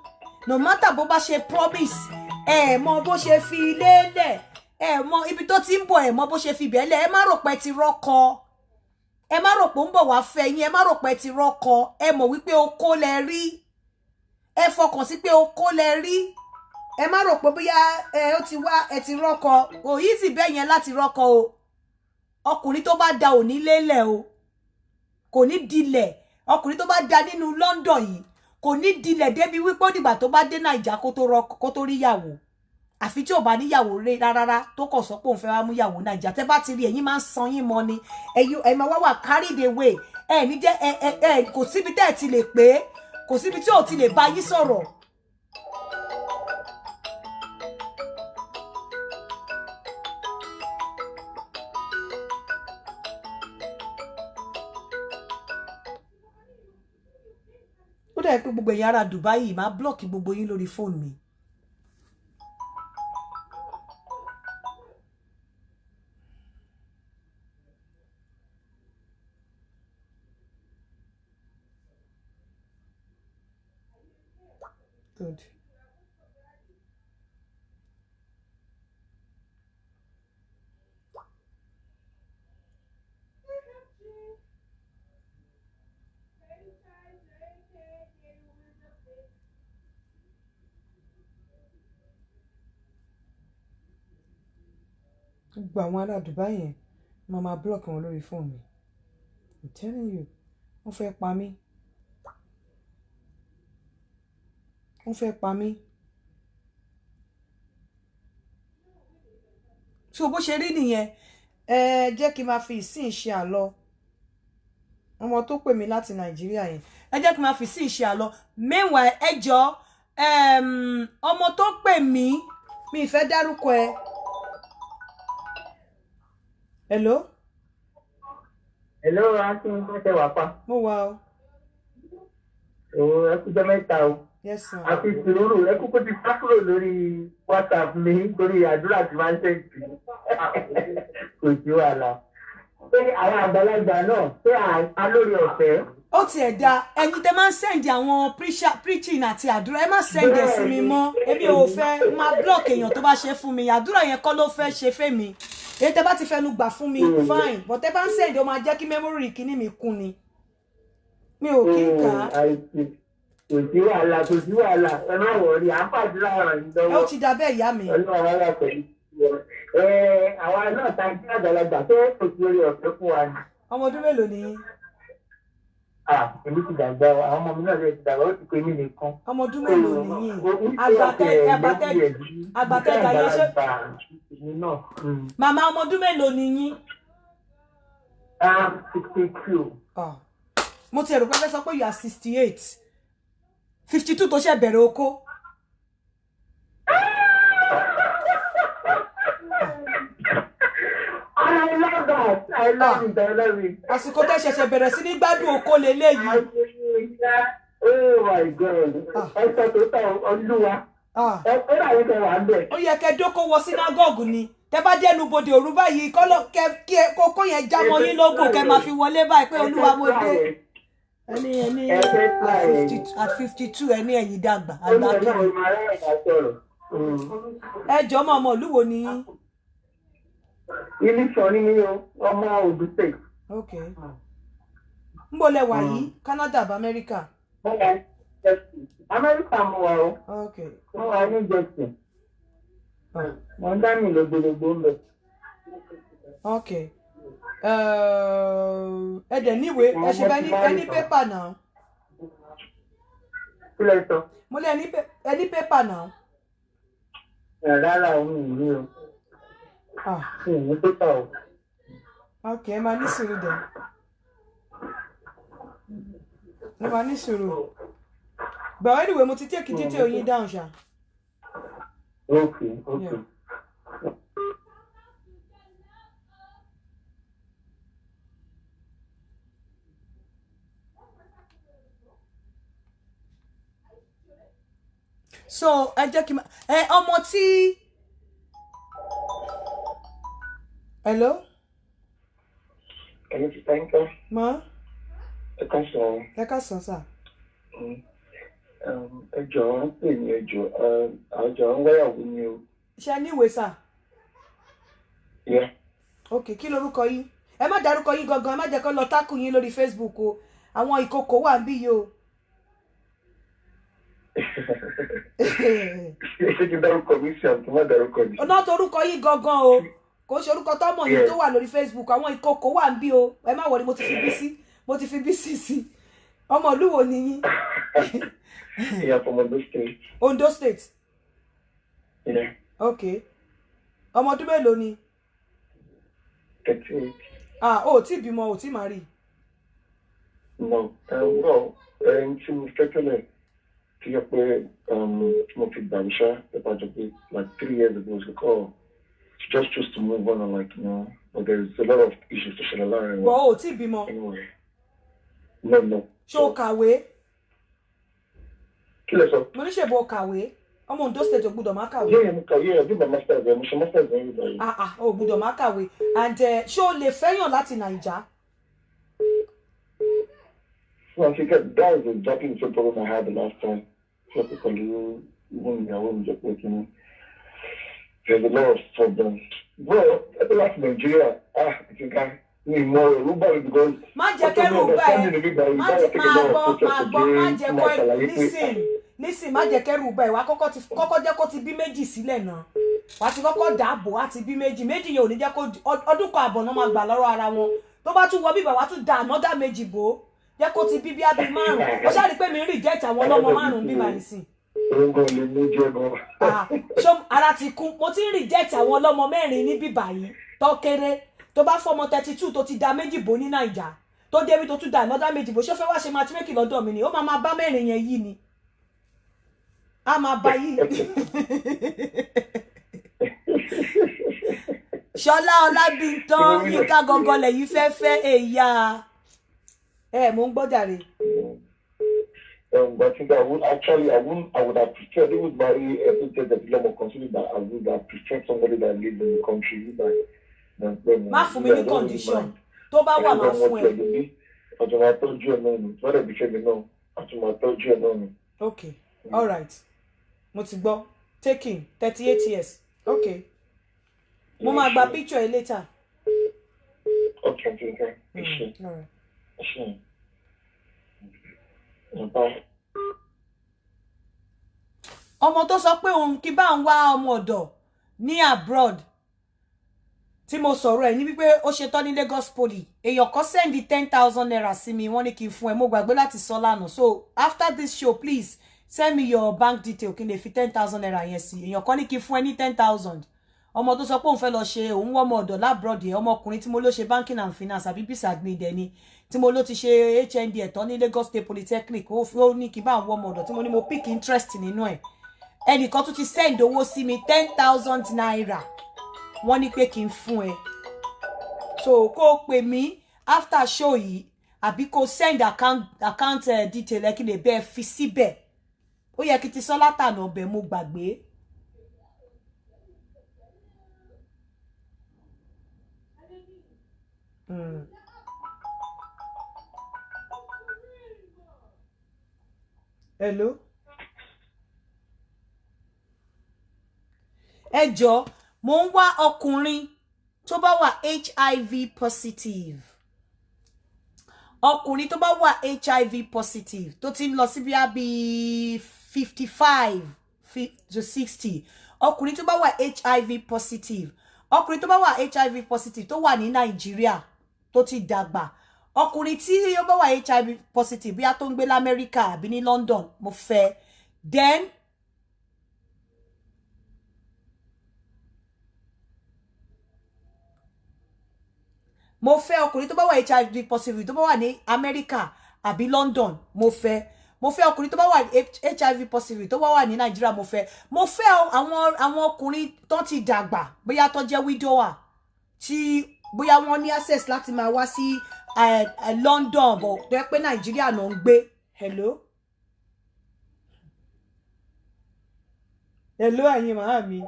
No matter bó bá ṣe promise, ẹ mọ bó ṣe fi ilé lẹ̀, ẹ mọ ibi tó ti ń bọ̀, ẹ mọ bó ṣe fi bẹ́ẹ̀ lẹ̀, ẹ má rò pé ti rọ́kọ. Ẹ má rò pé ń bọ̀ wá fẹ́ yín, ẹ má rò pé ti rọ́kọ. Ẹ mọ̀ wípé okó lẹ rí. Ẹ fọkàn sí pé okó lẹ rí. Ẹ má rò pé bóyá ó ti wá ẹ ti rọ́kọ. Kò easy bẹ́ẹ̀ yẹn láti rọ́kọ o. Ọkùnrin tó bá da ò ní lélẹ̀ o. Kò ní dilẹ̀. Ọkùnrin tó bá da nínú London yìí kò ní dilẹ̀ débi wípé ó dìgbà tó bá dé Naija kó tó rí yàwó. Àfi tí ò bá níyàwó rẹ̀ rárá tó kàn sọ pé òun fẹ́ wá mú yàwó Naija. Tẹ́ bá ti rí ẹ̀yin máa ń san yín mọ́ ni. Ẹ máa wá carried away. Ẹ ní jẹ́ kò síbi tẹ́ ẹ ti lè pé, kò síbi tí ò ti lè bá yín sọ̀rọ̀. Ó dẹ̀ pé gbogbo ẹ̀yin ará Dubai yìí máa block gbogbo yín lórí fóònù mi. Good. Gbogbo àwọn ará Dubai yẹn máa block wọn lórí fóònù mi. I'm telling you, wọ́n fẹ́ pa mí. Wọ́n fẹ́ pa mí. So bó ṣe rí nìyẹn, jẹ́ kí n máa fi ìsìn ṣe àlọ. Ọmọ tó pè mí láti Nàìjíríà yẹn. Ẹ jẹ́ kí n máa fi ìsìn ṣe àlọ. Meanwhile, ẹ jọ̀ọ́, ọmọ tó pè mí, mi fẹ́ dárúkọ ẹ. Hello? Hello, Aunty, mo ṣe wà pa. Mo wà o. Ẹ kú jẹ́ mẹ́ta o. Yes, sir. Àti ìṣòro ẹ kúkú ti sá kúrò lórí WhatsApp mi nítorí àdúrà tí máa ń ṣèǹtì. Kò sí wàhálà. Pé àwọn àgbàlagbà náà pé a lórí ọ̀fẹ́. Ó tiẹ̀ da ẹ̀yin tẹ́ máa ń send àwọn preaching àti àdúrà, ẹ má send ẹ̀ sí mi mọ́. Èmi ò fẹ́ máa block èèyàn tó bá ṣe fún mi. Àdúrà yẹn kọ́ ló fẹ́ ṣe fẹ́ mi. Èyí tẹ́ bá ti fẹnu gbà fún mi, fine. But tẹ́ bá ń send ó máa jẹ́ kí memory kíní mi kún ni. Mi ò kí ń kà á. Kò sí wàhálà, kò sí wàhálà. Ẹ má wọrí, à ń fàdúrà ràn yín lọ́wọ́. Ẹ ó ti da bẹ́ẹ̀ ìyá mi. Ọlọ́run wà pẹ̀lú. Àwa náà ta jẹ́ àgbàlagbà tó kò sí orí ọ̀fẹ́ fún wa ni. Ọmọ ọdún mélòó ni yín? Èmi ti dàgbà, àwọn ọmọ mi náà lè ti dàgbà, ó ti pé mí nìkan. Ọmọ ọdún mélòó ni yín? Àgbàtẹ́ ìgbàyẹ ṣe. Màmá ọmọ ọdún mélòó ni yín? 62. Mo ti rò pé fẹ́ sọ pé you are 68. 52 tó ṣe bẹ̀rẹ̀ oko. I love that. I love it. I love it. Àsìkò tẹ́ ṣẹ̀ṣẹ̀ bẹ̀rẹ̀ sí ní gbádùn oko lélẹ́yìí. Oh my God. Ẹ sọ tó tọ̀ Olúwa. Ó rà yín kẹ́ wà ń bẹ̀. Ó yẹ kẹ́ dókó wọ sínágọ́gù ni. Tẹ́ bá dẹnu bodè òru báyìí kí kókó yẹn já mọ́ yín lógún kẹ́ máa fi wọlé báyìí pé Olúwa mo dé. Ẹni at 52 ẹni ẹ̀yin dàgbà àgbà kiri. Ẹ jọ̀ọ́ mọ́ ọmọ ìlú wo ni yín? Ilé ìṣọ́ ni mí o, ọmọ Ogun State. Okay. Ń bọ̀ lẹ wà yìí, Canada àbí America? America mo wà o. Okay. Mo wà ní Jackson. Mo ń dá mi lògbòlògbò ń bẹ̀. Okay. Ẹ dẹ̀ níwèé, ẹ ṣe bá ní pépà náà. Kí lẹ sọ? Mo lẹ ní pépà náà. Rárá o, mi ò ní o. Mi ò ní pépà o. Okay, ẹ máa ní sùúrù dẹ̀. Ẹ máa ní sùúrù. But anyway, mo ti take detail yín down ṣá. Okay. Yeah. so ẹ jẹ́ kí n ọmọ tí hello. Ẹ̀yin ti tẹ́ńkẹ́. Ma. Ẹ ká sọ. Ẹ ká sọ sà. Ẹ jọ̀ọ́ ń pè ní ẹjọ́ àjọ ń wáyàwó ni o. Ṣé ní ìwé sà? Yeah. Ok, kí lorúkọ yín? Ẹ má dárúkọ yín gangan, ẹ má jẹ́ kó lọ tákù yín lórí Facebook o. Àwọn ìkòkò wà níbí yìí o. Ṣé kí n dárúkọ mi sí àbí kí n má dárúkọ mi? Ọ̀nà torúkọ yín gangan o. Kò ṣe orúkọ tọ́mọ̀ yín tó wà lórí Facebook. Àwọn ìkòkò wà níbí o. Ẹ má wọrí, mo ti fi bí sí. Ọmọ ìlú wo ni yín? Yeah, from Ondo State. Ondo State? Yeah. Okay. Ọmọ ọdún mélòó ni? 38. O tí bímọ, o tí marry? No. Well, tí mo fẹ́tẹ̀lẹ̀ tí yẹ pé mo fi gbàgbéṣá pẹ̀pà jọ pé like 3 years ago was like, oh, she just chose to move on and like, you know, but there's a lot of issues to ṣẹlẹ̀ láàrin wọn. O tí bímọ? Anyway. No. Ṣé o kàwé? Kí lẹ sọ? Mo ní ṣèbò kàwé. Ọmọ Ondo State ò gbọ́dọ̀ má kàwé. Yeah, mo kàwé, I did my master's there, mo ṣe master's there nígbà yìí. O gbọ́dọ̀ má kàwé. And ṣé o lè fẹ́yàn láti Naija? Well, I think that was exactly the same problem I had the last time. So pẹ̀lú even ìyàwó mi jẹ́ pé kí ni there's a lot of problems. Well, I think that's Nigeria. I think I need more Yoruba because má jẹ́ kẹ́rù bá ẹ. Má jẹ́ kó listen, má jẹ́ kẹ́rù bá ẹ. Wá kọ́kọ́ jẹ́ kó ti bí méjì sílẹ̀ náà. Wá ti kọ́kọ́ dàbò á ti bí méjì. Méjì yẹn ò ní jẹ́ kó ọdún kan àbọ̀ náà máa gbà lọ́rọ̀ ara wọn. Tó bá tún wọ bíbà wá tún dà another méjì bò. Jẹ́ kó ti bí bí abi márùn-ún. Ó ṣáà rí pé mi reject àwọn ọlọ́mọ márùn-ún bí màá nísìn. Ogo lè mú jẹ́ gan. Ṣé ara ti kú? Mo ti reject àwọn ọlọ́mọ mẹ́rin ní bíbà yìí. Tó kéré. Tó bá fọmọ 32 tó ti da méjì bò ní Naija. Tó débi tó tún dà another méjì bò. Ṣé ó fẹ́ wá ṣe matchmaking lọ́dọ̀ mi ni? Ó máa bá mẹ́rin yẹn yìí ni. A máa bá yìí. Ṣọlá Ọlábìntán Yínká gangan lẹ́yìn fẹ́fẹ́ èyà. Mo ń gbọ́ jàre. But I think I would have preferred, it would marry everything that Lamo considered that I would have preferred somebody that lives in the country. Má fún mi ní condition. Tó bá wà máa fún ẹ. Ọjọ́ máa tọ́jú ẹ̀ náà ni. Tí wọ́n dẹ̀ bí fẹ́ mi náà, àti máa tọ́jú ẹ̀ náà ni. Okay, all right. Mo ti gbọ́. Taking 38 years. Okay. Mo máa gba picture ẹ later. Okay. All right. Ọmọ tó sọ pé òun kí bá ń wá ọmọ ọ̀dọ̀ ní abroad tí mo sọ̀rọ̀ ẹ̀ ní wípé ó ṣetán ní Lagos Poly èèyàn kan send 10,000 naira sí mi wọ́n ní kí n fún ẹ mo gbàgbé láti sọ lánàá so after this show please send me your bank detail kí n lè fi 10,000 naira yẹn sí èèyàn kan ní kí n fún ẹ ní 10,000 ọmọ tó sọ pé òun fẹ́ lọ ṣe òun wọ́n ọmọ ọ̀dọ̀ labroad yẹn ọmọkùnrin tí mo ló ṣe banking and finance àbí peace admin dẹ̀ ni tí mo ló ti ṣe HND ẹ̀tọ́ ní Lagos State Polytechnic ó ní kí n bá àwọn ọmọ ọ̀dọ̀ tí mo ní mo pick interest nínú ẹ̀ ẹnìkan tún ti send owó sí mi 10,000 naira wọ́n ní pé kí n fún ẹ so kó o pè mí after show yìí àbí kó send account detail ẹ kí lè bẹ́ẹ̀ fi síbẹ̀ ó yẹ kí ti sọ látànà ọbẹ̀ mo gbàgbé. Hello. Ẹ jọ̀ọ́ mo ń wá ọkùnrin tó bá wà HIV positive. Ọkùnrin tó bá wà HIV positive tó ti ń lọ sí bí 55 to 60. Ọkùnrin tó bá wà HIV positive. Ọkùnrin tó bá wà HIV positive tó wà ní Nàìjíríà tó ti dàgbà. Ọkùnrin tí ó bá wà HIV positive bí a tó ń gbé l'Amẹ́ríkà àbí ní London mo fẹ́. Then mo fẹ́ ọkùnrin tó bá wà HIV positive tó bá wà ní Amẹ́ríkà àbí London mo fẹ́ ọkùnrin tó bá wà HIV positive tó bá wà ní Nàìjíríà mo fẹ́ àwọn ọkùnrin tó ti dàgbà bóyá tó jẹ́ widower tí bóyá wọ́n ní access láti máa wá sí London bọ̀ tó yẹ pé Nàìjíríà náà ń gbé. Hello. Hello, ẹ̀yin màá mi.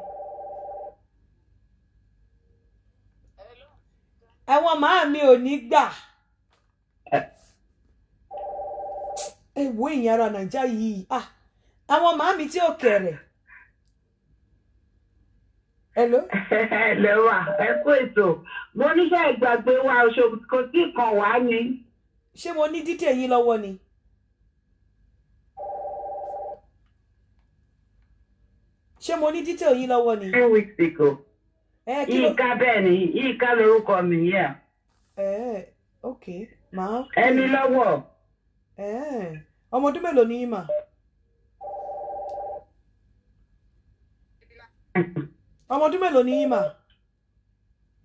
Àwọn màá mi ò ní gbà. Ẹ wo ìyẹn ara Nàìjíríà yìí. Àwọn màá mi tí ò kẹ̀rẹ̀. Hello. Hello wa, ẹ kú ètò. Mo níṣẹ́ ìgbàgbé wa oṣù kò tí kan wá ni. Ṣé mo ní dítẹ̀ yín lọ́wọ́ ni? Ṣé mo ní dítẹ̀ yín lọ́wọ́ ni? 2 weeks ago. Ìka bẹ́ẹ̀ ni, Ìka lorúkọ mi yẹn. Okay. Màá. Ẹni lọ́wọ́. Ọmọ ọdún mélòó ni yín mà? Ọmọ ọdún mélòó ni yín mà?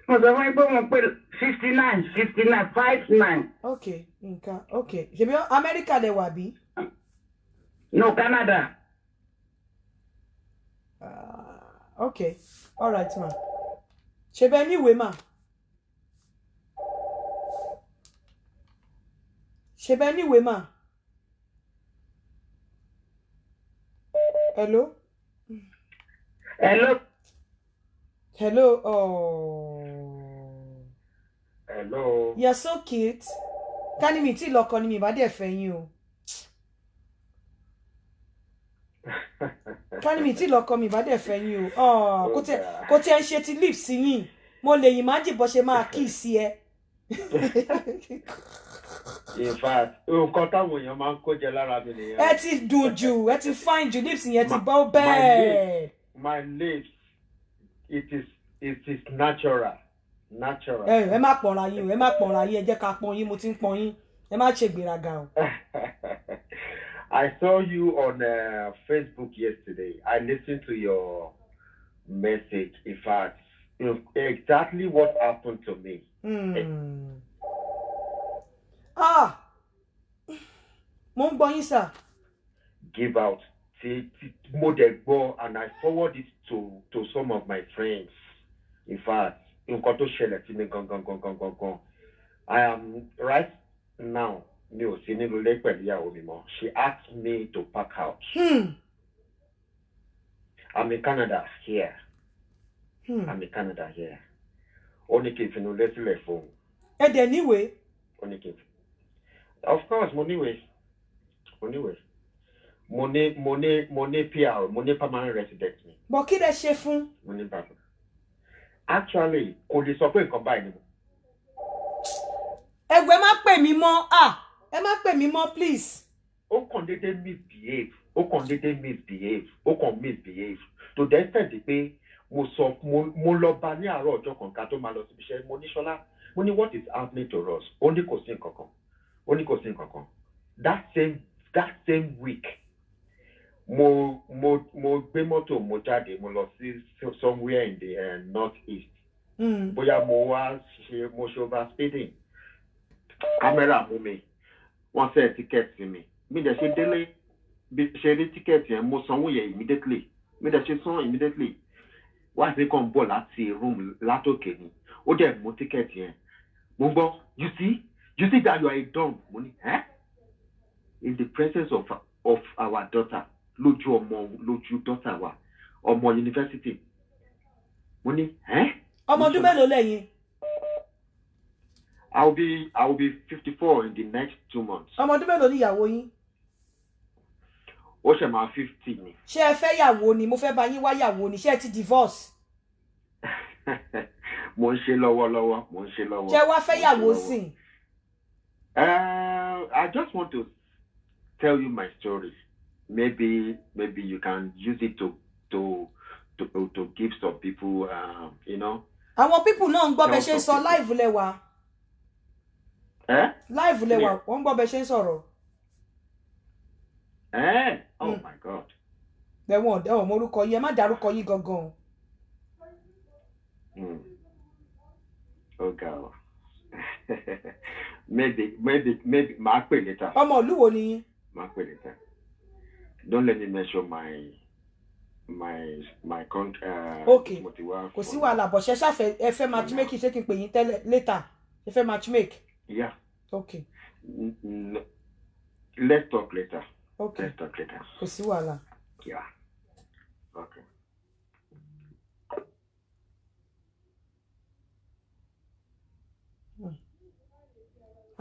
Mo sọ fún yín pé mo pé 59. Okay, nǹkan. Okay. Ṣebí Amẹ́ríkà lẹ wà bí? No, Canada. Okay. All right, ma. Ṣebí ẹ ní ìwé mà? Ṣebí ẹ ní ìwé mà? Hello? Hello. Hello. Oh. Hello. You're so cute. Ká ní mi tí lọ́kọ ni mi bá dẹ̀ fẹ́ yín o. Ká ní mi tí lọ́kọ mi bá dẹ̀ fẹ́ yín o. Kò tí ẹ ń ṣe ti lips yín. Mo lè imagine bó ṣe máa kiss ẹ. In fact, nǹkan táwọn èèyàn máa ń kó jẹ lára mi nìyẹn. Ẹ ti dùn jù, ẹ ti fine jù, lips yẹn ti bọ́ bẹ́ẹ̀. My lips, it is natural. Natural. Ẹ má pọ̀nra yín o, ẹ má pọ̀nra yín, ẹ jẹ́ ká pọ́n yín, mo ti ń pọ́n yín. Ẹ má ṣe gbéraga o. I saw you on Facebook yesterday. I listened to your message. In fact, exactly what happened to me. Mo ń gbọ́ yín sir. Give out. Mo dẹ̀ gbọ́, and I forward it to some of my friends. In fact, nǹkan tó ṣẹlẹ̀ sí mi gangan. I am right now. Mi ò sí nínú ilé pẹ̀lú ìyàwó mi mọ́. She asked me to pack out. I'm in Canada here. I'm in Canada here. Ó ní kí n finú lé sílẹ̀ fún. Ẹ dẹ̀ níwèé. Ó ní kí n. Of course, mo níwèé. Mo ní PR, mo ní permanent resident mi. Bọ̀ kí lẹ ṣe fún? Mo ní bàbá. Actually, kò lè sọ pé nǹkan báyìí ni mo. Ẹgbẹ́ má pè mí mọ́. Ẹ má pè mí mọ́, please. Ó kàn dédé misbehave. Ó kàn misbehave. To the extent pé mo lọ bá ní àárọ̀ ọjọ́ kan ká tó máa lọ síbi iṣẹ́. Mo ní Ṣọlá, mo ní what is happening to us? Ó ní kò sí nǹkan kan. That same week, mo gbé mọ́tò mo jáde mo lọ sí somewhere in the northeast. Bóyá mo ṣe over speeding. Camera mú mi. Wọ́n send ticket sí mi. Mi dẹ̀ ṣe délé ṣe rí ticket yẹn mo sanwó yẹn immediately. Wá sí kan bọ̀ láti room látòkè ni. Ó dẹ̀ mú ticket yẹn. Mo gbọ́, you see that you are a dumb. Mo ní, in the presence of our daughter, lójú daughter wa, ọmọ university. Mo ní, Ọmọ ọdún mélòó lẹ́yìn? I will be 54 in the next 2 months. Ọmọ ọdún mélòó ni ìyàwó yín? Ó ṣe máa 50 ni. Ṣé ẹ fẹ́ yàwó ni? Mo fẹ́ bá yín wá yàwó ni. Ṣé ẹ ti divorce? Mo ń ṣe lọ́wọ́lọ́wọ́. Ṣé wá fẹ́ yàwó sìn? I just want to tell you my story. Maybe you can use it to give some people, you know. Àwọn people náà ń gbọ́ bẹ ṣe ń sọ live lẹ́wà. Live lẹ́wà, wọ́n ń gbọ́ bẹ ṣe ń sọ̀rọ̀. Oh my God. Ẹ̀wọ̀n morúkọ yìí, ẹ má dárúkọ yìí gangan. Oh God. maybe máa pè later. Ọmọ ìlú wo ni yín? Máa pè later. Don't let me mention my country. Okay. Kò sí wàhálà bọ̀ ṣe ṣàfẹ́ ẹ fẹ́ matchmake ṣé kí n pè yín tẹ́lẹ̀ later. Ẹ fẹ́ matchmake? Yeah. Okay. Let's talk later. Okay. Let's talk later. Kò sí wàhálà. Yeah. Okay.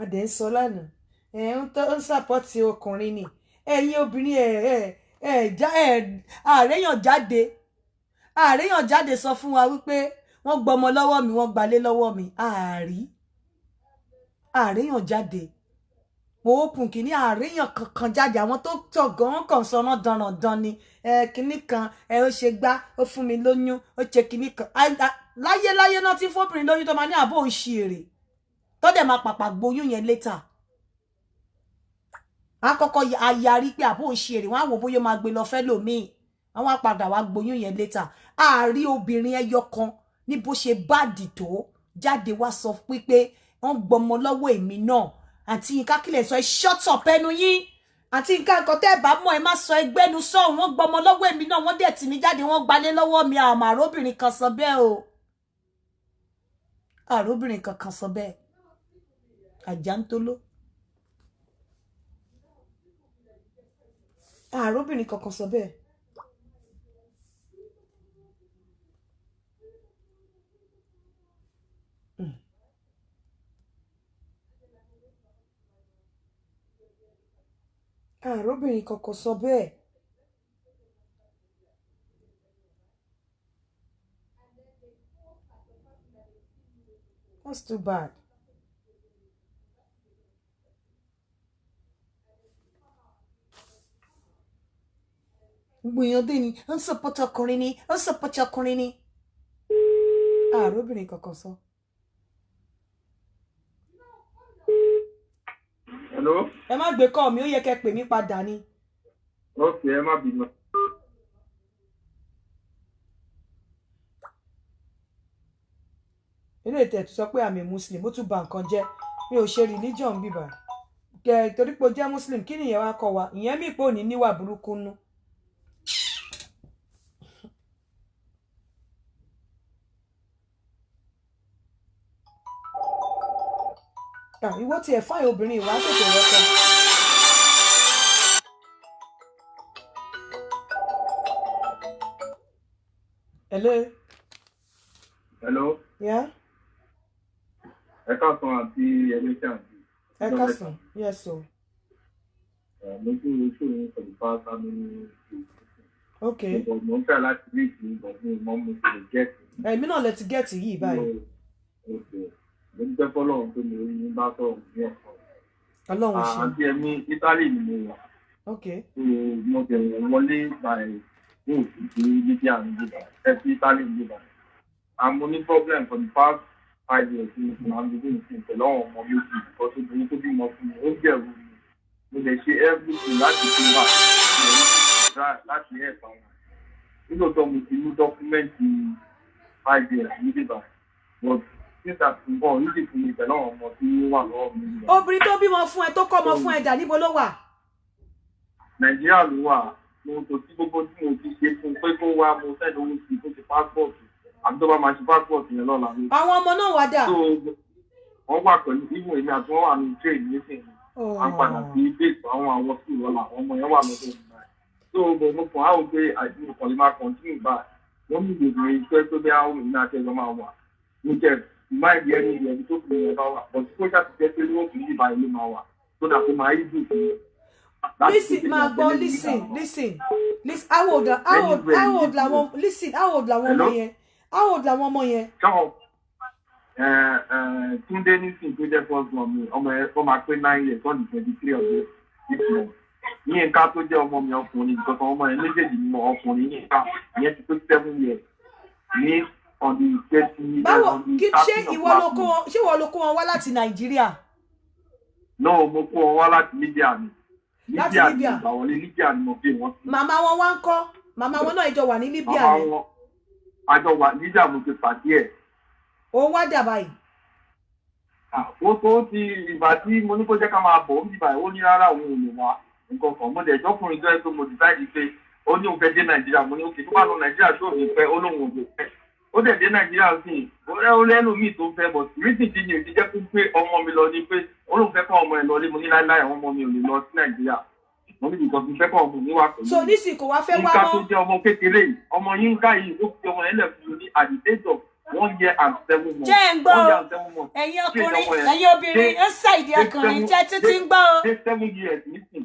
adé ń sọ lánàá ń sàpọ́tì ọkùnrin ni ẹ̀yin obìnrin àréyàn jáde sọ fún wa wípé wọ́n gbọmọ lọ́wọ́ mi wọ́n gbalé lọ́wọ́ mi àréyàn jáde mo open kìíní àríyàn kankan jáde àwọn tó tọ̀ gan kàn sọ̀nà dandan ni kìíní kan ó ṣe gbá ó fún mi lóyún ó ṣe kìíní kan láyé náà tí fóbìnrin lóyún tó máa ní àbò ń ṣe èrè tó dẹ̀ máa pàpà gboyún yẹn létà àkọ́kọ́ ayarí pé àbò ń ṣe èrè wọ́n á wò bóyá máa gbé lọ fẹ́ lòmíì àwọn apàdà wá gboyún yẹn létà àárí obìnrin ẹyọ kan ní bó ṣe báàdì tó jáde wá sọ pé wọ́n gbọmọ lọ́wọ́ èmi náà àti Yínká kílẹ̀ sọ shut up ẹnu yín àti Yínká nǹkan tẹ́ ẹ bá mọ̀ ẹ má sọ ẹgbẹ́nu sọ wọ́n gbọmọ lọ́wọ́ èmi náà wọ́n dẹ̀ tì mí jáde wọ́n gbalé lọ́wọ́ mi àròbìnrin kan sọ bẹ́ẹ̀ o àròbìnrin kankan sọ bẹ́ẹ̀ àjàntóló àròbìnrin kankan sọ bẹ́ẹ̀. àròbìnrin kankan sọ bẹ́ẹ̀. That's too bad. gbìyànjú ni ó ń sọpọ́tọ̀ ọkùnrin ni ó ń sọpọ́tọ̀ ọkùnrin ni àròbìnrin kankan sọ. Hello? Ẹ má gbé kọ́ mi ó yẹ kẹ́ pè mí padà ni. Okay, ẹ má bínú. Inú ètò ẹ̀tù sọ pé àmì Muslim ó tún ba nǹkan jẹ́ mi ò ṣe religion bíbà torí pé ó jẹ́ Muslim kí nìyẹn wá kọ́ wa ìyẹn mi pé ò ní níwà burúkú nú. Ìwọ tí ẹ fáyọ obìnrin ìwà tètè rọkọ. Hello. Hello. Yeah. Ẹ káàsán àti ẹlẹ́sẹ̀ àti. Ẹ káàsán, yes o. Mo tún ń ṣòro pẹ̀lú pátá ní ìlú. Okay. Mo ń fẹ́ láti rí ìlú ìgbọ̀ngàn mọ́ mo ti lè gẹ́ẹ̀tì. Èmi náà lè ti gẹ́ẹ̀tì yìí báyìí. Mo ń jẹ́ fọ́lọ́run tó mi rí ní bá sọ̀rọ̀ ní ọ̀kan. Ọlọ́run ṣe. Àti ẹ̀mí Ítálì ni mo wà. Okay. Mo bẹ̀rẹ̀ wọlé báyìí ní òṣìṣẹ́ Libya ní Libya, ẹ̀sìn Ítálì ní Libya. I'm only problem for the past 5 years since I'm beginning to pẹ̀lú àwọn ọmọ méjì because obìnrin tó bímọ fún mi ó jẹ̀rù mi. Mo lè ṣe everything láti fi wà láti help àwọn. Nígbàtọ̀ mo ti mú dọ́kúmẹ́ǹtì 5 years ní Libya. But since I've been born, yìí fún mi pẹ̀lú àwọn ọmọ tí ó wà lọ́wọ́ mi. Obìnrin tó bímọ fún ẹ tó kọ́ ọmọ fún ẹ dà níbo ló wà? Nàìjíríà ló wà. Mo tò sí gbogbo tí mo ti ṣe fún pé kó wá mo sẹ́ni owó sí kó ti pásítọ̀tì. Àbí tó bá máa ṣe pásítọ̀tì yẹn lọ́la ní. Àwọn ọmọ náà wà dà. Wọ́n wà pẹ̀lú ìmọ̀ èmi àti wọ́n wà ní trade nísìnyí. À ń padà sí bẹ́ẹ̀sì àwọn sí ìrọ̀lá àwọn ọmọ yẹn wà lọ́dọ̀ ìgbà. So mo kàn á wò pé àìsí ìkànnì máa continue bá. Wọ́n ní ìgbèbè iṣẹ́ tó bí àwọn ènìyàn àti ẹ̀rọ máa wà. Mo jẹ́ ìmáìdí ẹni ìyẹn tó fi ìyẹn bá wà. But kó ṣàtijọ́ pé wọ́n fi ìbá ilé máa wà. So that ó máa yí dùn fún mi. Listen, máa gbọ́, listen. How old làwọn ọmọ yẹn? How old làwọn ọmọ yẹn? Túndé nísìnyí tó jẹ́ first born mi, ọmọ yẹn ó máa pé 9 years on the 23 of this month. Yínká tó jẹ́ ọmọ mi ọkùnrin because ọmọ yẹn méjèèjì ni mo ọkùnrin Yínká ìyẹn ti pé 7 years ní on the 30. Báwo ṣé ìwọ ló kó wọn wá láti Nàìjíríà? No, mo kó wọn wá láti Libya ni. Láti Libya. Libya ni mo bí wọn. Màmá wọn wá ń kọ́? Màmá wọn náà ìjọ wà ní Libya ni. Màmá wọn àjọ wà Libya mo ti pàdé ẹ̀. Ó wá dà báyìí. Ó tó ti ìgbà tí mo ní kó jẹ́ ká máa bọ̀ ó ní báyìí ó ní rárá òun ò lè wá nǹkan kan mo dẹ̀ jọ́kùnrin tó ẹ tó mo decide pé ó ní òun fẹ́ dé Nàìjíríà mo ní òkè tó bá lọ Nàìjíríà tó ní fẹ́ ó lóun ò lè fẹ́. Ó dẹ̀ dé Nàìjíríà sí ó lẹ́nu míì tó fẹ́ bọ̀ reason tí mi ò ti jẹ́ kó pé ọmọ mi lọ ní pé ó lóun fẹ́ kọ́ ọmọ ẹ̀ lọ lé mo ní láíláí àwọn ọmọ mi ò lè lọ sí Nàìjíríà. Mo ní ìgbà tó fẹ́ kọ́ ọmọ mi wà pẹ̀lú. So nísìnyí kò wá fẹ́ wá mọ́. Yínká tó jẹ́ ọmọ kékeré yìí ọmọ Yínká yìí ó fi ọmọ yẹn lẹ̀ fún mi ní at the age of 1 year and 7 months. Jẹ́ ń gbọ́ ẹ̀yin ọkùnrin ẹ̀yin obìnrin ń ṣàìdí ọkùnrin jẹ́ títí ń gbọ́. Ṣé 7 years nísìn?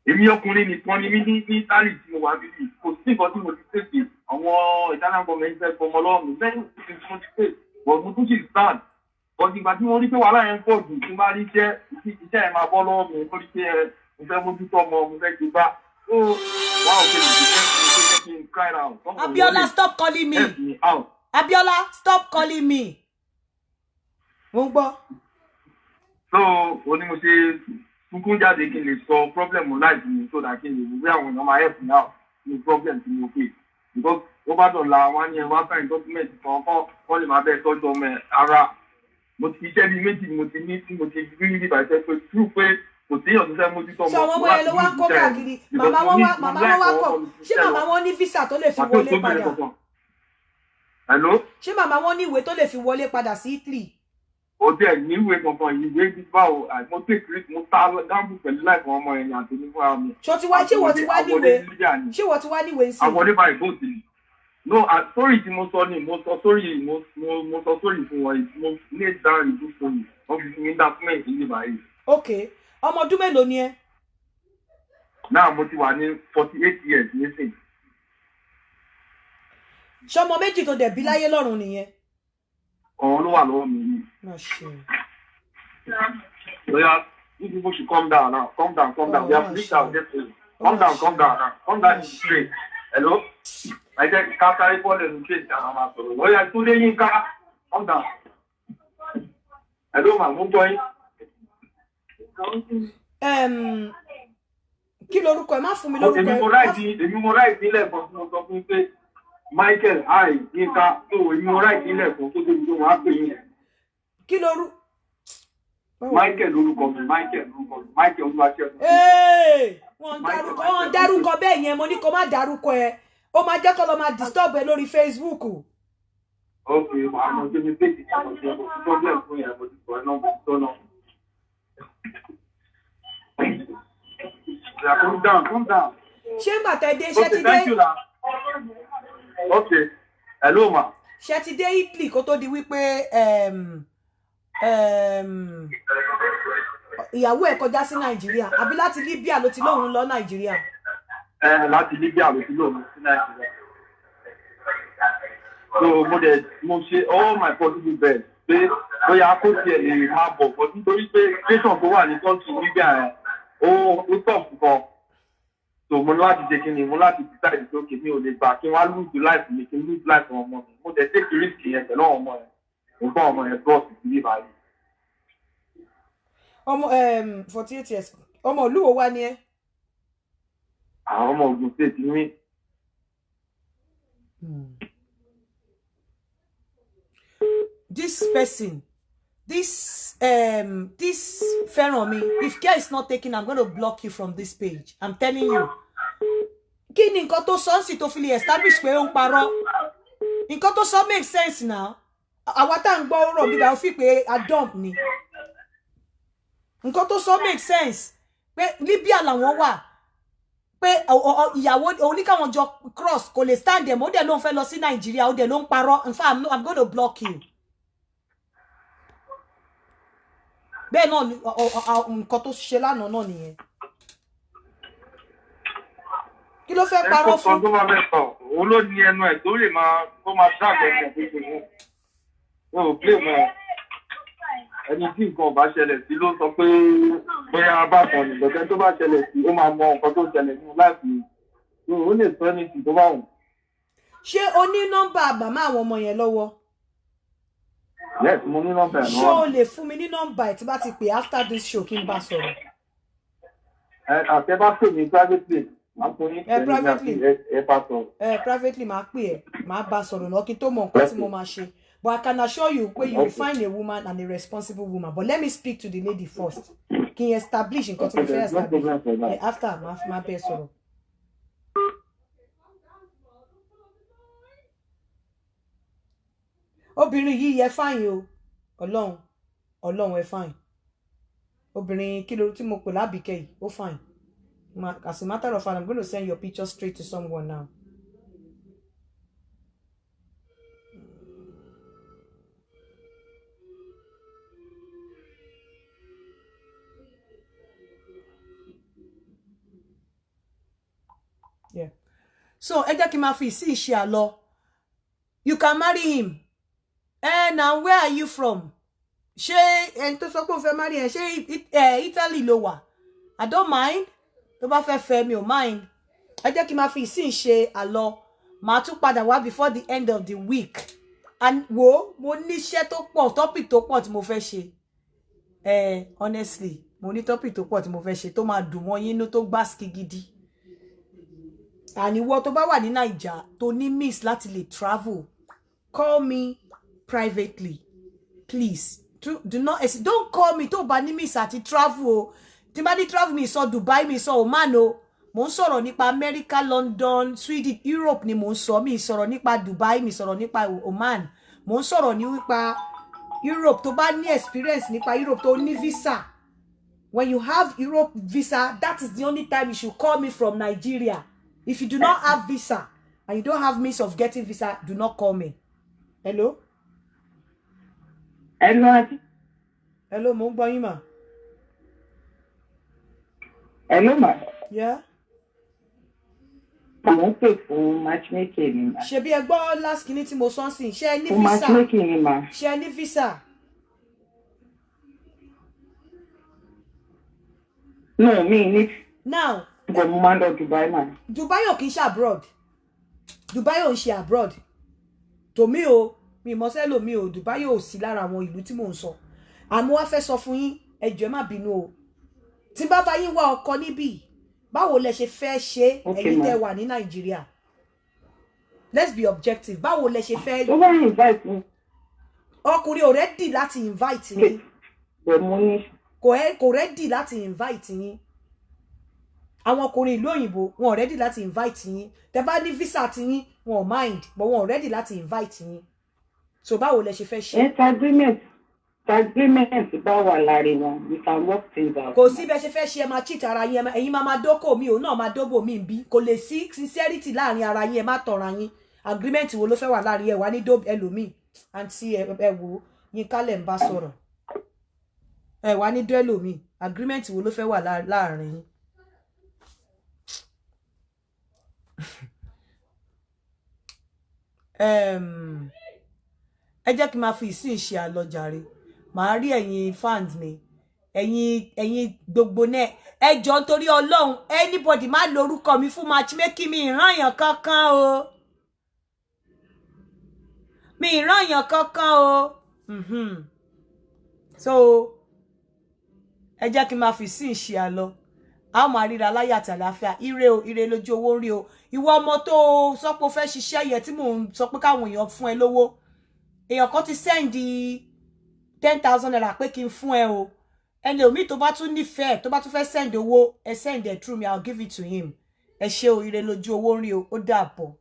Èmi ọkùnrin nìkan ni mí ní Italy tí mo wà níbí. Kò sí nǹkan tí mo ti tètè àwọn Italian government fẹ́ fọmọ lọ́wọ́ mi. Lẹ́yìn tí mo ti tètè, but mo tún sì stand. Ọ̀sìn ìgbà tí mo rí pé wàhálà yẹn pọ̀ jù tí n bá rí iṣẹ́ ẹ̀ máa bọ́ lọ́wọ́ mi. Mo rí pé mo fẹ́ mójútó ọmọ, mo fẹ́ gbé bá. Wow, okay, cry out. Abiola, stop calling me. Help me out. Abiola, stop calling me. Wọ́n gbọ́. So, ó ní mo ṣe sunkún jáde kí n lè sọ problem life mi so that kí n lè wí àwọn èèyàn máa help me out ní problem tí mo pè. Because ó bá dọ̀la wọn ní ẹ̀wọ̀n sign document kan kọ́ lè máa bẹ́ẹ̀ tọ́jú ọmọ ara. Mo ti iṣẹ́ bíi méjì mo ti ní tí mo ti rí níbi ìbàjẹ́ pé true pé kò sí èèyàn tó fẹ́ mójútó ọmọ. Sọ àwọn ọmọ yẹn ló wá kó káàkiri. Màmá wọn wá kọ̀. Ṣé màmá wọn ní visa tó lè fi wọlé padà? Hello? Ṣé màmá wọn ní ìwé tó lè fi wọlé padà sí Italy? Ó dẹ̀ ní ìwé kankan ìwé gbígbà o mo take risk mo ta dáàbò pẹ̀lú láìpẹ́ ọmọ ẹ̀yìn àti onífúnra mi. Ṣé wọ́n ti wá níwèé sí? Àwọn oníbàá ìbò ti. No, sorry tí mo sọ ni mo sọ sorry fún wọn mo lè dáhùn ìdú sórí wọ́n fi fún mi document ní ìbáyìí. Ok, ọmọ ọdún mélòó ni ẹ? Náà mo ti wà ní 48 years nísìnyí. Ṣọmọ méjì tó dẹ̀ bí láyé lọ́run nìyẹn. Ọ̀hún ló wà lọ́wọ́ mi yìí. Oya, you people should calm down now. Calm down. We have reached out this way. Calm down now. Calm down straight. Hello? I just can't carry for the kids down my soul. Oya, today you can calm down. Hello, ma, mo join. Kí lorúkọ ẹ má fún mi lórúkọ ẹ. Èmi mo ráì nílẹ̀ kan tí mo sọ fún pé Michael I Yinka tó èmi mo ráì nílẹ̀ kan tó débi tó wọ́n á pè yín. Kí lorú. Michael lórúkọ mi Michael Olúwaṣẹ́gun. Wọ́n dárúkọ bẹ́ẹ̀ yẹn mo ní kó má dárúkọ ẹ ó máa jẹ́ kó lọ máa disturb ẹ lórí Facebook. Ok, màá mọ̀ ṣe mi pèsè ní ọmọ ṣe mo ti problem fún yẹn mo ti sọ ẹ náà mo ti sọ náà. Calm down. Ṣé màtẹ́ dé ṣé ti dé? Ok, hello ma. Ṣé ti dé Italy kó tó di wípé ìyàwó ẹ̀ kọjá sí Nàìjíríà àbí láti Libya ló ti lóun lọ Nàìjíríà? Láti Libya ló ti lóun sí Nàìjíríà. So mo ṣe all my possible best pé bóyá kó tiẹ̀ lè máa bọ̀ bọ̀ nítorí pé station tó wà ní country Libya yẹn ó tọ̀ fún so mo láti jẹ́ kí ni mo láti decide pé okay mi ò lè gbà kí wọ́n lose life mi kí n lose life ọmọ mi mo dẹ̀ take risk yẹn pẹ̀lú ọmọ yẹn mo bá ọmọ yẹn bros sí ibà yìí. Ọmọ 48 years ọmọ olúwo wá ní ẹ. Àwọn ọmọ Ògùn state ni mí. This person this fẹ́ràn mi if care is not taken I'm going to block you from this page I'm telling you. Kí ni nǹkan tó sọ sí tó fi lè establish pé ó ń parọ́ nǹkan tó sọ make sense now àwa tá ń gbọ́ ọ̀rọ̀ bíbá ó fi pé adump ni nǹkan tó sọ make sense pé Libya làwọn wà pé ìyàwó oníkàwọn jọ cross kò lè stand them ó dẹ̀ ló ń fẹ́ lọ sí Nàìjíríà ó dẹ̀ ló ń parọ́ in fact I'm going to block you. Bẹ́ẹ̀ náà nǹkan tó ṣe lánàá náà nìyẹn. Kí ló fẹ́ parọ́ fún? Ẹ̀kọ́ tó máa mẹ́sàn òun ló ní ẹnu ẹ̀ tó lè máa dáàbò ẹ̀ tó ṣe mú. Wọ́n ò gbé mọ́ ẹni tí nǹkan ò bá ṣẹlẹ̀ sí ló sọ pé bóyá bákan ní lọ́jọ́ tó bá ṣẹlẹ̀ sí ó máa mọ nǹkan tó ṣẹlẹ̀ nínú láti ó lè sọ ní ti tó bá wù. Ṣé o ní nọ́mbà màmá àwọn ọmọ yẹn lọ́wọ́? Yes, mo ní nọ́mbà ẹ̀ náà. Ṣé o lè fún mi ní nọ́mbà ẹ̀ tí bá ti pè after this show kí n bá sọ̀rọ̀? Àtẹ bá pè mí privately máa fún ní privately máa pè ẹ́ máa bá sọ̀rọ̀ lọ kí n tó mọ nǹkan tí mo máa ṣe. But I can assure you pé you will find a woman and a responsible woman. But let me speak to the lady first. Kí n establish nǹkan tí mo fẹ́ establish. After máa bẹ́ẹ̀ sọ̀rọ̀. Obìnrin yìí yẹ fine o. Ọlọ́run ẹ fine. Obìnrin kí ló tí mo pè lábìkẹ́ yìí ó fine. As a matter of fact, I'm going to send your picture straight to someone now. So ẹ jẹ́ kí n máa fi sí ìṣe àlọ. You can marry him. Now where are you from? Ṣé ẹni tó sọ pé ó fẹ́ marry ẹ ṣé Italy ló wà? I don't mind. Tó bá fẹ́ fẹ́ mi ò mind. Ẹ jẹ́ kí n máa fi sí ìṣe àlọ. Màá tún padà wá before the end of the week. And wo mo níṣẹ́ tó pọ̀, topic tó pọ̀ tí mo fẹ́ ṣe. Honestly, mo ní topic tó pọ̀ tí mo fẹ́ ṣe tó máa dùn mọ́ yín inú tó gbásíkì gidi. And ìwọ tó bá wà ní Naija tó ní miss láti lè travel, call me privately, please. Don't call me tó bá ní miss àti travel o. Tí bá ní travel mi sọ Dubai, mi sọ Oman o. Mo ń sọ̀rọ̀ nípa America, London, Sweden, Europe ni mo ń sọ. Mi sọ̀rọ̀ nípa Dubai, mi sọ̀rọ̀ nípa Oman. Mo ń sọ̀rọ̀ nípa Europe. Tó bá ní experience nípa Europe tó ní visa. When you have Europe visa, that is the only time you should call me from Nigeria. If you do not have visa and you don't have means of getting visa, do not call me. Hello? Hello. Hello, mo ń gbọ́ yín mà. Hello, ma. Yeah. Mo ń pè fún matchmaking ni ma. Ṣebí ẹ gbọ́ last kini tí mo sọ sí, ṣé ẹ ní Fún visa? matchmaking ni ma. Ṣé ẹ ní visa? No, mi ní. Now, But mo máa ń lọ Dubai ma. Dubai ò kì í ṣe abroad. Dubai ò ń ṣe abroad. Tòmí o, mi mọ̀ sẹ́lò mi o, Dubai ò sí lára àwọn ìlú tí mò ń sọ. Àmọ́ wá fẹ́ sọ fún yín, ẹ jọ̀ọ́ má bínú o. Tí bá bá yín wá ọkọ níbí, báwo lẹ ṣe fẹ́ ṣe ẹ̀yin tẹ́ wà ní Nàìjíríà? Let's be objective. Báwo lẹ ṣe fẹ́? Tó bá invite mi. Ọkùnrin ò ready láti invite yín. Kò ready láti invite yín. Àwọn ọkùnrin ìlú òyìnbó wọn ready láti invite yín. Tẹ́ bá ní visa ti yín, wọn mind, but wọn ready láti invite yín. So báwo lẹ ṣe fẹ́ ṣe? Agreement bá wà láàrin wọn, we can work things out. Kò sí bẹ́ ṣe fẹ́ ṣe ẹ máa cheat ara yín, ẹ̀yin máa dókò mi ò náà máa dóbò mi bí. Kò lè sí sincerity láàrin ara yín, ẹ má tọ̀ra yín. Agreement wo ló fẹ́ wà láàrin ẹ wá ní dób ẹlòmíì. Àǹtí ẹ wò yín kálẹ̀ ń bá sọ̀rọ̀. Ẹ wá ní dó ẹlòmíì. Agreement wo ló fẹ́ wà láàrin yín? Ẹ jẹ́ kí n máa fi ìsìn ṣe àlọ́jàre. Màá rí ẹ̀yin fans mi, ẹ̀yin gbogbo náà. Ẹ jọ̀ọ́ nítorí Ọlọ́run, anybody má lórúkọ mi fún matchmaking mi ìrànyàn kankan o. Mi ìrànyàn kankan o. So ẹ jẹ́ kí n máa fi ìsìn ṣe àlọ́. A máa ríra láyé àti àlàáfíà. Ire o, ire lójú owó ń rí o. Ìwọ ọmọ tó sọ pé ó fẹ́ ṣiṣẹ́ yẹn tí mò ń sọ pé káwọn èèyàn fún ẹ lówó. Èèyàn kan ti send 10,000 naira pé kí n fún ẹ o. Ẹni omi tó bá tún nífẹ̀ẹ́, tó bá tún fẹ́ send owó, ẹ send it through me, I'll give it to him. Ẹ ṣé o, ire lójú owó ń rí o. Ó dàbọ̀.